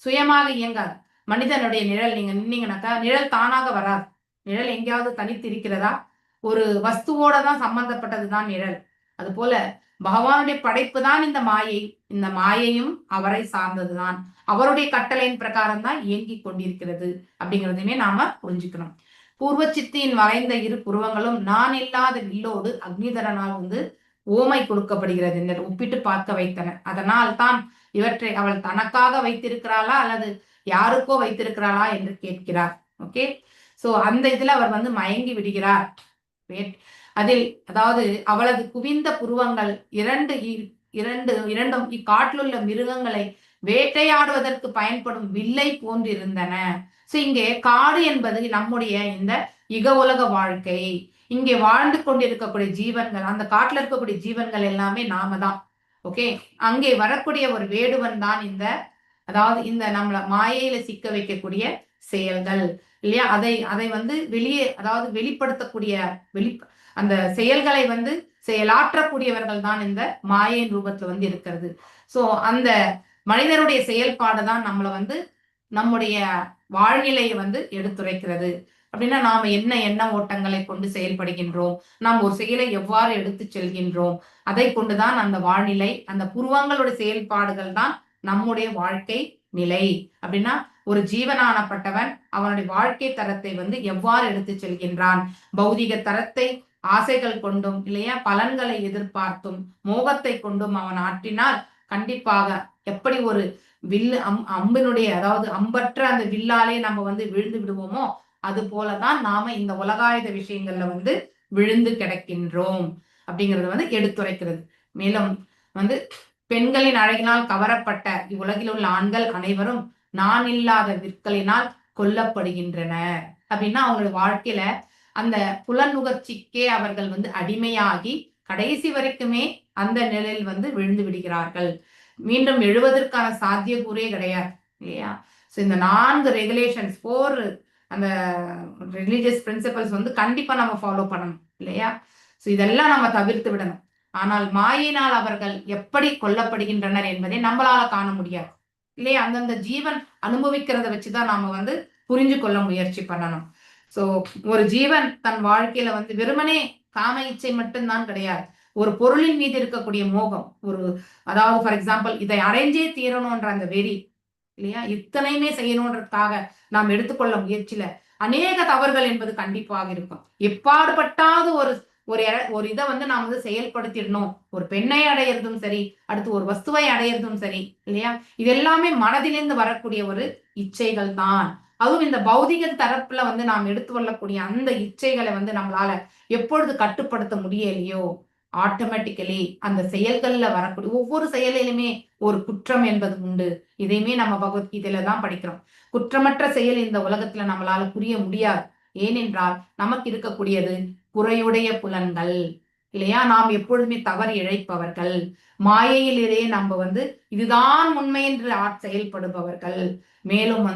S3: சுயமாக இயங்காது. மனிதனுடைய நிழல் நீங்க நின்னீங்கன்னாக்கா நிழல் தானாக வராது நிழல் எங்கேயாவது தனித்து இருக்கிறதா? ஒரு வஸ்துவோட தான் சம்பந்தப்பட்டதுதான் நிழல். அது போல பகவானுடைய படைப்பு தான் இந்த மாயை. இந்த மாயையும் அவரை சார்ந்ததுதான். அவருடைய கட்டளையின் பிரகாரம் தான் இயங்கிக் கொண்டிருக்கிறது அப்படிங்கிறதுமே நாம புரிஞ்சுக்கணும். பூர்வ சித்தியின் வரைந்த இரு புருவங்களும் நான் இல்லாத வில்லோடு அக்னிதரனால் ஓமை கொடுக்கப்படுகிறது என்று ஒப்பிட்டு பார்க்க வைத்தனர். அதனால் தான் இவற்றை அவள் தனக்காக வைத்திருக்கிறாளா அல்லது யாருக்கோ வைத்திருக்கிறாளா என்று கேட்கிறார். ஓகே, சோ அந்த இதுல அவர் மயங்கி விடுகிறார். அதில் அதாவது அவளது குவிந்த புருவங்கள் இரண்டும் இக்காட்டிலுள்ள மிருகங்களை வேட்டையாடுவதற்கு பயன்படும் வில்லை போன்றிருந்தன. சோ இங்கே காடு என்பது நம்முடைய இந்த இக உலக வாழ்க்கை. இங்கே வாழ்ந்து கொண்டிருக்கக்கூடிய ஜீவன்கள், அந்த காட்டுல இருக்கக்கூடிய ஜீவன்கள் எல்லாமே நாம தான். ஓகே, அங்கே வரக்கூடிய ஒரு வேடுவன் தான் அதாவது இந்த நம்மள மாயையில சிக்க வைக்கக்கூடிய செயல்கள் இல்லையா? அதை வெளியே, அதாவது வெளிப்படுத்தக்கூடிய அந்த செயல்களை செயலாற்றக்கூடியவர்கள் தான் இந்த மாயின் ரூபத்துல இருக்கிறது. சோ அந்த மனிதருடைய செயல்பாடு தான் நம்மள நம்முடைய வாழ்நிலையை எடுத்துரைக்கிறது. அப்படின்னா நாம என்ன எண்ண ஓட்டங்களை கொண்டு செயல்படுகின்றோம், நாம் ஒரு செயலை எவ்வாறு எடுத்து செல்கின்றோம், அதை கொண்டுதான் அந்த வாழ்நிலை, அந்த புருவங்களுடைய செயல்பாடுகள் தான் நம்முடைய வாழ்க்கை நிலை. அப்படின்னா ஒரு ஜீவனானப்பட்டவன் அவனுடைய வாழ்க்கை தரத்தை எவ்வாறு எடுத்து செல்கின்றான், பௌதிக தரத்தை ஆசைகள் கொண்டும் இல்லையா, பலன்களை எதிர்பார்த்தும் மோகத்தை கொண்டும் அவன் ஆற்றினால் கண்டிப்பாக எப்படி ஒரு வில்லு அம்பினுடைய, அதாவது அம்பற்ற அந்த வில்லாலே நம்ம விழுந்து விடுவோமோ அது போலதான் நாம இந்த உலகாயுத விஷயங்கள்ல விழுந்து கிடக்கின்றோம் அப்படிங்கறது எடுத்துரைக்கிறது. மேலும் பெண்களின் அழகினால் கவரப்பட்ட இவ்வுலகில் உள்ள ஆண்கள் அனைவரும் நான் இல்லாத விற்களினால் கொல்லப்படுகின்றனர். அப்படின்னா அவங்களுடைய வாழ்க்கையில அந்த புலநுகர்ச்சிக்கே அவர்கள் அடிமையாகி கடைசி வரைக்குமே அந்த நிலையில் விழுந்து விடுகிறார்கள். மீண்டும் எழுவதற்கான சாத்தியக்கூறே கிடையாது இல்லையா? சோ இந்த 4 ரெகுலேஷன்ஸ், 4 அந்த ரிலீஜியஸ் பிரின்சிபல்ஸ் கண்டிப்பா நம்ம ஃபாலோ பண்ணணும் இல்லையா? சோ இதெல்லாம் நம்ம தவிர்த்து விடணும். ஆனால் மாயினால் அவர்கள் எப்படி கொல்லப்படுகின்றனர் என்பதை நம்மளால காண முடியாது இல்லையா? அந்தந்த ஜீவன் அனுபவிக்கிறத வச்சுதான் நாம புரிஞ்சு கொள்ள முயற்சி பண்ணணும். சோ ஒரு ஜீவன் தன் வாழ்க்கையில வெறுமனே காம இச்சை மட்டும்தான் கிடையாது, ஒரு பொருளின் மீது இருக்கக்கூடிய மோகம், அதாவது ஃபார் எக்ஸாம்பிள் இதை அடைஞ்சே தீரணும்ன்ற அந்த வெறி இல்லையா, இத்தனையுமே செய்யணும்ன்றதுக்காக நாம் எடுத்துக்கொள்ள முயற்சியில அநேக தவறுகள் என்பது கண்டிப்பாக இருக்கும். எப்பாடுபட்டாவது ஒரு இதை நாம் செயல்படுத்திடணும். ஒரு பெண்ணை அடையிறதும் சரி, அடுத்து ஒரு வஸ்துவை அடையிறதும் சரி இல்லையா, இது எல்லாமே மனதிலிருந்து வரக்கூடிய ஒரு இச்சைகள் தான். அதுவும் இந்த பௌதிக தரப்புல நாம் எடுத்து கொள்ளக்கூடிய அந்த இச்சைகளை நம்மளால எப்பொழுது கட்டுப்படுத்த முடியலையோ ஆட்டோமேட்டிக்கலி அந்த செயல்கள்ல வரக்கூடிய ஒவ்வொரு செயலிலுமே ஒரு குற்றம் என்பது உண்டு. இதையுமே நம்ம பகவத்கீதையில தான் படிக்கிறோம். குற்றமற்ற செயல் இந்த உலகத்துல நம்மளால புரிய முடியாது. ஏனென்றால் நமக்கு இருக்கக்கூடியது குறையுடைய புலன்கள் இல்லையா? நாம் எப்பொழுதுமே தவறு இழைப்பவர்கள், மாயையிலே நம்ம இதுதான் உண்மை என்று செயல்படுபவர்கள், மேலும்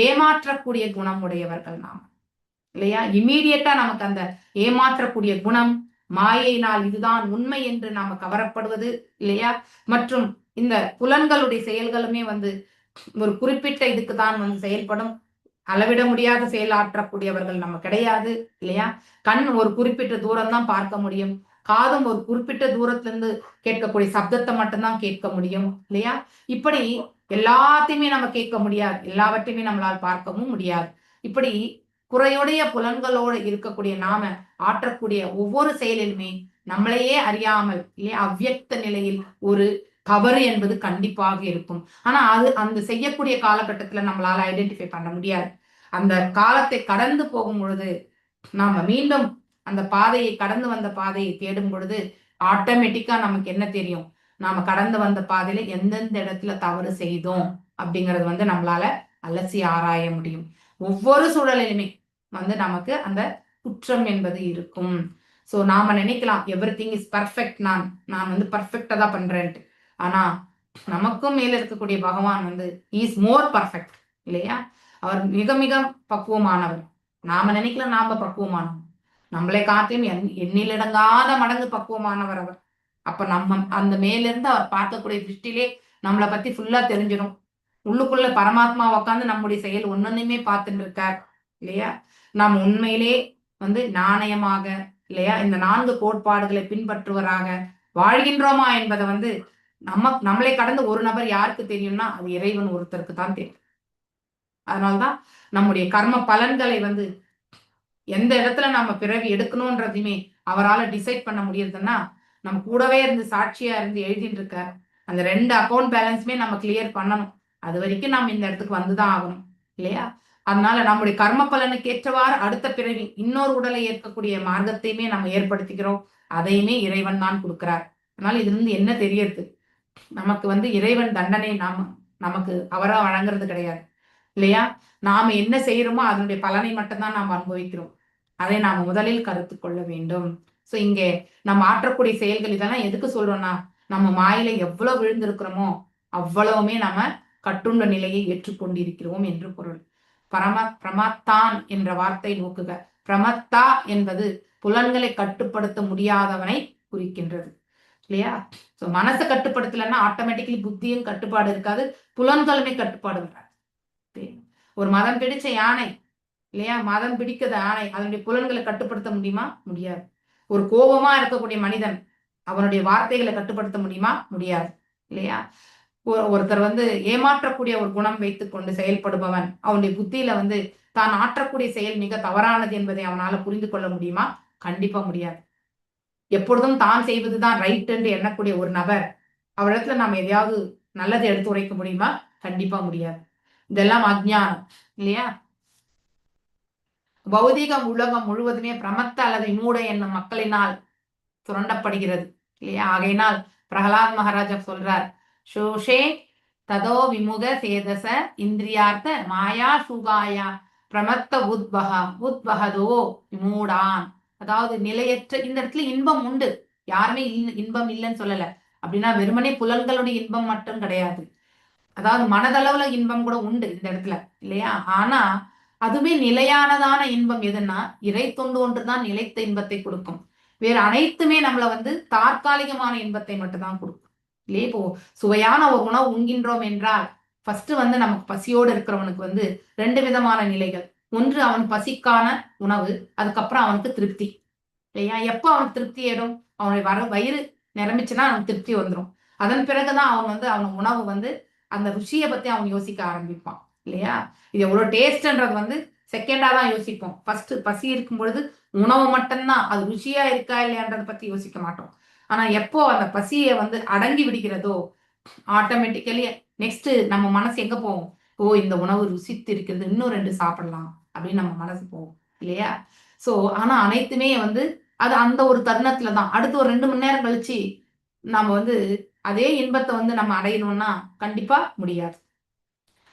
S3: ஏமாற்றக்கூடிய குணம் உடையவர்கள் நாம் இல்லையா? இமீடியட்டா நமக்கு அந்த ஏமாற்றக்கூடிய குணம், மாயையினால் இதுதான் உண்மை என்று நாம கவரப்படுவது இல்லையா? மற்றும் இந்த புலன்களுடைய செயல்களுமே ஒரு குறிப்பிட்ட இதுக்கு தான் செயல்படும். அளவிட முடியாத செயலாற்றக்கூடியவர்கள் நம்ம கிடையாது இல்லையா? கண் ஒரு குறிப்பிட்ட தூரம் தான் பார்க்க முடியும், காதும் ஒரு குறிப்பிட்ட தூரத்துல இருந்து கேட்கக்கூடிய சப்தத்தை மட்டும்தான் கேட்க முடியும் இல்லையா? இப்படி எல்லாத்தையுமே நம்ம கேட்க முடியாது, எல்லாவற்றையுமே நம்மளால் பார்க்கவும் முடியாது. இப்படி குறையுடைய புலன்களோடு இருக்கக்கூடிய நாம ஆற்றக்கூடிய ஒவ்வொரு செயலிலுமே நம்மளையே அறியாமல் இல்லையா அவ்வியக்த நிலையில் ஒரு தவறு என்பது கண்டிப்பாக இருக்கும். ஆனா அந்த செய்யக்கூடிய காலகட்டத்துல நம்மளால ஐடென்டிஃபை பண்ண முடியாது. அந்த காலத்தை கடந்து போகும் பொழுது நாம மீண்டும் அந்த பாதையை, கடந்து வந்த பாதையை தேடும் பொழுது ஆட்டோமேட்டிக்கா நமக்கு என்ன தெரியும், நாம கடந்து வந்த பாதையில எந்தெந்த இடத்துல தவறு செய்தோம் அப்படிங்கறது நம்மளால அலசி ஆராய முடியும். ஒவ்வொரு சூழலிலுமே நமக்கு அந்த குற்றம் என்பது இருக்கும். சோ நாம நினைக்கலாம் எவ்ரிதிங் இஸ் பர்ஃபெக்ட், நான் பர்ஃபெக்டா தான் பண்றேன்ட்டு. ஆனா நமக்கும் மேல இருக்கக்கூடிய பகவான் இஸ் மோர் பர்ஃபெக்ட் இல்லையா? அவர் மிக மிக பக்குவமானவர். நாம நினைக்கலாம் நாம பக்குவமானவர், நம்மளை காட்டியும் எண்ணிலடங்காத மடங்கு பக்குவமானவர் அவர். அப்ப நம்ம அந்த மேல இருந்து அவர் பார்க்கக்கூடிய திருஷ்டிலே நம்மளை பத்தி ஃபுல்லா தெரிஞ்சிடும். உள்ளுக்குள்ள பரமாத்மா உட்காந்து நம்முடைய செயல் ஒன்னொன்னுமே பார்த்துட்டு இருக்கார் இல்லையா? நாம் உண்மையிலே வந்து நாணயமாக இல்லையா இந்த 4 கோட்பாடுகளை பின்பற்றுவராக வாழ்கின்றோமா என்பதை வந்து நம்மளை கடந்து ஒரு நபர் யாருக்கு தெரியும்னா அது இறைவன் ஒருத்தருக்கு தான் தெரியும். அதனால்தான் நம்முடைய கர்ம பலன்களை வந்து எந்த இடத்துல நம்ம பிறவி எடுக்கணும்ன்றதையுமே அவரால் டிசைட் பண்ண முடியுதுன்னா நம்ம கூடவே இருந்து சாட்சியா இருந்து எழுதிட்டு இருக்க அந்த 2 அக்கௌண்ட் பேலன்ஸுமே நம்ம கிளியர் பண்ணணும். அது வரைக்கும் நம்ம இந்த இடத்துக்கு வந்துதான் ஆகணும் இல்லையா? அதனால நம்முடைய கர்ம பலனுக்கு ஏற்றவாறு அடுத்த பிறவி இன்னொரு உடலை ஏற்கக்கூடிய மார்க்கத்தையுமே நம்ம ஏற்படுத்திக்கிறோம். அதையுமே இறைவன் தான் கொடுக்கிறார். அதனால இதுல இருந்து என்ன தெரியறது? நமக்கு வந்து இறைவன் தண்டனை நமக்கு அவரா வழங்குறது கிடையாது இல்லையா? நாம என்ன செய்யறோமோ அதனுடைய பலனை மட்டும்தான் நாம் அனுபவிக்கிறோம். அதை நாம் முதலில் கருத்து கொள்ள வேண்டும். சோ இங்கே நம்ம ஆற்றக்கூடிய செயல்கள் இதெல்லாம் எதுக்கு சொல்றோம்னா நம்ம மாயில எவ்வளவு விழுந்திருக்கிறோமோ அவ்வளவுமே நம்ம கட்டுண்ட நிலையை ஏற்றுக்கொண்டிருக்கிறோம் என்று பொருள். பிரமத்தான் என்ற வார்த்தை நோக்குக. பிரமத்தா என்பது புலன்களை கட்டுப்படுத்த முடியாதவனை குறிக்கின்றது இல்லையா? சோ மனசை கட்டுப்படுத்தலைன்னா ஆட்டோமேட்டிக்கலி புத்தியும் கட்டுப்பாடு இருக்காது, புலன்களுமே கட்டுப்பாடு வராது. ஒரு மதம் பிடிச்ச யானை இல்லையா, மதம் பிடிக்காத யானை அதனுடைய புலன்களை கட்டுப்படுத்த முடியுமா? முடியாது. ஒரு கோபமா இருக்கக்கூடிய மனிதன் அவனுடைய வார்த்தைகளை கட்டுப்படுத்த முடியுமா? முடியாது இல்லையா? ஒருத்தர் வந்து ஏமாற்றக்கூடிய ஒரு குணம் வைத்துக் கொண்டு செயல்படுபவன் அவனுடைய புத்தியில வந்து தான் ஆற்றக்கூடிய செயல் மிக தவறானது என்பதை அவனால புரிந்து கொள்ள முடியுமா? கண்டிப்பா முடியாது. எப்பொழுதும் தான் செய்வதுதான் ரைட் என்று எண்ணக்கூடிய ஒரு நபர் அவரிடத்துல நாம் எதையாவது நல்லதை எடுத்து உரைக்க முடியுமா? கண்டிப்பா முடியாது. இதெல்லாம் அஜ்ஞானம் இல்லையா? பௌதிக உலகம் முழுவதுமே பிரமத்த அல்லது மூட என்னும் மக்களினால் சுரண்டப்படுகிறது இல்லையா? ஆகையினால் பிரகலாத் மகாராஜா சொல்றார், சோஷே ததோ விமுக சேதச இந்திரியார்த்த மாயா சுகாயா பிரமத்த உத்வகதோ விமூடான். அதாவது நிலையற்ற இந்த இடத்துல இன்பம் உண்டு, யாருமே இன்பம் இல்லைன்னு சொல்லல. அப்படின்னா வெறுமனே புலன்களுடைய இன்பம் மட்டும் கிடையாது, அதாவது மனதளவுல இன்பம் கூட உண்டு இந்த இடத்துல இல்லையா? ஆனா அதுவே நிலையானதான இன்பம் எதுன்னா இறை தொண்டு ஒன்றுதான் நிலைத்த இன்பத்தை கொடுக்கும். வேற அனைத்துமே நம்மள வந்து தற்காலிகமான இன்பத்தை மட்டும்தான் கொடுக்கும் இல்லையே? இப்போ சுவையான ஒரு உணவு உண்கின்றோம் என்றால் ஃபர்ஸ்ட் வந்து நமக்கு பசியோடு இருக்கிறவனுக்கு வந்து 2 விதமான நிலைகள். ஒன்று அவன் பசிக்கான உணவு, அதுக்கப்புறம் அவனுக்கு திருப்தி இல்லையா? எப்போ அவனுக்கு திருப்தி ஏறும்? அவனுடைய வயிறு நிரம்பிச்சுன்னா அவனுக்கு திருப்தி வந்துடும். அதன் பிறகுதான் அவன் வந்து அவன் உணவு வந்து அந்த ருசியை பத்தி அவன் யோசிக்க ஆரம்பிப்பான் இல்லையா? இது எவ்வளவு டேஸ்ட்ன்றது வந்து செகண்டா தான் யோசிப்போம். ஃபர்ஸ்ட் பசி இருக்கும் பொழுது உணவு மட்டும்தான், அது ருசியா இருக்கா இல்லையான்றதை பத்தி யோசிக்க மாட்டோம். ஆனா எப்போ அந்த பசியை வந்து அடங்கி விடுகிறதோ ஆட்டோமேட்டிக்கலி நெக்ஸ்ட் நம்ம மனசு எங்க போகும்? ஓ இந்த உணவு ருசித்து இருக்கிறது, இன்னும் 2 சாப்பிடலாம் அப்படின்னு நம்ம மனசு போகும் இல்லையா? சோ ஆனா அனைத்துமே வந்து அது அந்த ஒரு தருணத்துல தான். அடுத்து ஒரு 2 மணி நேரம் கழிச்சு நாம வந்து அதே இன்பத்தை வந்து நம்ம அடையணும்னா கண்டிப்பா முடியாது.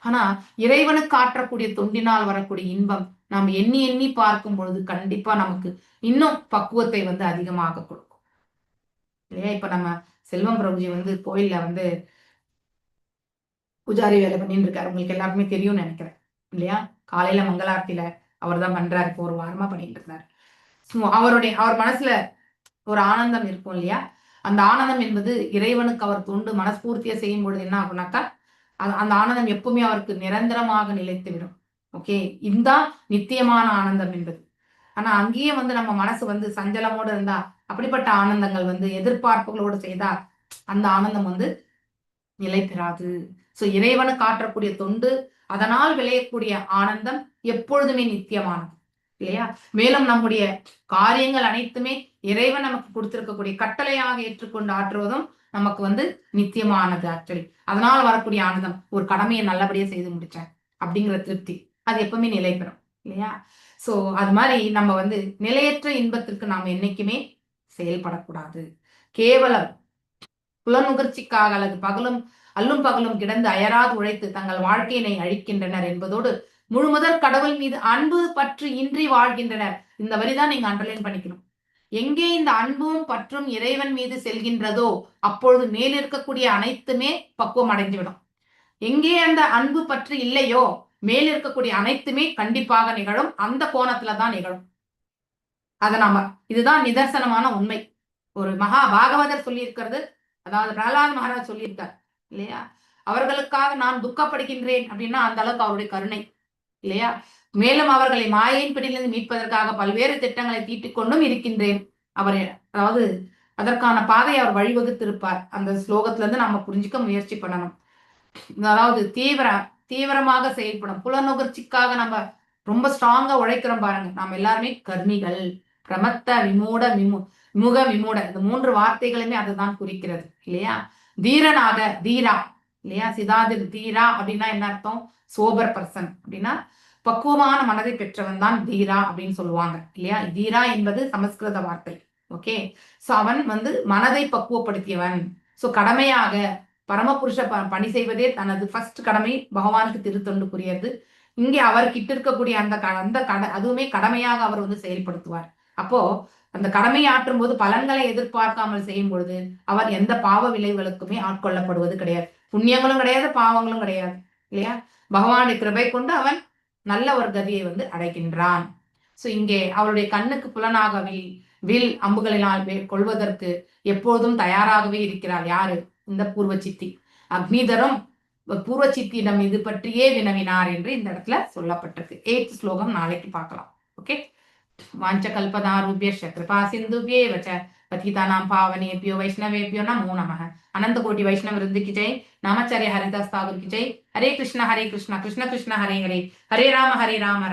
S3: ஆனா இறைவனுக்கு ஆற்றக்கூடிய தொண்டினால் வரக்கூடிய இன்பம் நாம் எண்ணி எண்ணி பார்க்கும் பொழுது கண்டிப்பா நமக்கு இன்னும் பக்குவத்தை வந்து அதிகமாக கொடுக்கும் இல்லையா? இப்ப நம்ம செல்வம் பிரபுஜி வந்து கோயில்ல வந்து பூஜாரி வேலை பண்ணிட்டு இருக்காரு, உங்களுக்கு எல்லாருக்குமே தெரியும்னு நினைக்கிறேன் இல்லையா? காலையில மங்களாரத்தில அவர் தான் பண்றாரு, இப்போ ஒரு வாரமா பண்ணிட்டு இருந்தாரு. அவர் மனசுல ஒரு ஆனந்தம் இருக்கும் இல்லையா? அந்த ஆனந்தம் என்பது இறைவனுக்கு அவர் தொண்டு மனஸ்பூர்த்தியா செய்யும் பொழுது என்ன ஆகுனாக்கா அந்த ஆனந்தம் எப்பவுமே அவருக்கு நிரந்தரமாக நிலைத்து விடும். ஓகே, இதுதான் நித்தியமான ஆனந்தம் என்பது. ஆனா அங்கேயே வந்து நம்ம மனசு வந்து சஞ்சலமோடு இருந்தா அப்படிப்பட்ட ஆனந்தங்கள் வந்து எதிர்பார்ப்புகளோடு செய்தா அந்த ஆனந்தம் வந்து நிலை பெறாது. சோ இறைவனுக்கு ஆற்றக்கூடிய தொண்டு அதனால் விளையக்கூடிய ஆனந்தம் எப்பொழுதுமே நித்தியமானது இல்லையா? மேலும் நம்முடைய காரியங்கள் அனைத்துமே இறைவன் நமக்கு கொடுத்திருக்கக்கூடிய கட்டளையாக ஏற்றுக்கொண்டு ஆற்றுவதும் நமக்கு வந்து நித்தியமானது. ஆக்சுவலி அதனால் வரக்கூடிய ஆனந்தம், ஒரு கடமையை நல்லபடியா செய்து முடிச்சேன் அப்படிங்கிற திருப்தி, அது எப்பவுமே நிலை பெறும் இல்லையா? சோ அது மாதிரி நம்ம வந்து நிலையற்ற இன்பத்திற்கு நாம் என்னைக்குமே செயல்படக்கூடாது. கேவலம் புலனுகர்ச்சிக்காக அல்லது அல்லும் பகலும் கிடந்து அயராது உழைத்து தங்கள் வாழ்க்கையினை அழிக்கின்றனர் என்பதோடு முழுமுதற் கடவுள் மீது அன்பு பற்று இன்றி வாழ்கின்றனர். இந்த வரிதான் நீங்க அண்டர்லைன் பண்ணிக்கணும். எங்கே இந்த அன்பும் பற்றும் இறைவன் மீது செல்கின்றதோ அப்பொழுது மேல் இருக்கக்கூடிய அனைத்துமே பக்குவம் அடைந்துவிடும். எங்கே அந்த அன்பு பற்று இல்லையோ மேல் இருக்கக்கூடிய அனைத்துமே கண்டிப்பாக நிகழும், அந்த கோணத்துலதான் நிகழும். அத இதுதான் நிதர்சனமான உண்மை. ஒரு மகா பாகவதர் சொல்லியிருக்கிறது, அதாவது பிரகலாத் மகாராஜ் சொல்லியிருக்கார் இல்லையா? அவர்களுக்காக நான் துக்கப்படுகின்றேன் அப்படின்னா அந்த அளவுக்கு அவருடைய கருணை இல்லையா? மேலும் அவர்களை மாயையின் பிடியிலிருந்து மீட்பதற்காக பல்வேறு திட்டங்களை தீட்டிக் கொண்டும் இருக்கின்றேன். அவர் அதாவது அதற்கான பாதையை அவர் வழிவகுத்திருப்பார். அந்த ஸ்லோகத்துல இருந்து நம்ம புரிஞ்சுக்க முயற்சி பண்ணணும். அதாவது தீவிரமாக செயல்படும் புலநுகர்ச்சிக்காக நம்ம ரொம்ப ஸ்ட்ராங்கா உழைக்கிறோம் பாருங்க. நம்ம எல்லாருமே கர்மிகள். பிரமத்த விமூட விமுக விமூட இந்த 3 வார்த்தைகளுமே அதுதான் குறிக்கிறது இல்லையா? தீரனாக தீரா இல்லையா? சிதாதிர் தீரா அப்படின்னா என்ன அர்த்தம்? சோபர் பர்சன் அப்படின்னா பக்குவமான மனதை பெற்றவன் தான் தீரா அப்படின்னு சொல்லுவாங்க இல்லையா? தீரா என்பது சமஸ்கிருத வார்த்தை. ஓகே, சோ அவன் மனதை பக்குவப்படுத்தியவன். சோ கடமையாக பரமபுருஷ பணி செய்வதே தனது ஃபர்ஸ்ட் கடமை, பகவானுக்கு திருத்தொண்டு புரியறது. இங்கே அவர்கிட்ட இருக்கக்கூடிய அதுவுமே கடமையாக அவர் செயல்படுத்துவார். அப்போ அந்த கடமை ஆற்றும் போது பலன்களை எதிர்பார்க்காமல் செய்யும் பொழுது அவர் எந்த பாவ விளைவுகளுக்குமே ஆட்கொள்ளப்படுவது கிடையாது. புண்ணியங்களும் கிடையாது, பாவங்களும் கிடையாது இல்லையா? பகவானுடைய கிருபை கொண்டு அவன் நல்ல ஒரு கதியை அடைகின்றான். சோ இங்கே அவருடைய கண்ணுக்கு புலனாக வில் அம்புகளினால் கொள்வதற்கு எப்போதும் தயாராகவே இருக்கிறார். யாரு? இந்த பூர்வ சித்தி. அக்னிதரும் பூர்வ சித்தியிடம் இது பற்றியே வினவினார் என்று இந்த இடத்துல சொல்லப்பட்டிருக்கு. 8th ஸ்லோகம் நாளைக்கு பார்க்கலாம். ஓகே, வாஞ்ச கல்பதாருபியஸ்ய கிருபா சிந்துபியேவ ச पतितानां पावनेभ्यो वैष्णवेभ्यो नमो नमः। अनंत कोटि वैष्णव वृंद की जय। नामाचार्य हरिदास ठाकुर की जय। हरे कृष्ण कृष्ण कृष्ण हरे हरे, हरे राम राम